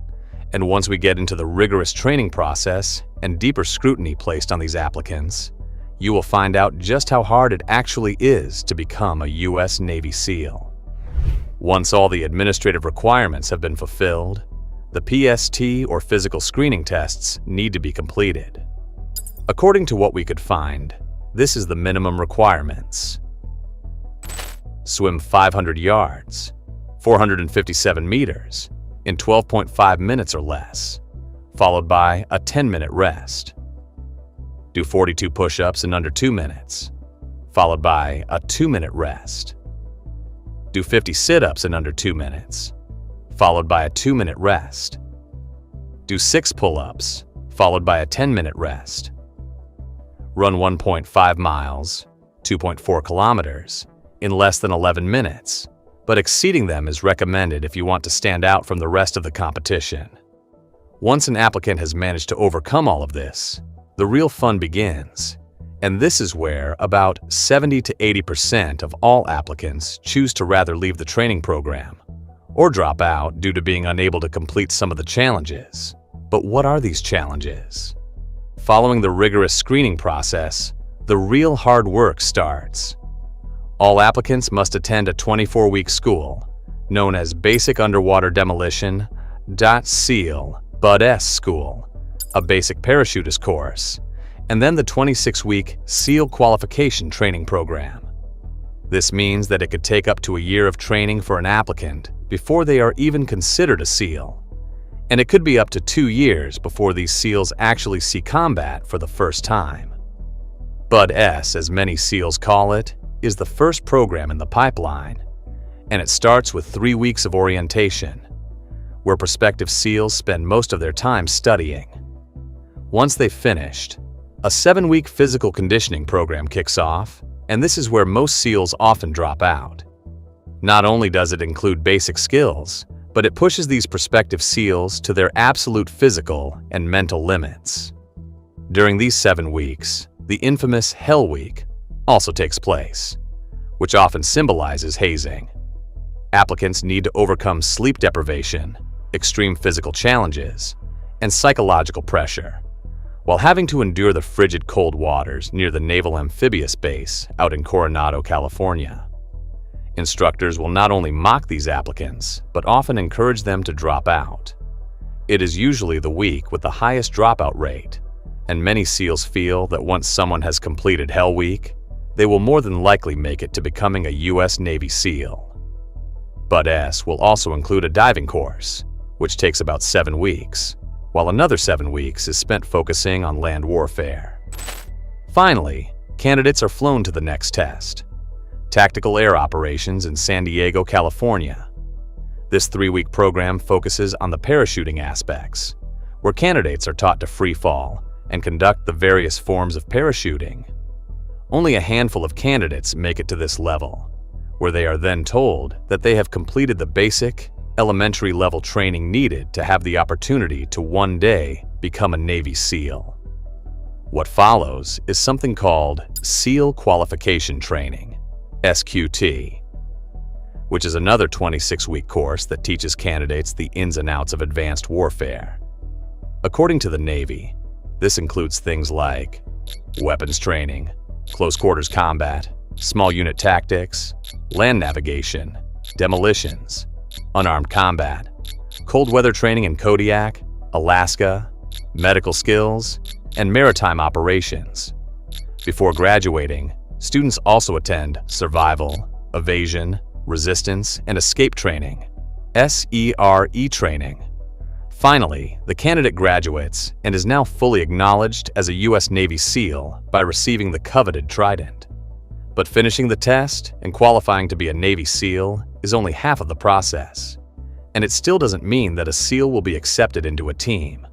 And once we get into the rigorous training process and deeper scrutiny placed on these applicants, you will find out just how hard it actually is to become a U.S. Navy SEAL. Once all the administrative requirements have been fulfilled, the PST or physical screening tests need to be completed. According to what we could find, this is the minimum requirements. Swim 500 yards, 457 meters, in 12.5 minutes or less, followed by a 10-minute rest. Do 42 push-ups in under 2 minutes, followed by a 2-minute rest. Do 50 sit-ups in under 2 minutes, followed by a 2-minute rest. Do 6 pull-ups, followed by a 10-minute rest. Run 1.5 miles, 2.4 kilometers, in less than 11 minutes, but exceeding them is recommended if you want to stand out from the rest of the competition. Once an applicant has managed to overcome all of this, the real fun begins, and this is where about 70 to 80% of all applicants choose to rather leave the training program or drop out due to being unable to complete some of the challenges. But what are these challenges? Following the rigorous screening process, the real hard work starts. All applicants must attend a 24-week school, known as Basic Underwater Demolition SEAL BUD-S School, a basic parachutist course, and then the 26-week SEAL Qualification Training Program. This means that it could take up to a year of training for an applicant before they are even considered a SEAL, and it could be up to 2 years before these SEALs actually see combat for the first time. BUD-S, as many SEALs call it, is the first program in the pipeline, and it starts with 3 weeks of orientation, where prospective SEALs spend most of their time studying. Once they've finished, a 7-week physical conditioning program kicks off, and this is where most SEALs often drop out. Not only does it include basic skills, but it pushes these prospective SEALs to their absolute physical and mental limits. During these 7 weeks, the infamous Hell Week also takes place, which often symbolizes hazing. Applicants need to overcome sleep deprivation, extreme physical challenges, and psychological pressure, while having to endure the frigid cold waters near the Naval Amphibious Base out in Coronado, California. Instructors will not only mock these applicants, but often encourage them to drop out. It is usually the week with the highest dropout rate, and many SEALs feel that once someone has completed Hell Week, they will more than likely make it to becoming a U.S. Navy SEAL. BUD-S will also include a diving course, which takes about 7 weeks, while another 7 weeks is spent focusing on land warfare. Finally, candidates are flown to the next test, Tactical Air Operations in San Diego, California. This 3-week program focuses on the parachuting aspects, where candidates are taught to free fall and conduct the various forms of parachuting. Only a handful of candidates make it to this level, where they are then told that they have completed the basic, elementary level training needed to have the opportunity to one day become a Navy SEAL. What follows is something called SEAL Qualification Training, SQT, which is another 26-week course that teaches candidates the ins and outs of advanced warfare. According to the Navy, this includes things like weapons training, close quarters combat, small unit tactics, land navigation, demolitions, unarmed combat, cold weather training in Kodiak, Alaska, medical skills, and maritime operations. Before graduating, students also attend survival, evasion, resistance, and escape training, SERE training. Finally, the candidate graduates and is now fully acknowledged as a U.S. Navy SEAL by receiving the coveted trident. But finishing the test and qualifying to be a Navy SEAL is only half of the process, and it still doesn't mean that a SEAL will be accepted into a team.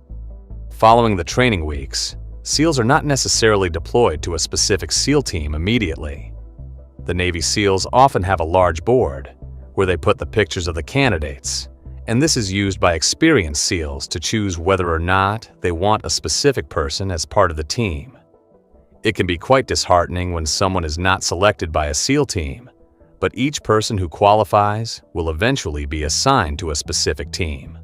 Following the training weeks, SEALs are not necessarily deployed to a specific SEAL team immediately. The Navy SEALs often have a large board where they put the pictures of the candidates, and this is used by experienced SEALs to choose whether or not they want a specific person as part of the team. It can be quite disheartening when someone is not selected by a SEAL team, but each person who qualifies will eventually be assigned to a specific team.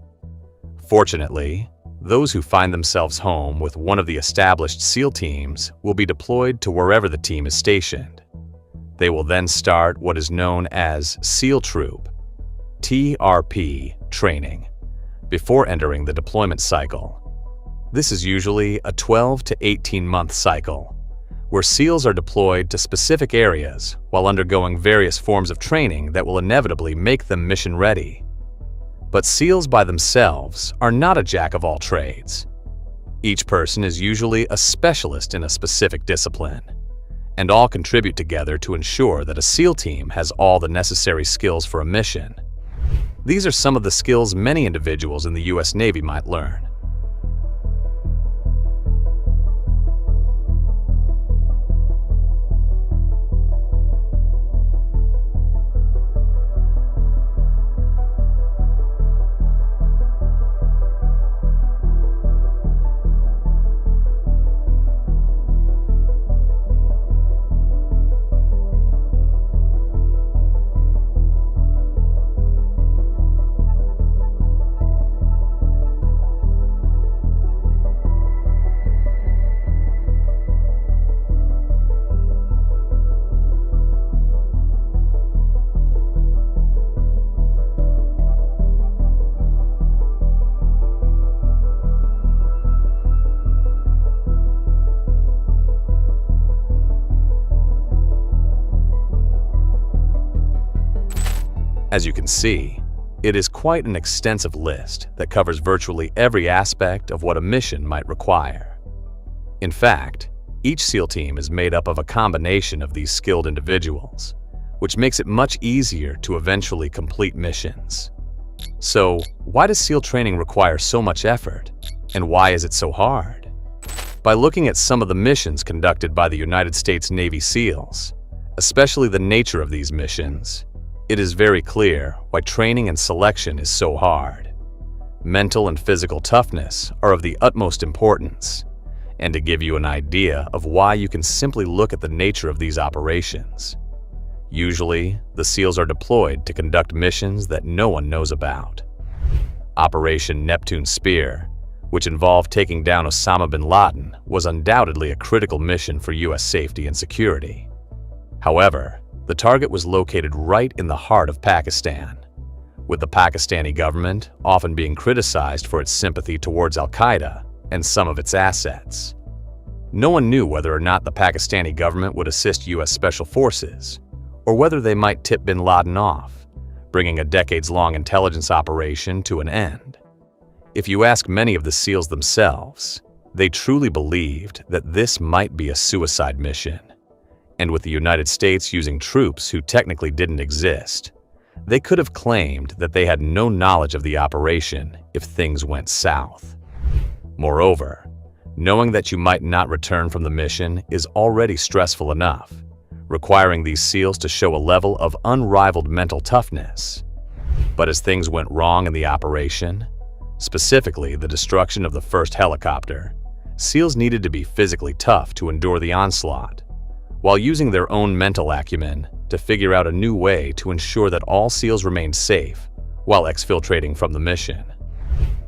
Fortunately, those who find themselves home with one of the established SEAL teams will be deployed to wherever the team is stationed. They will then start what is known as SEAL Troop. TRP training before entering the deployment cycle. This is usually a 12 to 18-month cycle, where SEALs are deployed to specific areas while undergoing various forms of training that will inevitably make them mission-ready. But SEALs by themselves are not a jack of all trades. Each person is usually a specialist in a specific discipline, and all contribute together to ensure that a SEAL team has all the necessary skills for a mission. These are some of the skills many individuals in the U.S. Navy might learn. As you can see, it is quite an extensive list that covers virtually every aspect of what a mission might require. In fact, each SEAL team is made up of a combination of these skilled individuals, which makes it much easier to eventually complete missions. So, why does SEAL training require so much effort, and why is it so hard? By looking at some of the missions conducted by the United States Navy SEALs, especially the nature of these missions, it is very clear why training and selection is so hard. Mental and physical toughness are of the utmost importance, and to give you an idea of why, you can simply look at the nature of these operations. Usually, the SEALs are deployed to conduct missions that no one knows about. Operation Neptune Spear, which involved taking down Osama bin Laden, was undoubtedly a critical mission for U.S. safety and security. However, the target was located right in the heart of Pakistan, with the Pakistani government often being criticized for its sympathy towards al-Qaeda and some of its assets. No one knew whether or not the Pakistani government would assist U.S. Special Forces, or whether they might tip bin Laden off, bringing a decades-long intelligence operation to an end. If you ask many of the SEALs themselves, they truly believed that this might be a suicide mission. And with the United States using troops who technically didn't exist, they could have claimed that they had no knowledge of the operation if things went south. Moreover, knowing that you might not return from the mission is already stressful enough, requiring these SEALs to show a level of unrivaled mental toughness. But as things went wrong in the operation, specifically the destruction of the first helicopter, SEALs needed to be physically tough to endure the onslaught, while using their own mental acumen to figure out a new way to ensure that all SEALs remained safe while exfiltrating from the mission.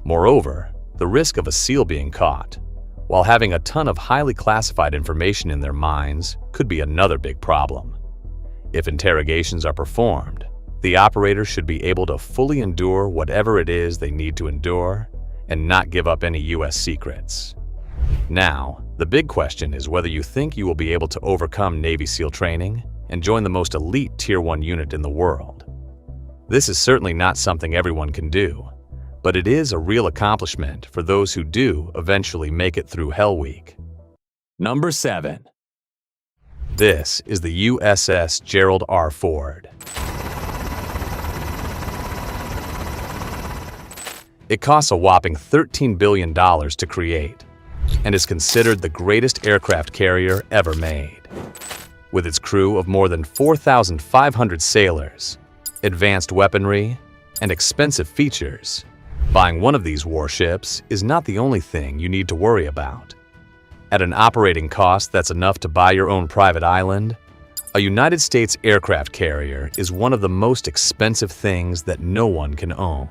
Moreover, the risk of a SEAL being caught, while having a ton of highly classified information in their minds, could be another big problem. If interrogations are performed, the operator should be able to fully endure whatever it is they need to endure and not give up any U.S. secrets. Now, the big question is whether you think you will be able to overcome Navy SEAL training and join the most elite Tier 1 unit in the world. This is certainly not something everyone can do, but it is a real accomplishment for those who do eventually make it through Hell Week. Number 7. This is the USS Gerald R. Ford. It costs a whopping $13 billion to create, and is considered the greatest aircraft carrier ever made. With its crew of more than 4,500 sailors, advanced weaponry, and expensive features, buying one of these warships is not the only thing you need to worry about. At an operating cost that's enough to buy your own private island, a United States aircraft carrier is one of the most expensive things that no one can own.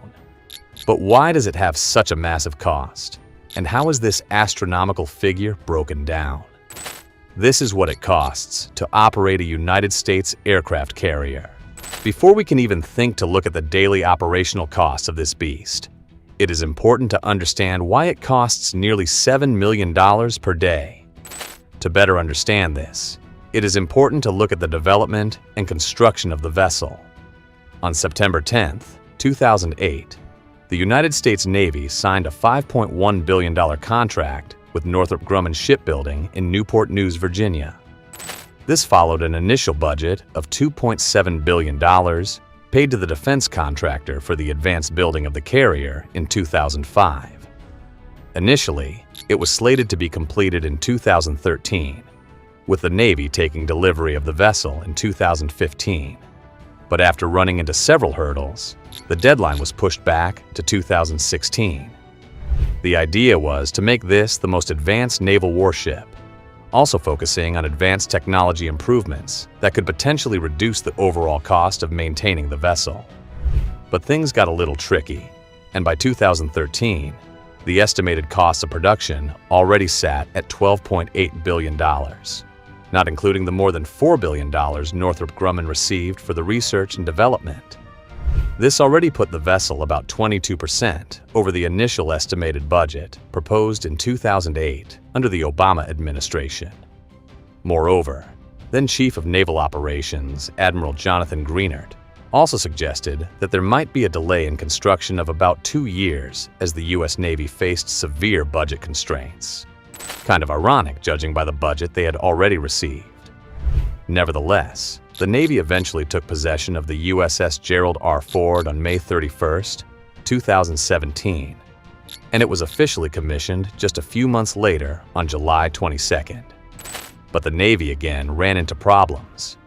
But why does it have such a massive cost? And how is this astronomical figure broken down? This is what it costs to operate a United States aircraft carrier. Before we can even think to look at the daily operational costs of this beast, it is important to understand why it costs nearly $7 million per day. To better understand this, it is important to look at the development and construction of the vessel. On September 10, 2008, the United States Navy signed a $5.1 billion contract with Northrop Grumman Shipbuilding in Newport News, Virginia. This followed an initial budget of $2.7 billion paid to the defense contractor for the advanced building of the carrier in 2005. Initially, it was slated to be completed in 2013, with the Navy taking delivery of the vessel in 2015. But after running into several hurdles, the deadline was pushed back to 2016. The idea was to make this the most advanced naval warship, also focusing on advanced technology improvements that could potentially reduce the overall cost of maintaining the vessel. But things got a little tricky, and by 2013, the estimated cost of production already sat at $12.8 billion, not including the more than $4 billion Northrop Grumman received for the research and development. This already put the vessel about 22% over the initial estimated budget proposed in 2008 under the Obama administration. Moreover, then Chief of Naval Operations Admiral Jonathan Greenert also suggested that there might be a delay in construction of about 2 years as the U.S. Navy faced severe budget constraints. Kind of ironic judging by the budget they had already received. Nevertheless, the Navy eventually took possession of the USS Gerald R. Ford on May 31, 2017, and it was officially commissioned just a few months later on July 22nd. But the Navy again ran into problems.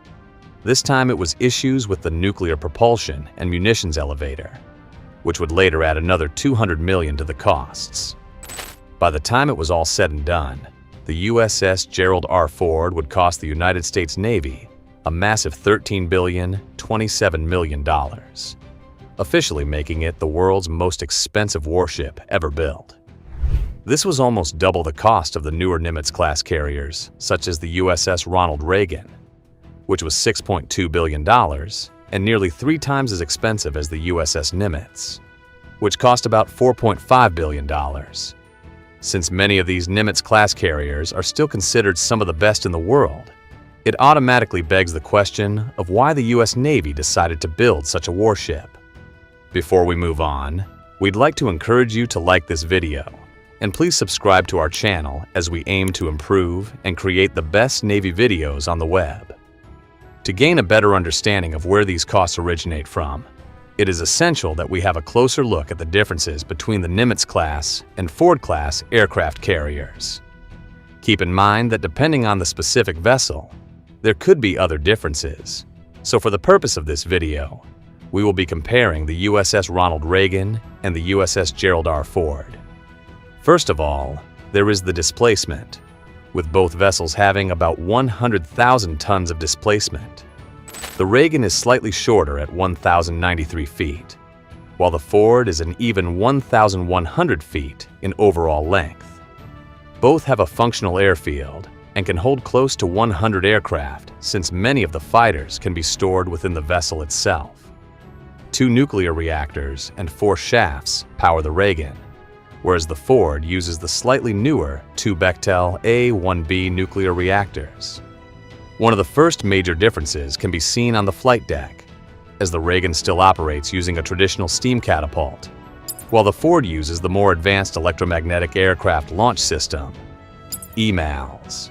This time it was issues with the nuclear propulsion and munitions elevator, which would later add another $200 million to the costs. By the time it was all said and done, the USS Gerald R. Ford would cost the United States Navy a massive $13.027 billion, officially making it the world's most expensive warship ever built. This was almost double the cost of the newer Nimitz-class carriers, such as the USS Ronald Reagan, which was $6.2 billion, and nearly 3 times as expensive as the USS Nimitz, which cost about $4.5 billion. Since many of these Nimitz-class carriers are still considered some of the best in the world, it automatically begs the question of why the U.S. Navy decided to build such a warship. Before we move on, we'd like to encourage you to like this video, and please subscribe to our channel as we aim to improve and create the best Navy videos on the web. To gain a better understanding of where these costs originate from, it is essential that we have a closer look at the differences between the Nimitz-class and Ford-class aircraft carriers. Keep in mind that depending on the specific vessel, there could be other differences. So for the purpose of this video, we will be comparing the USS Ronald Reagan and the USS Gerald R. Ford. First of all, there is the displacement, with both vessels having about 100,000 tons of displacement. The Reagan is slightly shorter at 1,093 feet, while the Ford is an even 1,100 feet in overall length. Both have a functional airfield and can hold close to 100 aircraft, since many of the fighters can be stored within the vessel itself. 2 nuclear reactors and 4 shafts power the Reagan, whereas the Ford uses the slightly newer 2 Bechtel A-1B nuclear reactors. One of the first major differences can be seen on the flight deck, as the Reagan still operates using a traditional steam catapult, while the Ford uses the more advanced electromagnetic aircraft launch system, EMALS.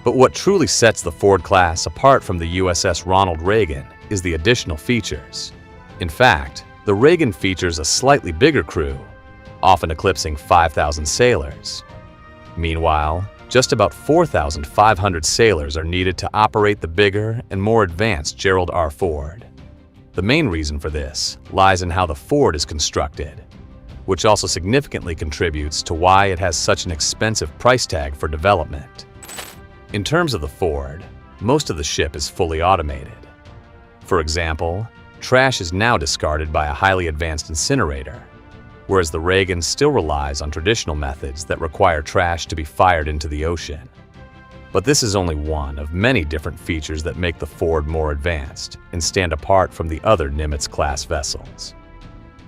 But what truly sets the Ford class apart from the USS Ronald Reagan is the additional features. In fact, the Reagan features a slightly bigger crew, often eclipsing 5,000 sailors. Meanwhile, just about 4,500 sailors are needed to operate the bigger and more advanced Gerald R. Ford. The main reason for this lies in how the Ford is constructed, which also significantly contributes to why it has such an expensive price tag for development. In terms of the Ford, most of the ship is fully automated. For example, trash is now discarded by a highly advanced incinerator, whereas the Reagan still relies on traditional methods that require trash to be fired into the ocean. But this is only one of many different features that make the Ford more advanced and stand apart from the other Nimitz-class vessels.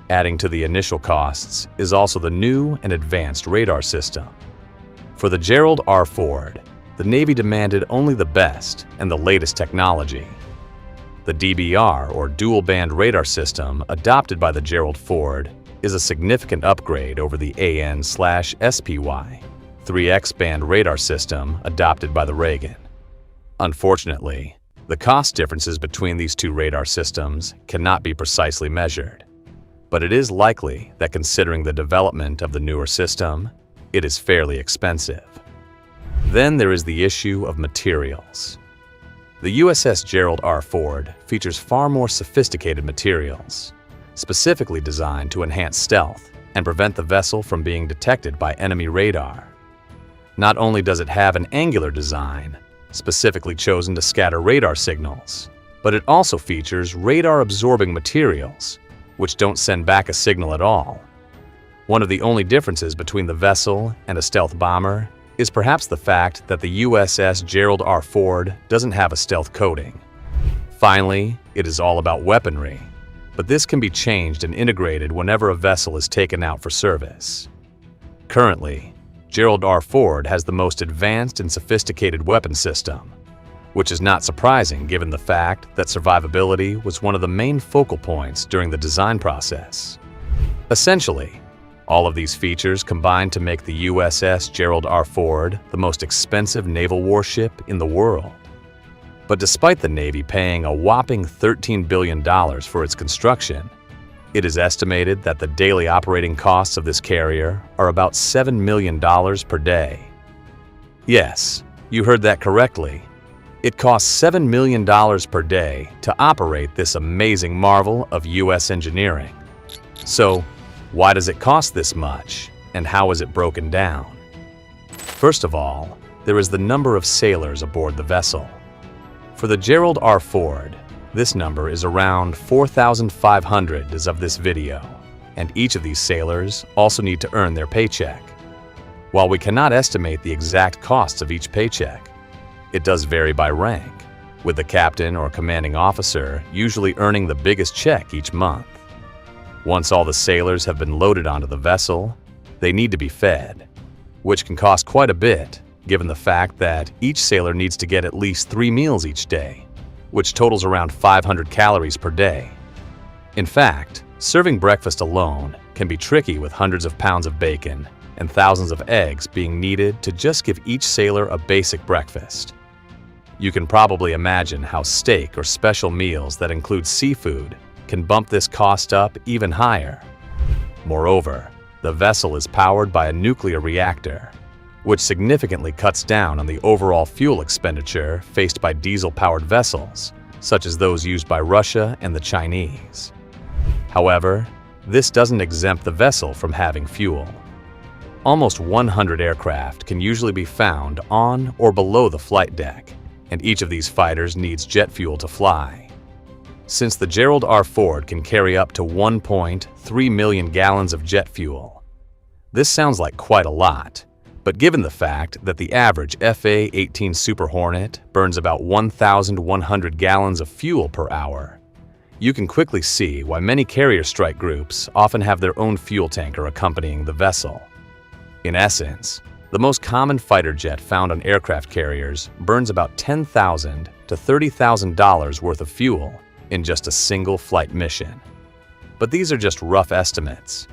Adding to the initial costs is also the new and advanced radar system. For the Gerald R. Ford, the Navy demanded only the best and the latest technology. The DBR, or dual-band radar system, adopted by the Gerald Ford, is a significant upgrade over the AN/SPY 3X band radar system adopted by the Reagan. Unfortunately, the cost differences between these two radar systems cannot be precisely measured, but it is likely that considering the development of the newer system, it is fairly expensive. Then there is the issue of materials. The USS Gerald R. Ford features far more sophisticated materials, specifically designed to enhance stealth and prevent the vessel from being detected by enemy radar. Not only does it have an angular design, specifically chosen to scatter radar signals, but it also features radar-absorbing materials, which don't send back a signal at all. One of the only differences between the vessel and a stealth bomber is perhaps the fact that the USS Gerald R. Ford doesn't have a stealth coating. Finally, it is all about weaponry, but this can be changed and integrated whenever a vessel is taken out for service. Currently, Gerald R. Ford has the most advanced and sophisticated weapon system, which is not surprising given the fact that survivability was one of the main focal points during the design process. Essentially, all of these features combine to make the USS Gerald R. Ford the most expensive naval warship in the world. But despite the Navy paying a whopping $13 billion for its construction, it is estimated that the daily operating costs of this carrier are about $7 million per day. Yes, you heard that correctly. It costs $7 million per day to operate this amazing marvel of U.S. engineering. So, why does it cost this much, and how is it broken down? First of all, there is the number of sailors aboard the vessel. For the Gerald R. Ford, this number is around 4,500 as of this video, and each of these sailors also need to earn their paycheck. While we cannot estimate the exact costs of each paycheck, it does vary by rank, with the captain or commanding officer usually earning the biggest check each month. Once all the sailors have been loaded onto the vessel, they need to be fed, which can cost quite a bit given the fact that each sailor needs to get at least 3 meals each day, which totals around 500 calories per day. In fact, serving breakfast alone can be tricky with hundreds of pounds of bacon and thousands of eggs being needed to just give each sailor a basic breakfast. You can probably imagine how steak or special meals that include seafood can bump this cost up even higher. Moreover, the vessel is powered by a nuclear reactor, which significantly cuts down on the overall fuel expenditure faced by diesel-powered vessels, such as those used by Russia and the Chinese. However, this doesn't exempt the vessel from having fuel. Almost 100 aircraft can usually be found on or below the flight deck, and each of these fighters needs jet fuel to fly. Since the Gerald R. Ford can carry up to 1.3 million gallons of jet fuel, this sounds like quite a lot. But given the fact that the average FA-18 Super Hornet burns about 1,100 gallons of fuel per hour, you can quickly see why many carrier strike groups often have their own fuel tanker accompanying the vessel. In essence, the most common fighter jet found on aircraft carriers burns about $10,000 to $30,000 worth of fuel in just a single flight mission. But these are just rough estimates,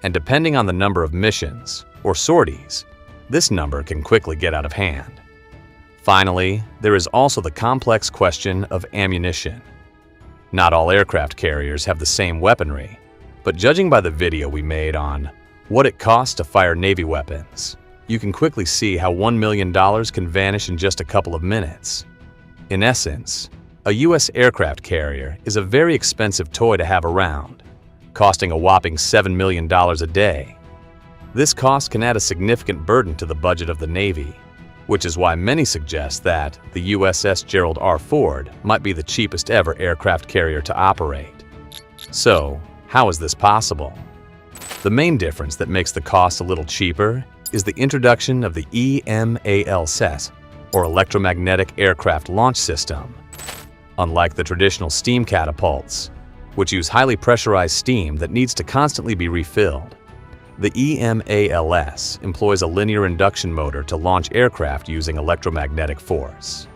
and depending on the number of missions or sorties, this number can quickly get out of hand. Finally, there is also the complex question of ammunition. Not all aircraft carriers have the same weaponry, but judging by the video we made on what it costs to fire Navy weapons, you can quickly see how $1 million can vanish in just a couple of minutes. In essence, a U.S. aircraft carrier is a very expensive toy to have around, costing a whopping $7 million a day. This cost can add a significant burden to the budget of the Navy, which is why many suggest that the USS Gerald R. Ford might be the cheapest ever aircraft carrier to operate. So, how is this possible? The main difference that makes the cost a little cheaper is the introduction of the EMALS or electromagnetic aircraft launch system. Unlike the traditional steam catapults, which use highly pressurized steam that needs to constantly be refilled, the EMALS employs a linear induction motor to launch aircraft using electromagnetic force.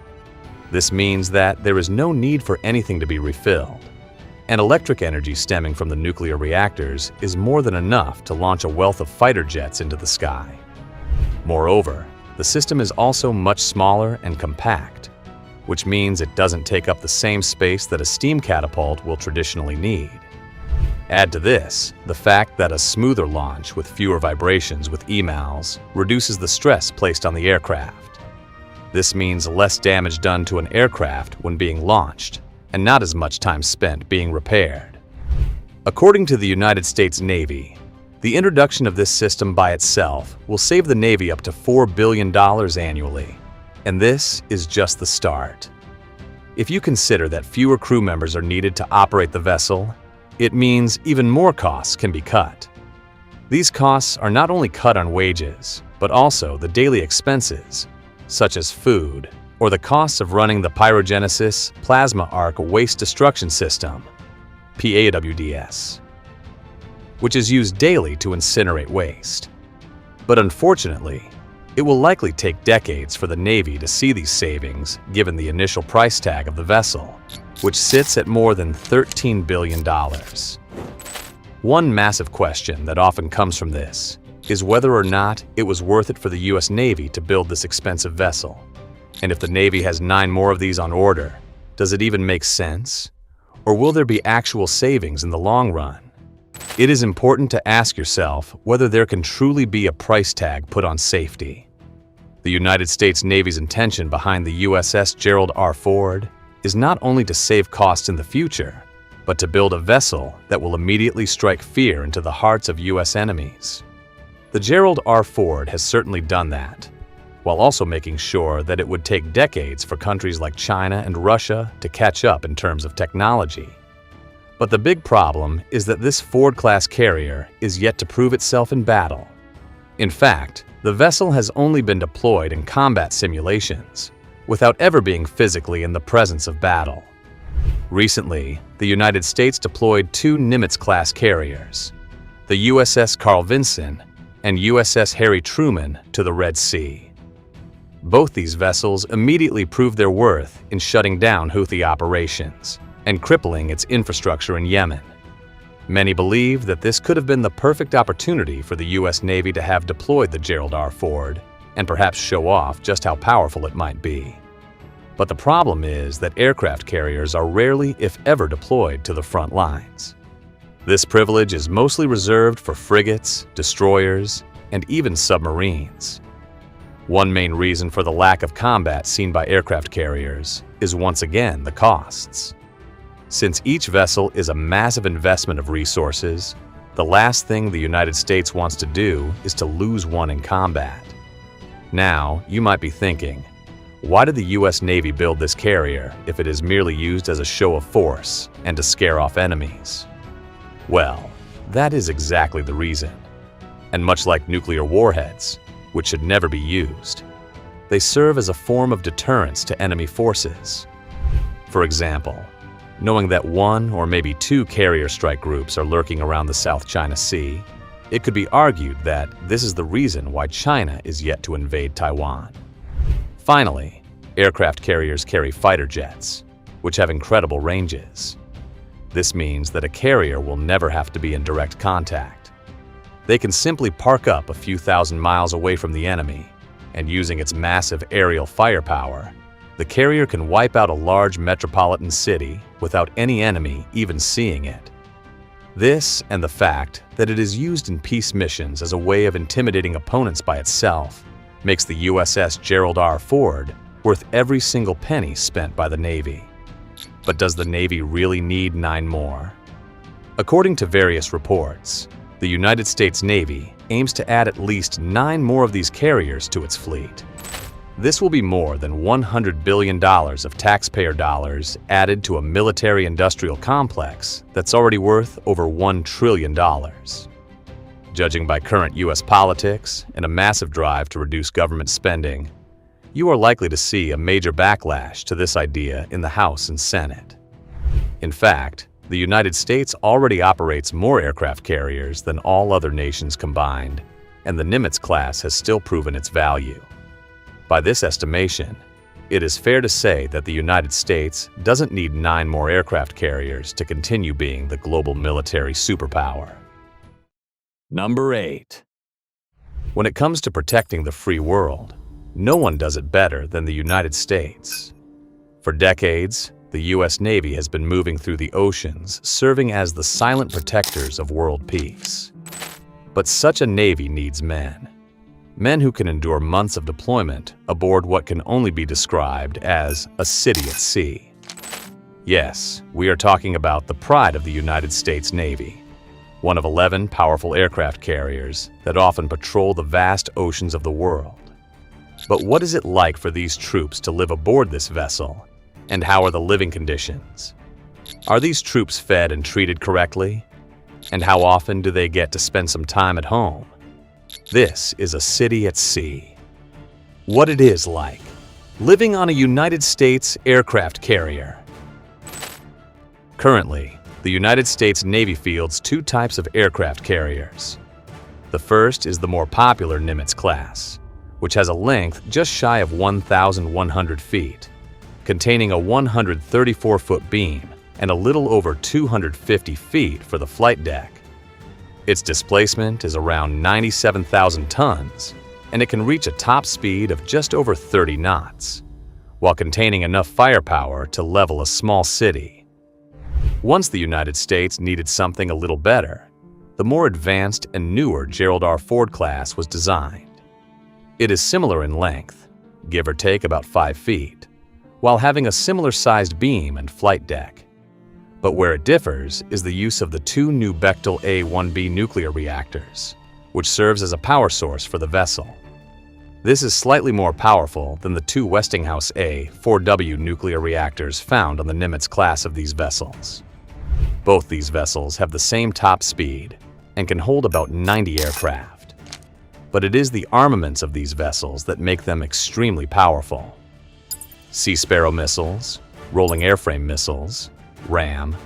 This means that there is no need for anything to be refilled, and electric energy stemming from the nuclear reactors is more than enough to launch a wealth of fighter jets into the sky. Moreover, the system is also much smaller and compact, which means it doesn't take up the same space that a steam catapult will traditionally need. Add to this the fact that a smoother launch with fewer vibrations with EMALS reduces the stress placed on the aircraft. This means less damage done to an aircraft when being launched, and not as much time spent being repaired. According to the United States Navy, the introduction of this system by itself will save the Navy up to $4 billion annually, and this is just the start. If you consider that fewer crew members are needed to operate the vessel, it means even more costs can be cut. These costs are not only cut on wages, but also the daily expenses, such as food, or the costs of running the Pyrogenesis Plasma Arc Waste Destruction System, PAWDS, which is used daily to incinerate waste. But unfortunately, it will likely take decades for the Navy to see these savings given the initial price tag of the vessel, which sits at more than $13 billion. One massive question that often comes from this is whether or not it was worth it for the U.S. Navy to build this expensive vessel. And if the Navy has 9 more of these on order, does it even make sense? Or will there be actual savings in the long run? It is important to ask yourself whether there can truly be a price tag put on safety. The United States Navy's intention behind the USS Gerald R. Ford is not only to save costs in the future, but to build a vessel that will immediately strike fear into the hearts of U.S. enemies. The Gerald R. Ford has certainly done that, while also making sure that it would take decades for countries like China and Russia to catch up in terms of technology. But the big problem is that this Ford-class carrier is yet to prove itself in battle. In fact, the vessel has only been deployed in combat simulations, without ever being physically in the presence of battle. Recently, the United States deployed 2 Nimitz-class carriers, the USS Carl Vinson and USS Harry Truman, to the Red Sea. Both these vessels immediately proved their worth in shutting down Houthi operations and crippling its infrastructure in Yemen. Many believe that this could have been the perfect opportunity for the U.S. Navy to have deployed the Gerald R. Ford and perhaps show off just how powerful it might be. But the problem is that aircraft carriers are rarely, if ever, deployed to the front lines. This privilege is mostly reserved for frigates, destroyers, and even submarines. One main reason for the lack of combat seen by aircraft carriers is once again the costs. Since each vessel is a massive investment of resources, the last thing the United States wants to do is to lose one in combat. Now, you might be thinking, why did the U.S. Navy build this carrier if it is merely used as a show of force and to scare off enemies? Well, that is exactly the reason. And much like nuclear warheads, which should never be used, they serve as a form of deterrence to enemy forces. For example, knowing that 1 or maybe 2 carrier strike groups are lurking around the South China Sea, it could be argued that this is the reason why China is yet to invade Taiwan. Finally, aircraft carriers carry fighter jets, which have incredible ranges. This means that a carrier will never have to be in direct contact. They can simply park up a few thousand miles away from the enemy, and using its massive aerial firepower, the carrier can wipe out a large metropolitan city without any enemy even seeing it. This, and the fact that it is used in peace missions as a way of intimidating opponents by itself, makes the USS Gerald R. Ford worth every single penny spent by the Navy. But does the Navy really need 9 more? According to various reports, the United States Navy aims to add at least 9 more of these carriers to its fleet. This will be more than $100 billion of taxpayer dollars added to a military-industrial complex that's already worth over $1 trillion. Judging by current U.S. politics and a massive drive to reduce government spending, you are likely to see a major backlash to this idea in the House and Senate. In fact, the United States already operates more aircraft carriers than all other nations combined, and the Nimitz class has still proven its value. By this estimation, it is fair to say that the United States doesn't need 9 more aircraft carriers to continue being the global military superpower. Number 8. When it comes to protecting the free world, no one does it better than the United States. For decades, the U.S. Navy has been moving through the oceans, serving as the silent protectors of world peace. But such a Navy needs men. Men who can endure months of deployment aboard what can only be described as a city at sea. Yes, we are talking about the pride of the United States Navy, one of 11 powerful aircraft carriers that often patrol the vast oceans of the world. But what is it like for these troops to live aboard this vessel, and how are the living conditions? Are these troops fed and treated correctly? And how often do they get to spend some time at home? This is a city at sea. What it is like, living on a United States aircraft carrier. Currently, the United States Navy fields 2 types of aircraft carriers. The first is the more popular Nimitz class, which has a length just shy of 1,100 feet, containing a 134-foot beam and a little over 250 feet for the flight deck. Its displacement is around 97,000 tons, and it can reach a top speed of just over 30 knots, while containing enough firepower to level a small city. Once the United States needed something a little better, the more advanced and newer Gerald R. Ford class was designed. It is similar in length, give or take about 5 feet, while having a similar-sized beam and flight deck. But where it differs is the use of the 2 new Bechtel A-1B nuclear reactors, which serves as a power source for the vessel. This is slightly more powerful than the 2 Westinghouse A-4W nuclear reactors found on the Nimitz class of these vessels. Both these vessels have the same top speed and can hold about 90 aircraft. But it is the armaments of these vessels that make them extremely powerful. Sea Sparrow missiles, rolling airframe missiles, RAM,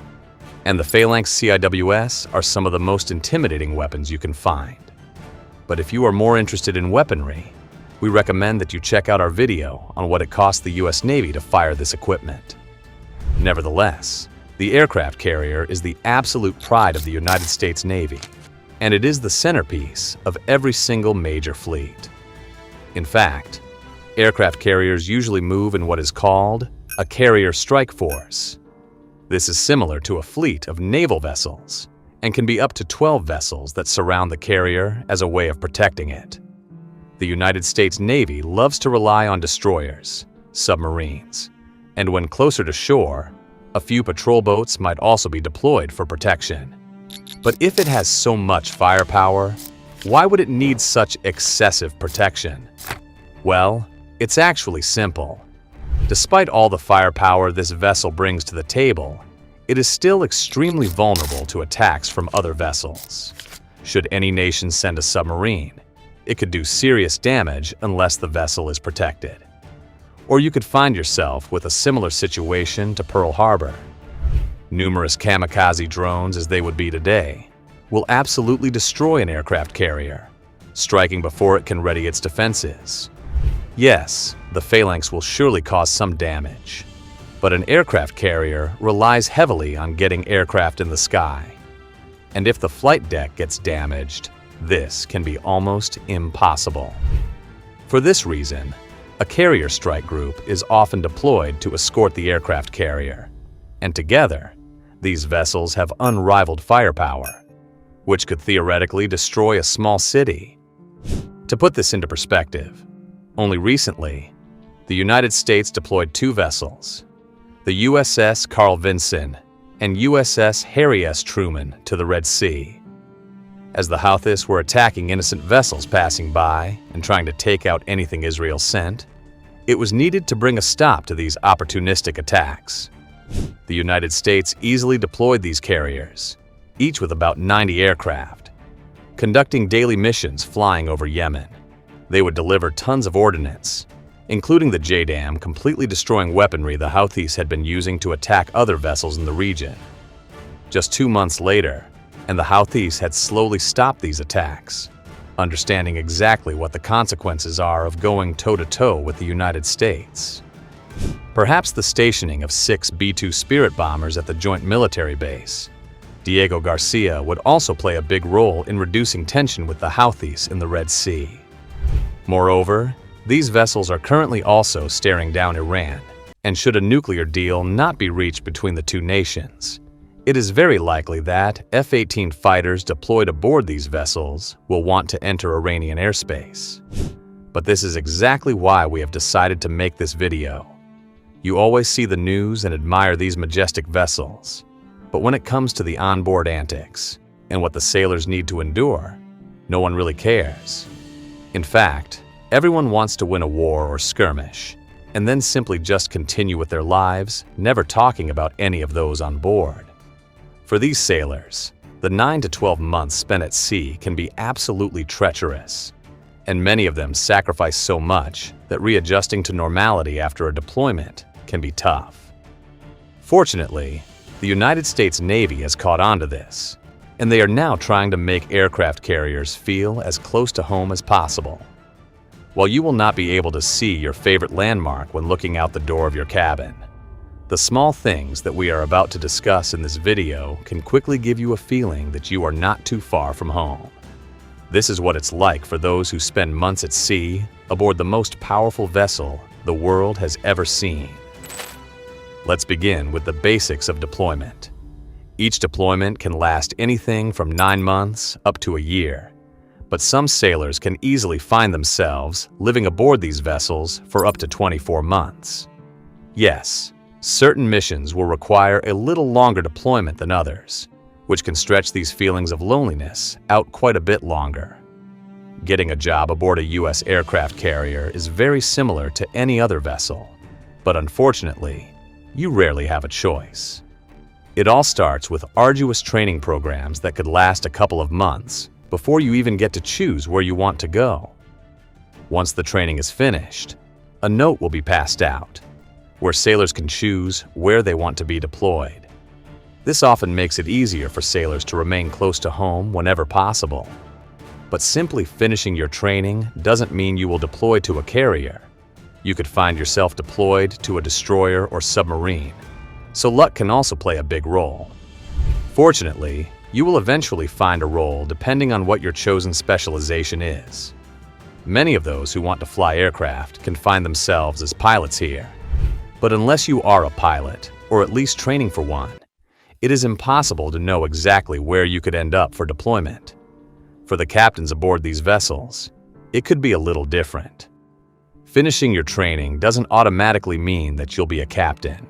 and the Phalanx CIWS are some of the most intimidating weapons you can find. But if you are more interested in weaponry, we recommend that you check out our video on what it costs the U.S. Navy to fire this equipment. Nevertheless, the aircraft carrier is the absolute pride of the United States Navy, and it is the centerpiece of every single major fleet. In fact, aircraft carriers usually move in what is called a carrier strike force. This is similar to a fleet of naval vessels and can be up to 12 vessels that surround the carrier as a way of protecting it. The United States Navy loves to rely on destroyers, submarines, and when closer to shore, a few patrol boats might also be deployed for protection. But if it has so much firepower, why would it need such excessive protection? Well, it's actually simple. Despite all the firepower this vessel brings to the table, it is still extremely vulnerable to attacks from other vessels. Should any nation send a submarine, it could do serious damage unless the vessel is protected. Or you could find yourself with a similar situation to Pearl Harbor. Numerous kamikaze drones, as they would be today, will absolutely destroy an aircraft carrier, striking before it can ready its defenses. Yes, the Phalanx will surely cause some damage, but an aircraft carrier relies heavily on getting aircraft in the sky. And if the flight deck gets damaged, this can be almost impossible. For this reason, a carrier strike group is often deployed to escort the aircraft carrier, and together, these vessels have unrivaled firepower, which could theoretically destroy a small city. To put this into perspective, only recently, the United States deployed 2 vessels, the USS Carl Vinson and USS Harry S. Truman, to the Red Sea. As the Houthis were attacking innocent vessels passing by and trying to take out anything Israel sent, it was needed to bring a stop to these opportunistic attacks. The United States easily deployed these carriers, each with about 90 aircraft. Conducting daily missions flying over Yemen, they would deliver tons of ordnance, including the JDAM completely destroying weaponry the Houthis had been using to attack other vessels in the region. Just 2 months later, and the Houthis had slowly stopped these attacks, understanding exactly what the consequences are of going toe-to-toe with the United States. Perhaps the stationing of 6 B-2 Spirit bombers at the joint military base, Diego Garcia, would also play a big role in reducing tension with the Houthis in the Red Sea. Moreover, these vessels are currently also staring down Iran, and should a nuclear deal not be reached between the two nations, it is very likely that F-18 fighters deployed aboard these vessels will want to enter Iranian airspace. But this is exactly why we have decided to make this video. You always see the news and admire these majestic vessels, but when it comes to the onboard antics and what the sailors need to endure, no one really cares. In fact, everyone wants to win a war or skirmish, and then simply just continue with their lives, never talking about any of those on board. For these sailors, the 9 to 12 months spent at sea can be absolutely treacherous, and many of them sacrifice so much that readjusting to normality after a deployment can be tough. Fortunately, the United States Navy has caught on to this, and they are now trying to make aircraft carriers feel as close to home as possible. While you will not be able to see your favorite landmark when looking out the door of your cabin, the small things that we are about to discuss in this video can quickly give you a feeling that you are not too far from home. This is what it's like for those who spend months at sea aboard the most powerful vessel the world has ever seen. Let's begin with the basics of deployment. Each deployment can last anything from 9 months up to a year, but some sailors can easily find themselves living aboard these vessels for up to 24 months. Yes, certain missions will require a little longer deployment than others, which can stretch these feelings of loneliness out quite a bit longer. Getting a job aboard a U.S. aircraft carrier is very similar to any other vessel, but unfortunately, you rarely have a choice. It all starts with arduous training programs that could last a couple of months before you even get to choose where you want to go. Once the training is finished, a note will be passed out, where sailors can choose where they want to be deployed. This often makes it easier for sailors to remain close to home whenever possible. But simply finishing your training doesn't mean you will deploy to a carrier. You could find yourself deployed to a destroyer or submarine, so luck can also play a big role. Fortunately, you will eventually find a role depending on what your chosen specialization is. Many of those who want to fly aircraft can find themselves as pilots here. But unless you are a pilot, or at least training for one, it is impossible to know exactly where you could end up for deployment. For the captains aboard these vessels, it could be a little different. Finishing your training doesn't automatically mean that you'll be a captain.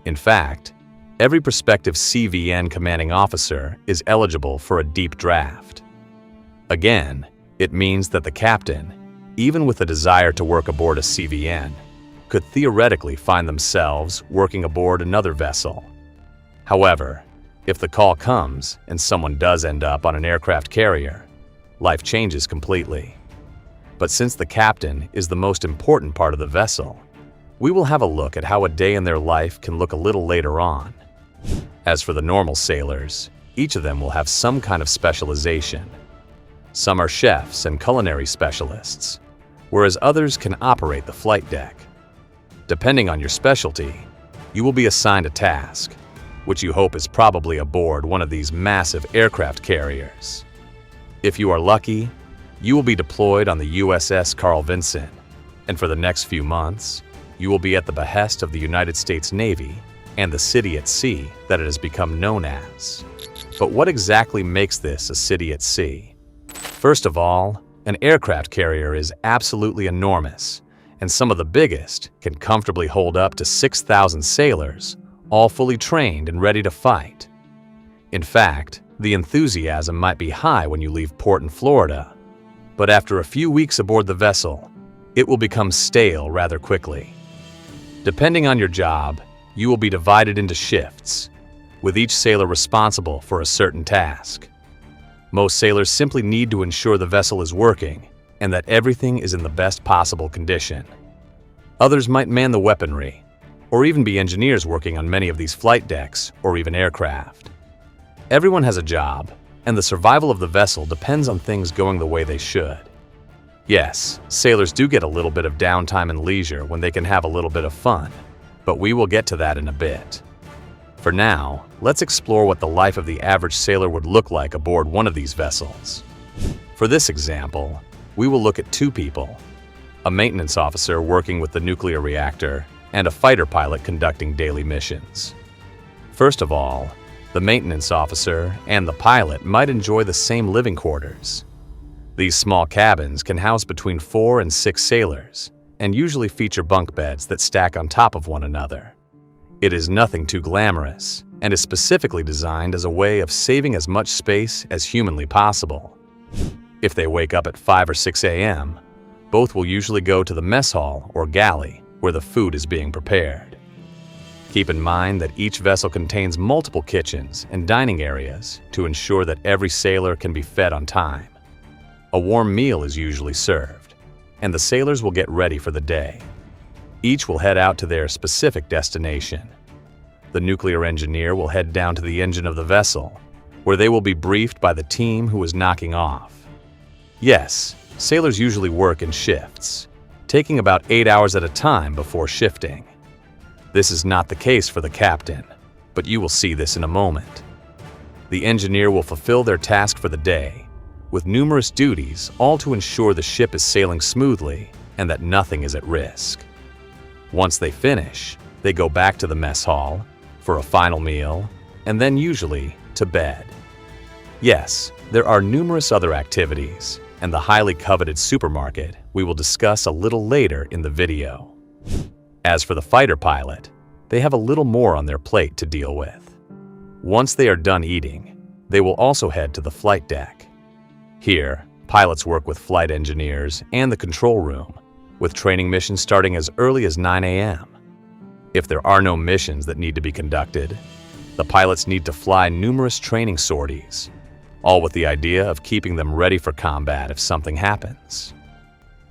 In fact, every prospective CVN commanding officer is eligible for a deep draft. Again, it means that the captain, even with a desire to work aboard a CVN, could theoretically find themselves working aboard another vessel. However, if the call comes and someone does end up on an aircraft carrier, life changes completely. But since the captain is the most important part of the vessel, we will have a look at how a day in their life can look a little later on. As for the normal sailors, each of them will have some kind of specialization. Some are chefs and culinary specialists, whereas others can operate the flight deck. Depending on your specialty, you will be assigned a task, which you hope is probably aboard one of these massive aircraft carriers. If you are lucky, you will be deployed on the USS Carl Vinson, and for the next few months, you will be at the behest of the United States Navy and the city at sea that it has become known as. But what exactly makes this a city at sea? First of all, an aircraft carrier is absolutely enormous, and some of the biggest can comfortably hold up to 6,000 sailors, all fully trained and ready to fight. In fact, the enthusiasm might be high when you leave port in Florida, but after a few weeks aboard the vessel, it will become stale rather quickly. Depending on your job, you will be divided into shifts, with each sailor responsible for a certain task. Most sailors simply need to ensure the vessel is working and that everything is in the best possible condition. Others might man the weaponry, or even be engineers working on many of these flight decks or even aircraft. Everyone has a job, and the survival of the vessel depends on things going the way they should. Yes, sailors do get a little bit of downtime and leisure when they can have a little bit of fun, but we will get to that in a bit. For now, let's explore what the life of the average sailor would look like aboard one of these vessels. For this example, we will look at two people: a maintenance officer working with the nuclear reactor and a fighter pilot conducting daily missions. First of all, the maintenance officer and the pilot might enjoy the same living quarters. These small cabins can house between 4 and 6 sailors and usually feature bunk beds that stack on top of one another. It is nothing too glamorous and is specifically designed as a way of saving as much space as humanly possible. If they wake up at 5 or 6 a.m., both will usually go to the mess hall or galley where the food is being prepared. Keep in mind that each vessel contains multiple kitchens and dining areas to ensure that every sailor can be fed on time. A warm meal is usually served, and the sailors will get ready for the day. Each will head out to their specific destination. The nuclear engineer will head down to the engine of the vessel, where they will be briefed by the team who is knocking off. Yes, sailors usually work in shifts, taking about 8 hours at a time before shifting. This is not the case for the captain, but you will see this in a moment. The engineer will fulfill their task for the day, with numerous duties, all to ensure the ship is sailing smoothly and that nothing is at risk. Once they finish, they go back to the mess hall for a final meal and then usually to bed. Yes, there are numerous other activities and the highly coveted supermarket we will discuss a little later in the video. As for the fighter pilot, they have a little more on their plate to deal with. Once they are done eating, they will also head to the flight deck. Here, pilots work with flight engineers and the control room, with training missions starting as early as 9 a.m. If there are no missions that need to be conducted, the pilots need to fly numerous training sorties, all with the idea of keeping them ready for combat if something happens.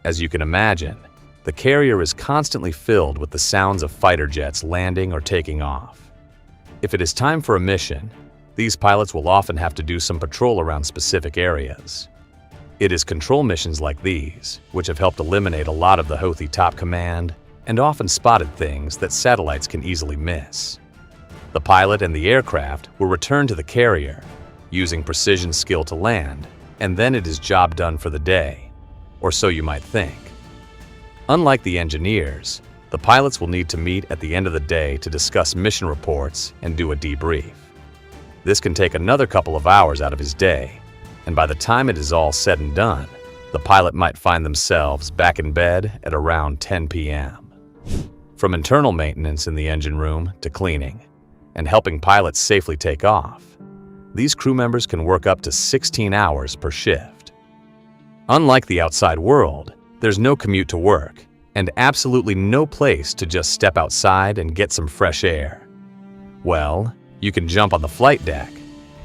As you can imagine, the carrier is constantly filled with the sounds of fighter jets landing or taking off. If it is time for a mission, these pilots will often have to do some patrol around specific areas. It is control missions like these which have helped eliminate a lot of the Houthi top command and often spotted things that satellites can easily miss. The pilot and the aircraft will return to the carrier, using precision skill to land, and then it is job done for the day, or so you might think. Unlike the engineers, the pilots will need to meet at the end of the day to discuss mission reports and do a debrief. This can take another couple of hours out of his day, and by the time it is all said and done, the pilot might find themselves back in bed at around 10 p.m. From internal maintenance in the engine room to cleaning and helping pilots safely take off, these crew members can work up to 16 hours per shift. Unlike the outside world, there's no commute to work and absolutely no place to just step outside and get some fresh air. Well, you can jump on the flight deck,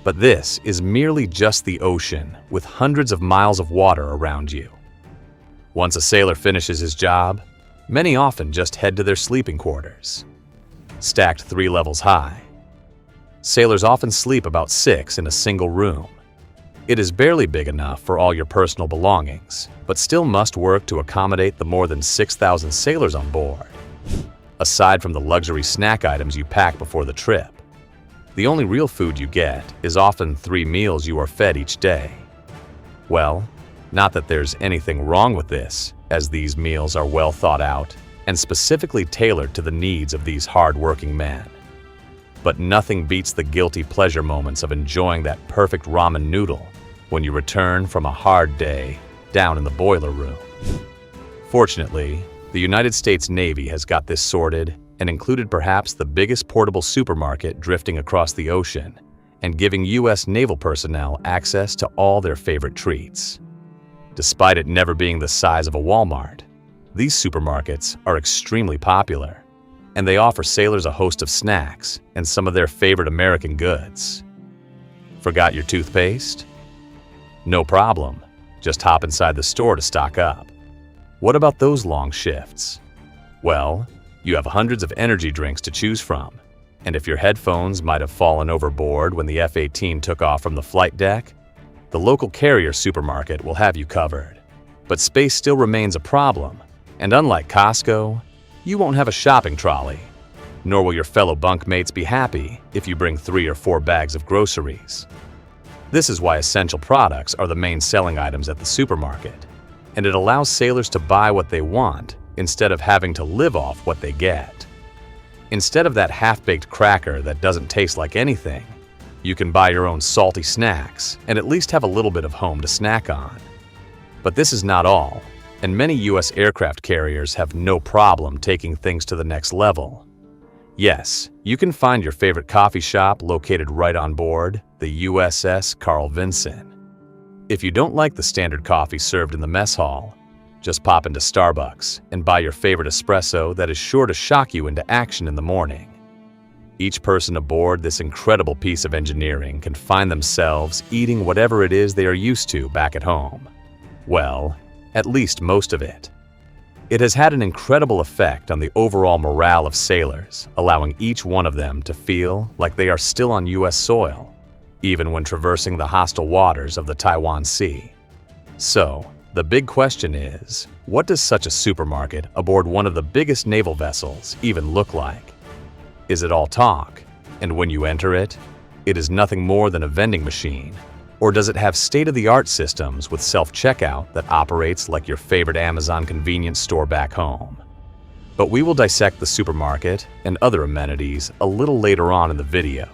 but this is merely just the ocean with hundreds of miles of water around you. Once a sailor finishes his job, many often just head to their sleeping quarters. Stacked 3 levels high, sailors often sleep about 6 in a single room. It is barely big enough for all your personal belongings, but still must work to accommodate the more than 6,000 sailors on board. Aside from the luxury snack items you pack before the trip, the only real food you get is often 3 meals you are fed each day. Well, not that there's anything wrong with this, as these meals are well thought out and specifically tailored to the needs of these hard-working men. But nothing beats the guilty pleasure moments of enjoying that perfect ramen noodle when you return from a hard day down in the boiler room. Fortunately, the United States Navy has got this sorted and included perhaps the biggest portable supermarket drifting across the ocean and giving U.S. naval personnel access to all their favorite treats. Despite it never being the size of a Walmart, these supermarkets are extremely popular, and they offer sailors a host of snacks and some of their favorite American goods. Forgot your toothpaste? No problem. Just hop inside the store to stock up. What about those long shifts? Well, you have hundreds of energy drinks to choose from, and if your headphones might have fallen overboard when the F-18 took off from the flight deck, the local carrier supermarket will have you covered. But space still remains a problem, and unlike Costco, you won't have a shopping trolley, nor will your fellow bunkmates be happy if you bring 3 or 4 bags of groceries. This is why essential products are the main selling items at the supermarket, and it allows sailors to buy what they want instead of having to live off what they get. Instead of that half-baked cracker that doesn't taste like anything, you can buy your own salty snacks and at least have a little bit of home to snack on. But this is not all, and many U.S. aircraft carriers have no problem taking things to the next level. Yes, you can find your favorite coffee shop located right on board the USS Carl Vinson. If you don't like the standard coffee served in the mess hall, just pop into Starbucks and buy your favorite espresso that is sure to shock you into action in the morning. Each person aboard this incredible piece of engineering can find themselves eating whatever it is they are used to back at home. Well, at least most of it. It has had an incredible effect on the overall morale of sailors, allowing each one of them to feel like they are still on U.S. soil, even when traversing the hostile waters of the Taiwan Sea. So, the big question is, what does such a supermarket aboard one of the biggest naval vessels even look like? Is it all talk, and when you enter it, it is nothing more than a vending machine? Or does it have state-of-the-art systems with self-checkout that operates like your favorite Amazon convenience store back home? But we will dissect the supermarket and other amenities a little later on in the video.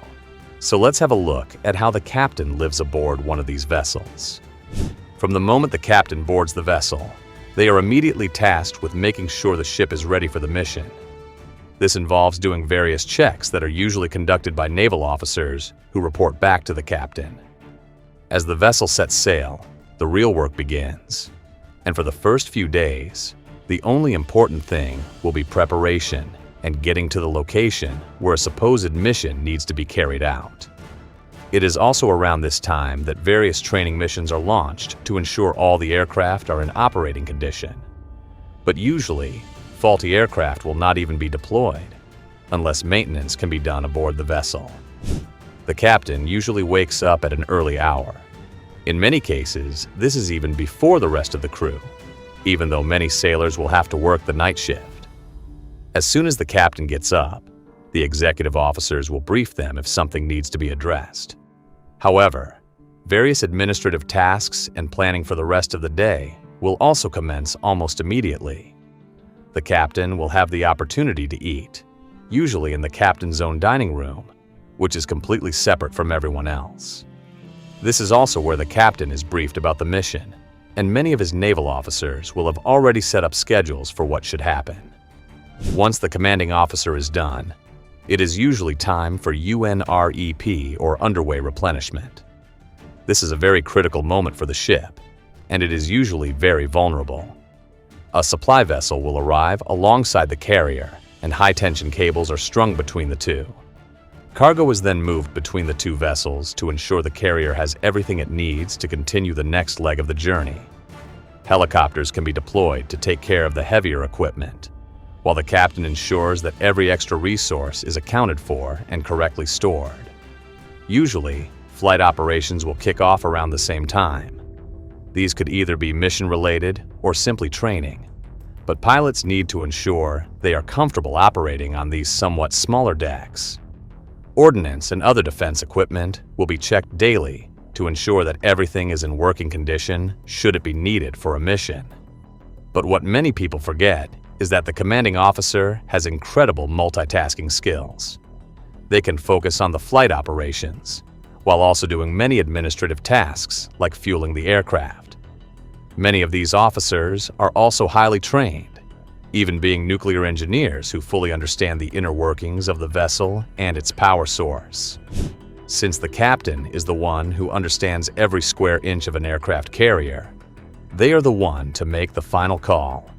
So let's have a look at how the captain lives aboard one of these vessels. From the moment the captain boards the vessel, they are immediately tasked with making sure the ship is ready for the mission. This involves doing various checks that are usually conducted by naval officers who report back to the captain. As the vessel sets sail, the real work begins. And for the first few days, the only important thing will be preparation and getting to the location where a supposed mission needs to be carried out. It is also around this time that various training missions are launched to ensure all the aircraft are in operating condition. But usually, faulty aircraft will not even be deployed, unless maintenance can be done aboard the vessel. The captain usually wakes up at an early hour. In many cases, this is even before the rest of the crew, even though many sailors will have to work the night shift. As soon as the captain gets up, the executive officers will brief them if something needs to be addressed. However, various administrative tasks and planning for the rest of the day will also commence almost immediately. The captain will have the opportunity to eat, usually in the captain's own dining room, which is completely separate from everyone else. This is also where the captain is briefed about the mission, and many of his naval officers will have already set up schedules for what should happen. Once the commanding officer is done, it is usually time for UNREP or underway replenishment. This is a very critical moment for the ship, and it is usually very vulnerable. A supply vessel will arrive alongside the carrier, and high-tension cables are strung between the two. Cargo is then moved between the two vessels to ensure the carrier has everything it needs to continue the next leg of the journey. Helicopters can be deployed to take care of the heavier equipment, while the captain ensures that every extra resource is accounted for and correctly stored. Usually, flight operations will kick off around the same time. These could either be mission-related or simply training, but pilots need to ensure they are comfortable operating on these somewhat smaller decks. Ordnance and other defense equipment will be checked daily to ensure that everything is in working condition should it be needed for a mission. But what many people forget is that the commanding officer has incredible multitasking skills. They can focus on the flight operations, while also doing many administrative tasks like fueling the aircraft. Many of these officers are also highly trained, even being nuclear engineers who fully understand the inner workings of the vessel and its power source. Since the captain is the one who understands every square inch of an aircraft carrier, they are the one to make the final call.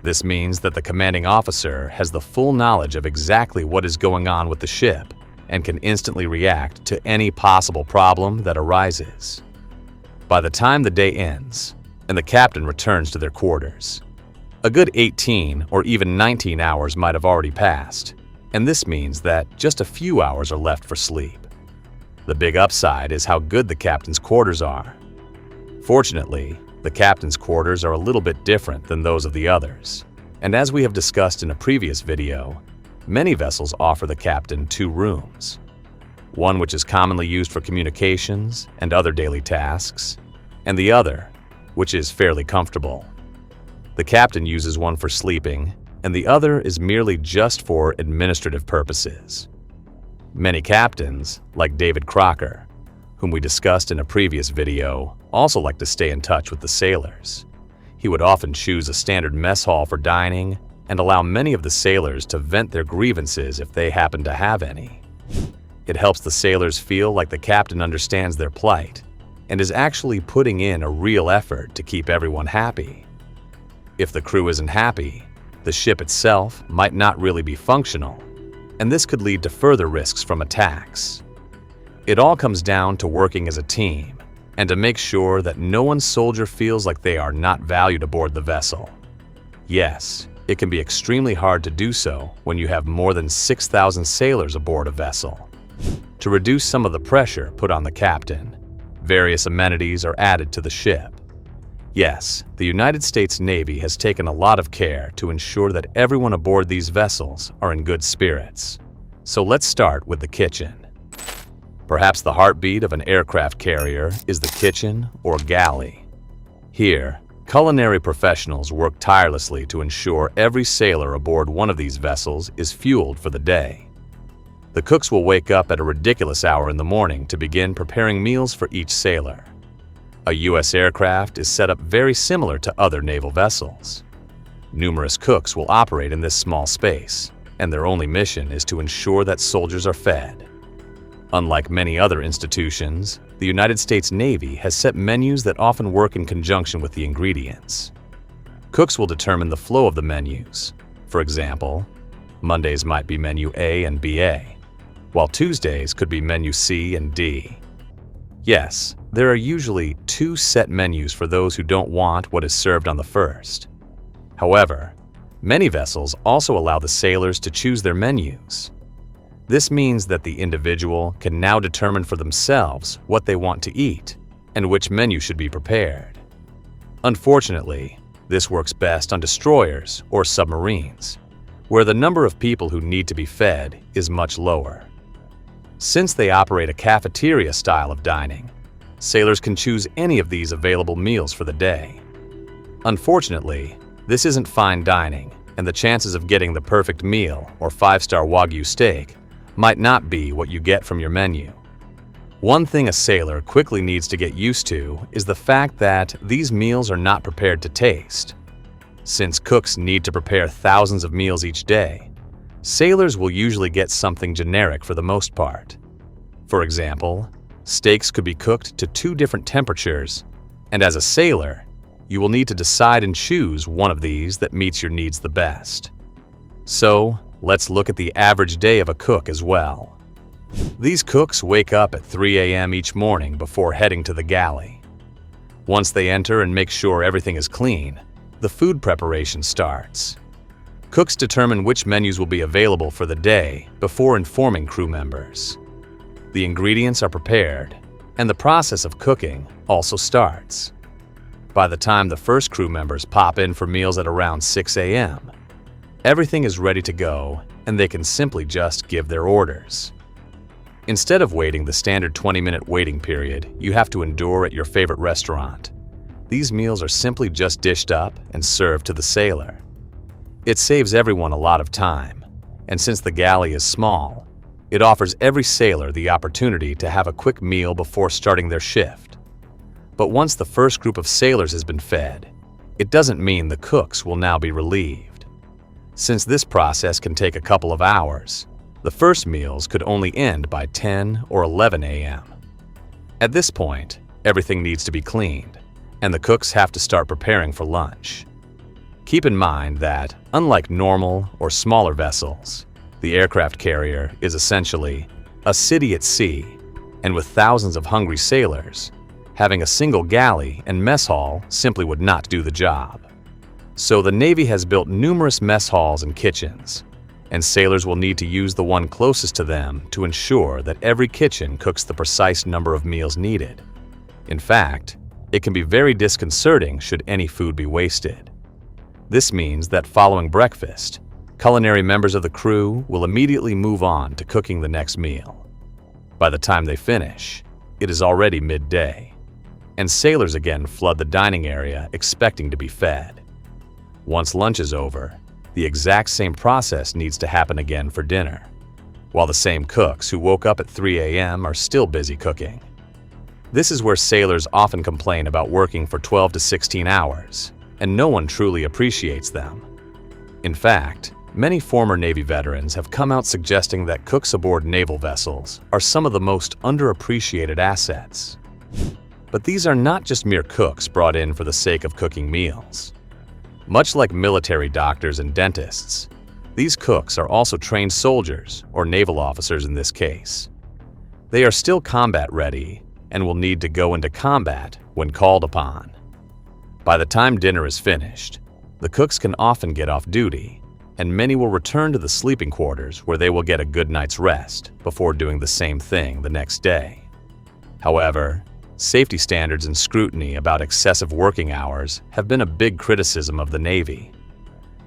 This means that the commanding officer has the full knowledge of exactly what is going on with the ship and can instantly react to any possible problem that arises. By the time the day ends and the captain returns to their quarters, A good 18 or even 19 hours might have already passed, and this means that just a few hours are left for sleep. The big upside is how good the captain's quarters are. Fortunately, the captain's quarters are a little bit different than those of the others, and as we have discussed in a previous video, many vessels offer the captain 2 rooms. One which is commonly used for communications and other daily tasks, and the other, which is fairly comfortable. The captain uses one for sleeping, and the other is merely just for administrative purposes. Many captains, like David Crocker, whom we discussed in a previous video, also like to stay in touch with the sailors. He would often choose a standard mess hall for dining and allow many of the sailors to vent their grievances if they happen to have any. It helps the sailors feel like the captain understands their plight and is actually putting in a real effort to keep everyone happy. If the crew isn't happy, the ship itself might not really be functional, and this could lead to further risks from attacks. It all comes down to working as a team and to make sure that no one soldier feels like they are not valued aboard the vessel. Yes, it can be extremely hard to do so when you have more than 6,000 sailors aboard a vessel. To reduce some of the pressure put on the captain, various amenities are added to the ship. Yes, the United States Navy has taken a lot of care to ensure that everyone aboard these vessels are in good spirits. So let's start with the kitchen. Perhaps the heartbeat of an aircraft carrier is the kitchen or galley. Here, culinary professionals work tirelessly to ensure every sailor aboard one of these vessels is fueled for the day. The cooks will wake up at a ridiculous hour in the morning to begin preparing meals for each sailor. A U.S. aircraft is set up very similar to other naval vessels. Numerous cooks will operate in this small space, and their only mission is to ensure that soldiers are fed. Unlike many other institutions, the United States Navy has set menus that often work in conjunction with the ingredients. Cooks will determine the flow of the menus. For example, Mondays might be menu A and BA, while Tuesdays could be menu C and D. Yes, there are usually 2 set menus for those who don't want what is served on the first. However, many vessels also allow the sailors to choose their menus. This means that the individual can now determine for themselves what they want to eat and which menu should be prepared. Unfortunately, this works best on destroyers or submarines, where the number of people who need to be fed is much lower. Since they operate a cafeteria style of dining, sailors can choose any of these available meals for the day. Unfortunately, this isn't fine dining, and the chances of getting the perfect meal or 5-star Wagyu steak might not be what you get from your menu. One thing a sailor quickly needs to get used to is the fact that these meals are not prepared to taste. Since cooks need to prepare thousands of meals each day, sailors will usually get something generic for the most part. For example, steaks could be cooked to 2 different temperatures, and as a sailor, you will need to decide and choose one of these that meets your needs the best. So, let's look at the average day of a cook as well. These cooks wake up at 3 a.m. each morning before heading to the galley. Once they enter and make sure everything is clean, the food preparation starts. Cooks determine which menus will be available for the day before informing crew members. The ingredients are prepared, and the process of cooking also starts. By the time the first crew members pop in for meals at around 6 a.m., everything is ready to go, and they can simply just give their orders. Instead of waiting the standard 20-minute waiting period you have to endure at your favorite restaurant, these meals are simply just dished up and served to the sailor. It saves everyone a lot of time, and since the galley is small, it offers every sailor the opportunity to have a quick meal before starting their shift. But once the first group of sailors has been fed, it doesn't mean the cooks will now be relieved. Since this process can take a couple of hours, the first meals could only end by 10 or 11 a.m. At this point, everything needs to be cleaned, and the cooks have to start preparing for lunch. Keep in mind that, unlike normal or smaller vessels, the aircraft carrier is essentially a city at sea, and with thousands of hungry sailors, having a single galley and mess hall simply would not do the job. So the Navy has built numerous mess halls and kitchens, and sailors will need to use the one closest to them to ensure that every kitchen cooks the precise number of meals needed. In fact, it can be very disconcerting should any food be wasted. This means that following breakfast, culinary members of the crew will immediately move on to cooking the next meal. By the time they finish, it is already midday, and sailors again flood the dining area expecting to be fed. Once lunch is over, the exact same process needs to happen again for dinner, while the same cooks who woke up at 3 a.m. are still busy cooking. This is where sailors often complain about working for 12 to 16 hours, and no one truly appreciates them. In fact, many former Navy veterans have come out suggesting that cooks aboard naval vessels are some of the most underappreciated assets. But these are not just mere cooks brought in for the sake of cooking meals. Much like military doctors and dentists, these cooks are also trained soldiers, or naval officers in this case. They are still combat ready and will need to go into combat when called upon. By the time dinner is finished, the cooks can often get off duty, and many will return to the sleeping quarters where they will get a good night's rest before doing the same thing the next day. However, safety standards and scrutiny about excessive working hours have been a big criticism of the Navy.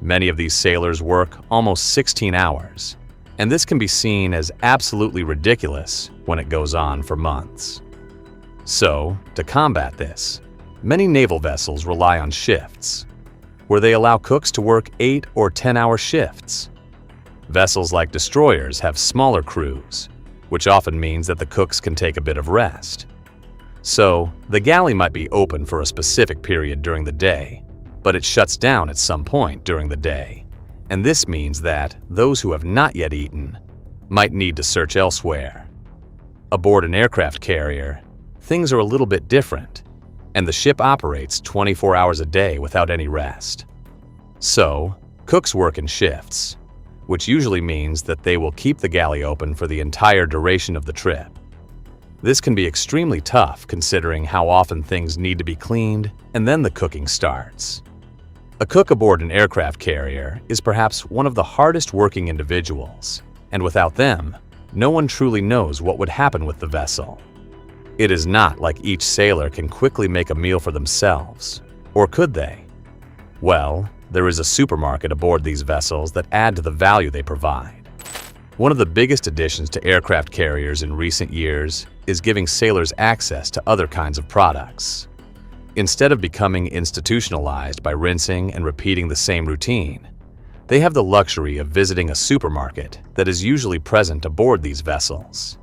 Many of these sailors work almost 16 hours, and this can be seen as absolutely ridiculous when it goes on for months. So, to combat this, many naval vessels rely on shifts, where they allow cooks to work 8 or 10-hour shifts. Vessels like destroyers have smaller crews, which often means that the cooks can take a bit of rest. So, the galley might be open for a specific period during the day, but it shuts down at some point during the day, and this means that those who have not yet eaten might need to search elsewhere. Aboard an aircraft carrier, things are a little bit different, and the ship operates 24 hours a day without any rest. So, cooks work in shifts, which usually means that they will keep the galley open for the entire duration of the trip. This can be extremely tough considering how often things need to be cleaned and then the cooking starts. A cook aboard an aircraft carrier is perhaps one of the hardest working individuals, and without them, no one truly knows what would happen with the vessel. It is not like each sailor can quickly make a meal for themselves, or could they? Well, there is a supermarket aboard these vessels that add to the value they provide. One of the biggest additions to aircraft carriers in recent years is giving sailors access to other kinds of products. Instead of becoming institutionalized by rinsing and repeating the same routine, they have the luxury of visiting a supermarket that is usually present aboard these vessels.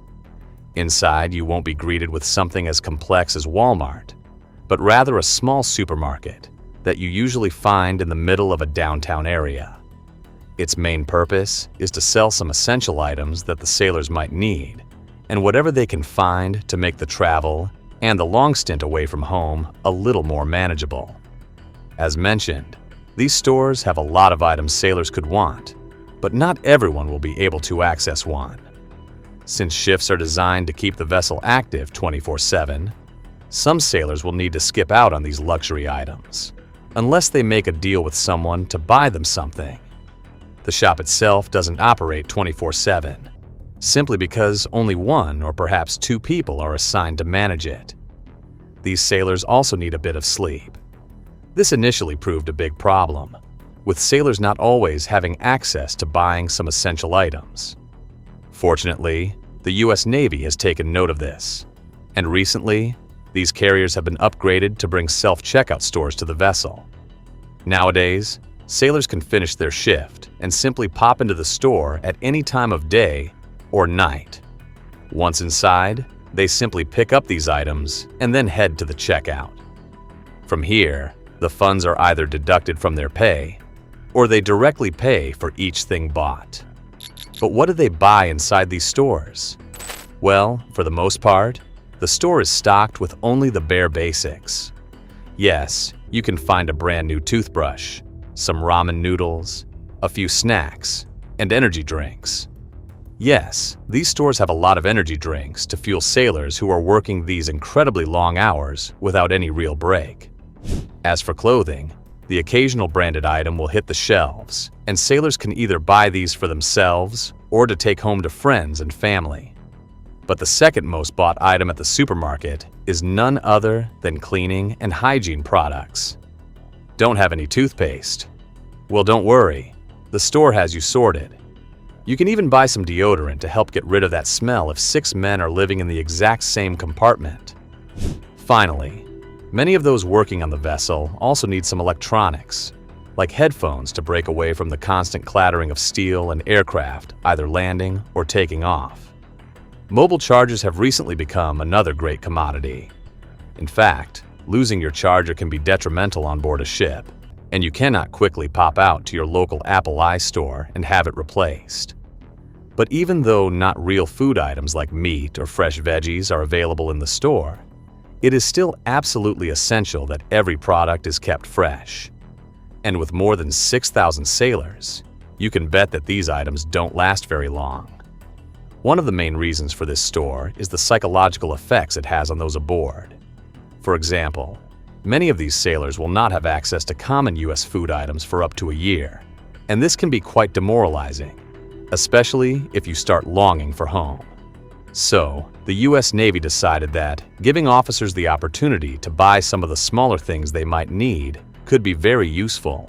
Inside, you won't be greeted with something as complex as Walmart, but rather a small supermarket that you usually find in the middle of a downtown area. Its main purpose is to sell some essential items that the sailors might need, and whatever they can find to make the travel and the long stint away from home a little more manageable. As mentioned, these stores have a lot of items sailors could want, but not everyone will be able to access one. Since shifts are designed to keep the vessel active 24/7, some sailors will need to skip out on these luxury items, unless they make a deal with someone to buy them something. The shop itself doesn't operate 24/7, simply because only one or perhaps two people are assigned to manage it. These sailors also need a bit of sleep. This initially proved a big problem, with sailors not always having access to buying some essential items. Fortunately, the U.S. Navy has taken note of this, and recently, these carriers have been upgraded to bring self-checkout stores to the vessel. Nowadays, sailors can finish their shift and simply pop into the store at any time of day or night. Once inside, they simply pick up these items and then head to the checkout. From here, the funds are either deducted from their pay, or they directly pay for each thing bought. But what do they buy inside these stores? Well, for the most part, the store is stocked with only the bare basics. Yes, you can find a brand new toothbrush, some ramen noodles, a few snacks, and energy drinks. Yes, these stores have a lot of energy drinks to fuel sailors who are working these incredibly long hours without any real break. As for clothing, The occasional branded item will hit the shelves, and sailors can either buy these for themselves or to take home to friends and family. But the second most bought item at the supermarket is none other than cleaning and hygiene products. Don't have any toothpaste? Well, don't worry. The store has you sorted. You can even buy some deodorant to help get rid of that smell if 6 men are living in the exact same compartment. Finally, many of those working on the vessel also need some electronics, like headphones to break away from the constant clattering of steel and aircraft either landing or taking off. Mobile chargers have recently become another great commodity. In fact, losing your charger can be detrimental on board a ship, and you cannot quickly pop out to your local Apple iStore and have it replaced. But even though not real food items like meat or fresh veggies are available in the store, it is still absolutely essential that every product is kept fresh. And with more than 6,000 sailors, you can bet that these items don't last very long. One of the main reasons for this store is the psychological effects it has on those aboard. For example, many of these sailors will not have access to common U.S. food items for up to a year, and this can be quite demoralizing, especially if you start longing for home. So, the U.S. Navy decided that giving officers the opportunity to buy some of the smaller things they might need could be very useful.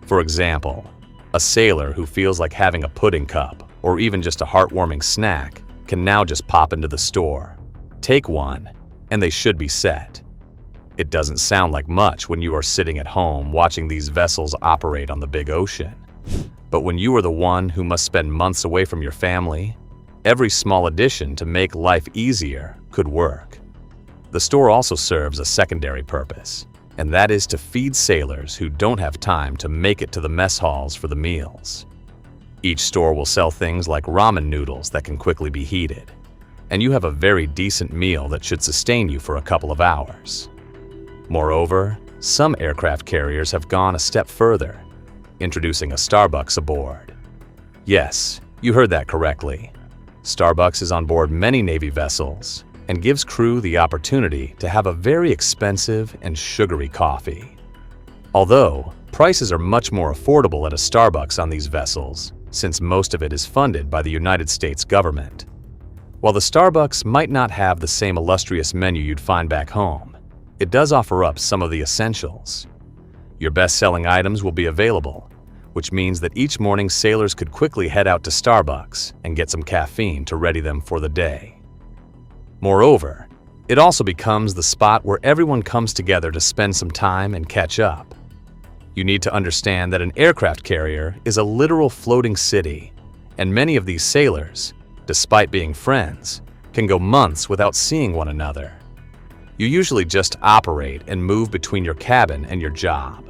For example, a sailor who feels like having a pudding cup or even just a heartwarming snack can now just pop into the store, take one, and they should be set. It doesn't sound like much when you are sitting at home watching these vessels operate on the big ocean. But when you are the one who must spend months away from your family, every small addition to make life easier could work. The store also serves a secondary purpose, and that is to feed sailors who don't have time to make it to the mess halls for the meals. Each store will sell things like ramen noodles that can quickly be heated, and you have a very decent meal that should sustain you for a couple of hours. Moreover, some aircraft carriers have gone a step further, introducing a Starbucks aboard. Yes, you heard that correctly. Starbucks is on board many Navy vessels and gives crew the opportunity to have a very expensive and sugary coffee. Although, prices are much more affordable at a Starbucks on these vessels, since most of it is funded by the United States government. While the Starbucks might not have the same illustrious menu you'd find back home, it does offer up some of the essentials. Your best-selling items will be available, which means that each morning sailors could quickly head out to Starbucks and get some caffeine to ready them for the day. Moreover, it also becomes the spot where everyone comes together to spend some time and catch up. You need to understand that an aircraft carrier is a literal floating city, and many of these sailors, despite being friends, can go months without seeing one another. You usually just operate and move between your cabin and your job.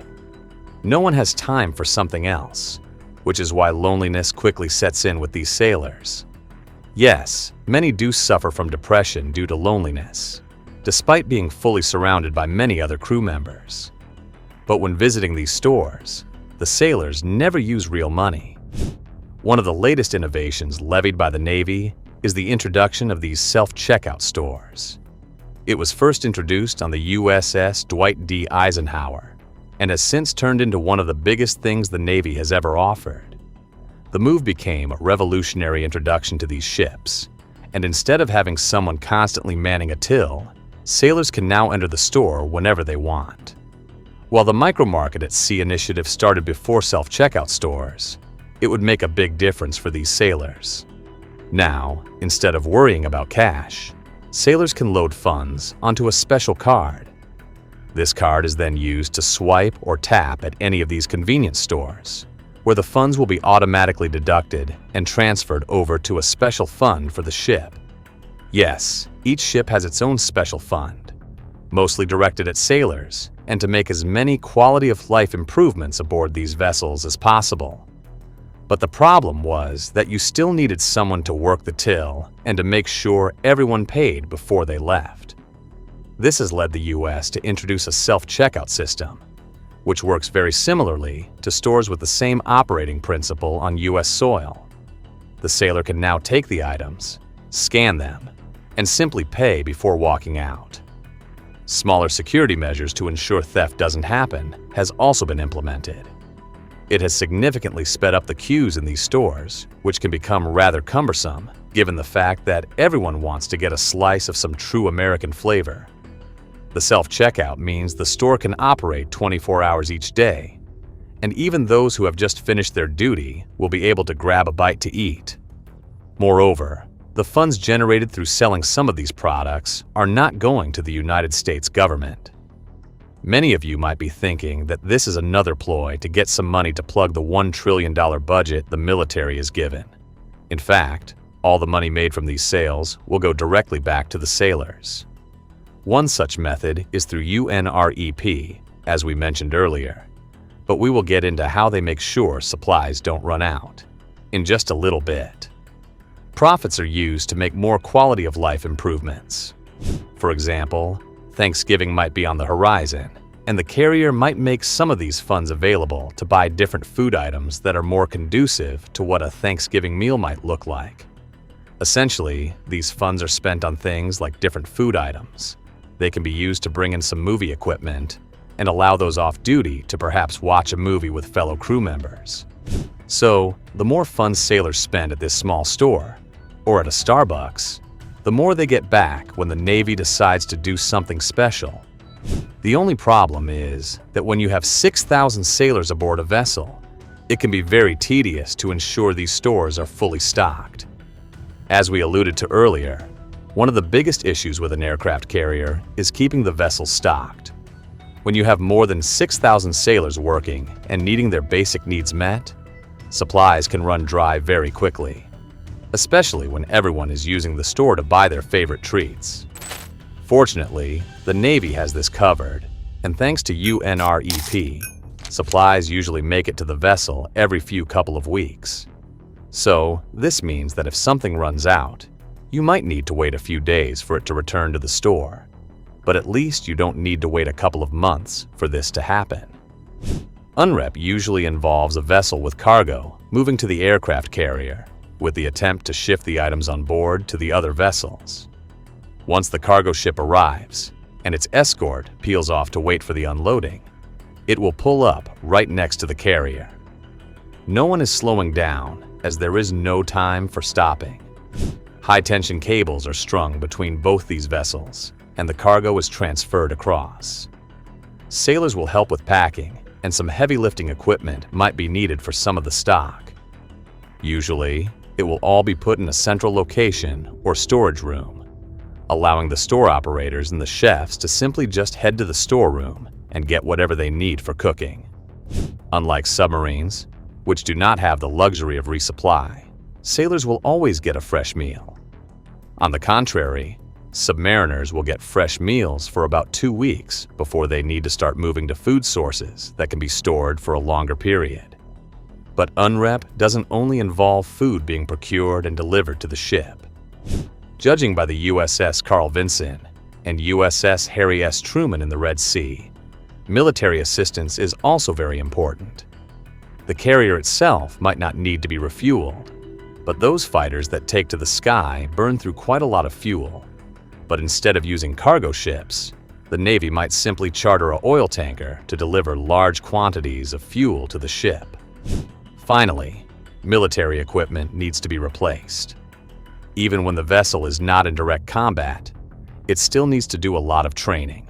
No one has time for something else, which is why loneliness quickly sets in with these sailors. Yes, many do suffer from depression due to loneliness, despite being fully surrounded by many other crew members. But when visiting these stores, the sailors never use real money. One of the latest innovations levied by the Navy is the introduction of these self-checkout stores. It was first introduced on the USS Dwight D. Eisenhower and has since turned into one of the biggest things the Navy has ever offered. The move became a revolutionary introduction to these ships, and instead of having someone constantly manning a till, sailors can now enter the store whenever they want. While the micro-market at sea initiative started before self-checkout stores, it would make a big difference for these sailors. Now, instead of worrying about cash, sailors can load funds onto a special card. This card is then used to swipe or tap at any of these convenience stores, where the funds will be automatically deducted and transferred over to a special fund for the ship. Yes, each ship has its own special fund, mostly directed at sailors and to make as many quality-of-life improvements aboard these vessels as possible. But the problem was that you still needed someone to work the till and to make sure everyone paid before they left. This has led the U.S. to introduce a self-checkout system, which works very similarly to stores with the same operating principle on U.S. soil. The sailor can now take the items, scan them, and simply pay before walking out. Smaller security measures to ensure theft doesn't happen has also been implemented. It has significantly sped up the queues in these stores, which can become rather cumbersome given the fact that everyone wants to get a slice of some true American flavor. The self-checkout means the store can operate 24 hours each day, and even those who have just finished their duty will be able to grab a bite to eat. Moreover, the funds generated through selling some of these products are not going to the United States government. Many of you might be thinking that this is another ploy to get some money to plug the $1 trillion budget the military is given. In fact, all the money made from these sales will go directly back to the sailors. One such method is through UNREP, as we mentioned earlier, but we will get into how they make sure supplies don't run out in just a little bit. Profits are used to make more quality of life improvements. For example, Thanksgiving might be on the horizon, and the carrier might make some of these funds available to buy different food items that are more conducive to what a Thanksgiving meal might look like. Essentially, these funds are spent on things like different food items. They can be used to bring in some movie equipment and allow those off-duty to perhaps watch a movie with fellow crew members. So, the more funds sailors spend at this small store, or at a Starbucks, the more they get back when the Navy decides to do something special. The only problem is that when you have 6,000 sailors aboard a vessel, it can be very tedious to ensure these stores are fully stocked. As we alluded to earlier, one of the biggest issues with an aircraft carrier is keeping the vessel stocked. When you have more than 6,000 sailors working and needing their basic needs met, supplies can run dry very quickly, especially when everyone is using the store to buy their favorite treats. Fortunately, the Navy has this covered, and thanks to UNREP, supplies usually make it to the vessel every few couple of weeks. So, this means that if something runs out, you might need to wait a few days for it to return to the store, but at least you don't need to wait a couple of months for this to happen. UNREP usually involves a vessel with cargo moving to the aircraft carrier, with the attempt to shift the items on board to the other vessels. Once the cargo ship arrives, and its escort peels off to wait for the unloading, it will pull up right next to the carrier. No one is slowing down, as there is no time for stopping. High-tension cables are strung between both these vessels, and the cargo is transferred across. Sailors will help with packing, and some heavy lifting equipment might be needed for some of the stock. Usually, it will all be put in a central location or storage room, allowing the store operators and the chefs to simply just head to the storeroom and get whatever they need for cooking. Unlike submarines, which do not have the luxury of resupply, sailors will always get a fresh meal. On the contrary, submariners will get fresh meals for about 2 weeks before they need to start moving to food sources that can be stored for a longer period. But UNREP doesn't only involve food being procured and delivered to the ship. Judging by the USS Carl Vinson and USS Harry S. Truman in the Red Sea, military assistance is also very important. The carrier itself might not need to be refueled, but those fighters that take to the sky burn through quite a lot of fuel. But instead of using cargo ships, the Navy might simply charter an oil tanker to deliver large quantities of fuel to the ship. Finally, military equipment needs to be replaced. Even when the vessel is not in direct combat, it still needs to do a lot of training,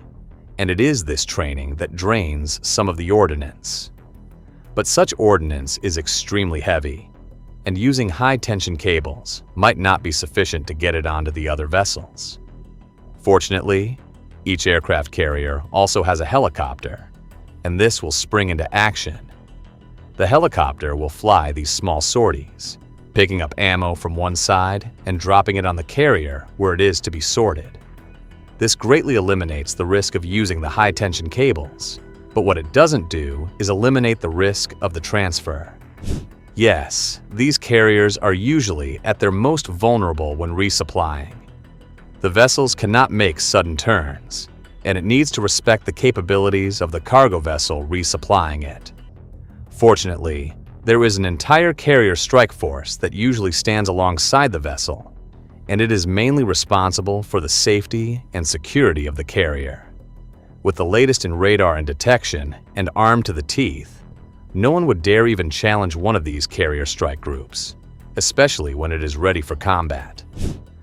and it is this training that drains some of the ordnance. But such ordnance is extremely heavy, and using high-tension cables might not be sufficient to get it onto the other vessels. Fortunately, each aircraft carrier also has a helicopter, and this will spring into action. The helicopter will fly these small sorties, picking up ammo from one side and dropping it on the carrier where it is to be sorted. This greatly eliminates the risk of using the high-tension cables, but what it doesn't do is eliminate the risk of the transfer. Yes, these carriers are usually at their most vulnerable when resupplying. The vessels cannot make sudden turns, and it needs to respect the capabilities of the cargo vessel resupplying it. Fortunately, there is an entire carrier strike force that usually stands alongside the vessel, and it is mainly responsible for the safety and security of the carrier. With the latest in radar and detection, and armed to the teeth, no one would dare even challenge one of these carrier strike groups, especially when it is ready for combat.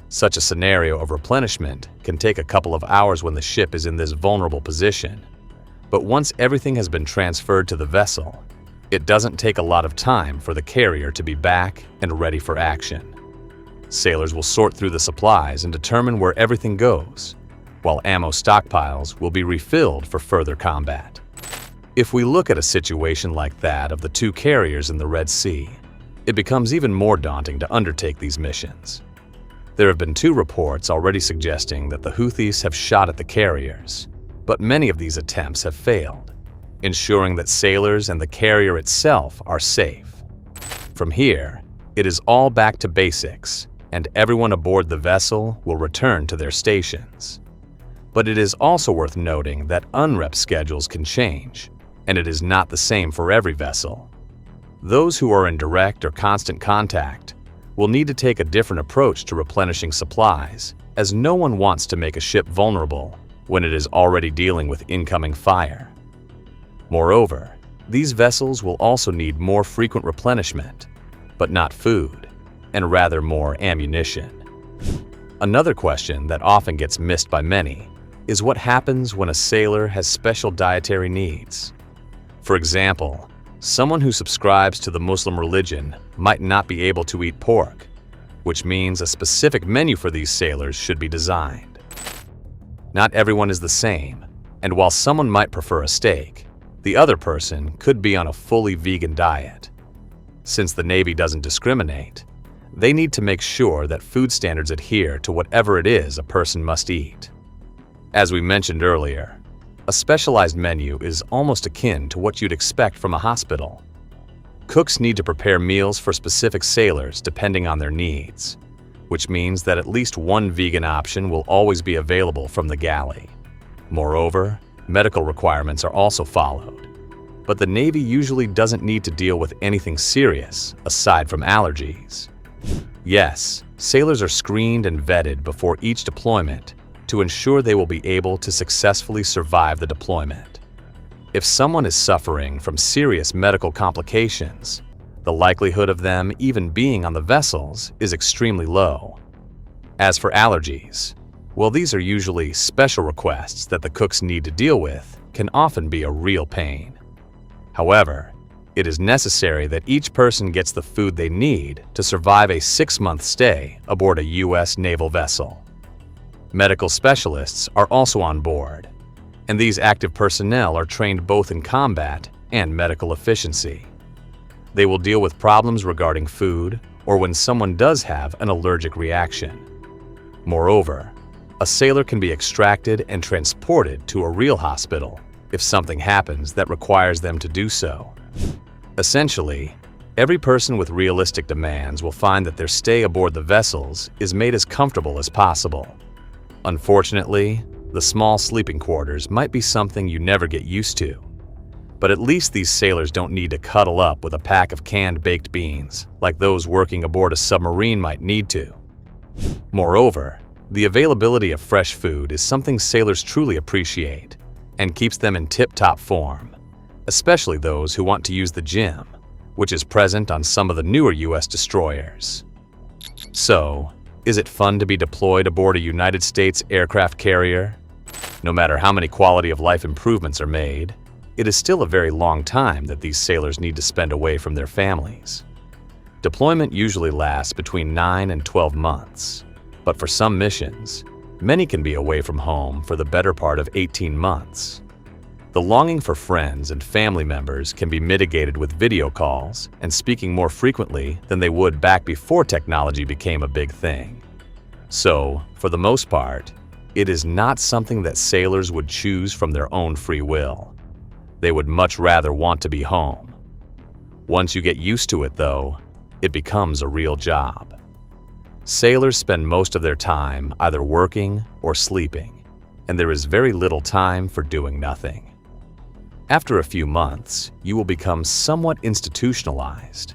Such a scenario of replenishment can take a couple of hours when the ship is in this vulnerable position, but once everything has been transferred to the vessel, it doesn't take a lot of time for the carrier to be back and ready for action. Sailors will sort through the supplies and determine where everything goes, while ammo stockpiles will be refilled for further combat. If we look at a situation like that of the two carriers in the Red Sea, it becomes even more daunting to undertake these missions. There have been 2 reports already suggesting that the Houthis have shot at the carriers, but many of these attempts have failed, ensuring that sailors and the carrier itself are safe. From here, it is all back to basics, and everyone aboard the vessel will return to their stations. But it is also worth noting that UNREP schedules can change, and it is not the same for every vessel. Those who are in direct or constant contact will need to take a different approach to replenishing supplies, as no one wants to make a ship vulnerable when it is already dealing with incoming fire. Moreover, these vessels will also need more frequent replenishment, but not food, and rather more ammunition. Another question that often gets missed by many is what happens when a sailor has special dietary needs. For example, someone who subscribes to the Muslim religion might not be able to eat pork, which means a specific menu for these sailors should be designed. Not everyone is the same, and while someone might prefer a steak, the other person could be on a fully vegan diet. Since the Navy doesn't discriminate, they need to make sure that food standards adhere to whatever it is a person must eat. As we mentioned earlier, a specialized menu is almost akin to what you'd expect from a hospital. Cooks need to prepare meals for specific sailors depending on their needs, which means that at least one vegan option will always be available from the galley. Moreover, medical requirements are also followed, but the Navy usually doesn't need to deal with anything serious aside from allergies. Yes, sailors are screened and vetted before each deployment to ensure they will be able to successfully survive the deployment. If someone is suffering from serious medical complications, the likelihood of them even being on the vessels is extremely low. As for allergies, well, these are usually special requests that the cooks need to deal with, can often be a real pain. However, it is necessary that each person gets the food they need to survive a 6-month stay aboard a U.S. naval vessel. Medical specialists are also on board, and these active personnel are trained both in combat and medical efficiency. They will deal with problems regarding food or when someone does have an allergic reaction. Moreover, a sailor can be extracted and transported to a real hospital if something happens that requires them to do so. Essentially, every person with realistic demands will find that their stay aboard the vessels is made as comfortable as possible. Unfortunately, the small sleeping quarters might be something you never get used to, but at least these sailors don't need to cuddle up with a pack of canned baked beans like those working aboard a submarine might need to. Moreover, the availability of fresh food is something sailors truly appreciate and keeps them in tip-top form, especially those who want to use the gym, which is present on some of the newer U.S. destroyers. So, is it fun to be deployed aboard a United States aircraft carrier? No matter how many quality of life improvements are made, it is still a very long time that these sailors need to spend away from their families. Deployment usually lasts between 9 and 12 months, but for some missions, many can be away from home for the better part of 18 months. The longing for friends and family members can be mitigated with video calls and speaking more frequently than they would back before technology became a big thing. So, for the most part, it is not something that sailors would choose from their own free will. They would much rather want to be home. Once you get used to it, though, it becomes a real job. Sailors spend most of their time either working or sleeping, and there is very little time for doing nothing. After a few months, you will become somewhat institutionalized,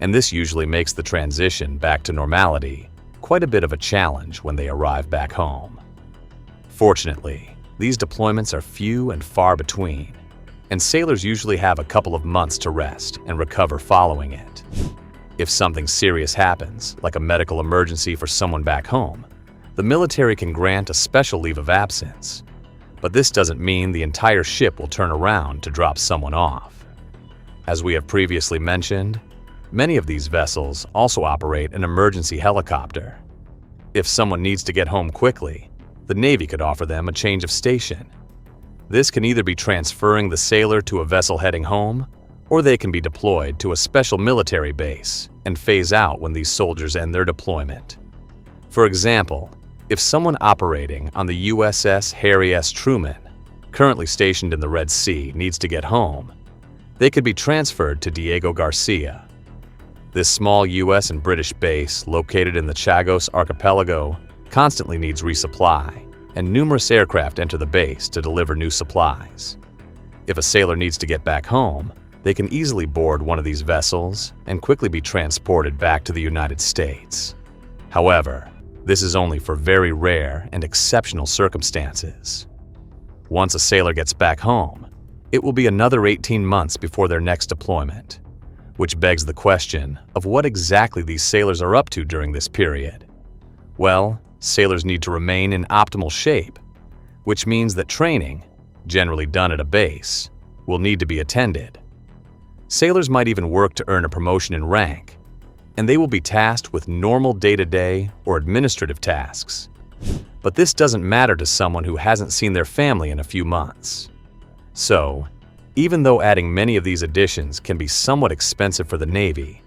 and this usually makes the transition back to normality quite a bit of a challenge when they arrive back home. Fortunately, these deployments are few and far between, and sailors usually have a couple of months to rest and recover following it. If something serious happens, like a medical emergency for someone back home, the military can grant a special leave of absence. But this doesn't mean the entire ship will turn around to drop someone off. As we have previously mentioned, many of these vessels also operate an emergency helicopter. If someone needs to get home quickly, the Navy could offer them a change of station. This can either be transferring the sailor to a vessel heading home, or they can be deployed to a special military base and phase out when these soldiers end their deployment. For example, if someone operating on the USS Harry S. Truman, currently stationed in the Red Sea, needs to get home, they could be transferred to Diego Garcia. This small US and British base, located in the Chagos archipelago, constantly needs resupply, and numerous aircraft enter the base to deliver new supplies. If a sailor needs to get back home, they can easily board one of these vessels and quickly be transported back to the United States. However, this is only for very rare and exceptional circumstances. Once a sailor gets back home, it will be another 18 months before their next deployment, which begs the question of what exactly these sailors are up to during this period. Well, sailors need to remain in optimal shape, which means that training, generally done at a base, will need to be attended. Sailors might even work to earn a promotion in rank, and they will be tasked with normal day-to-day or administrative tasks. But this doesn't matter to someone who hasn't seen their family in a few months. So, even though adding many of these additions can be somewhat expensive for the Navy,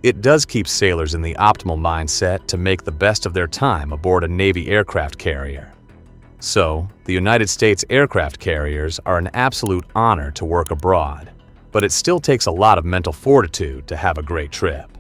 it does keep sailors in the optimal mindset to make the best of their time aboard a Navy aircraft carrier. So, the United States aircraft carriers are an absolute honor to work abroad, but it still takes a lot of mental fortitude to have a great trip.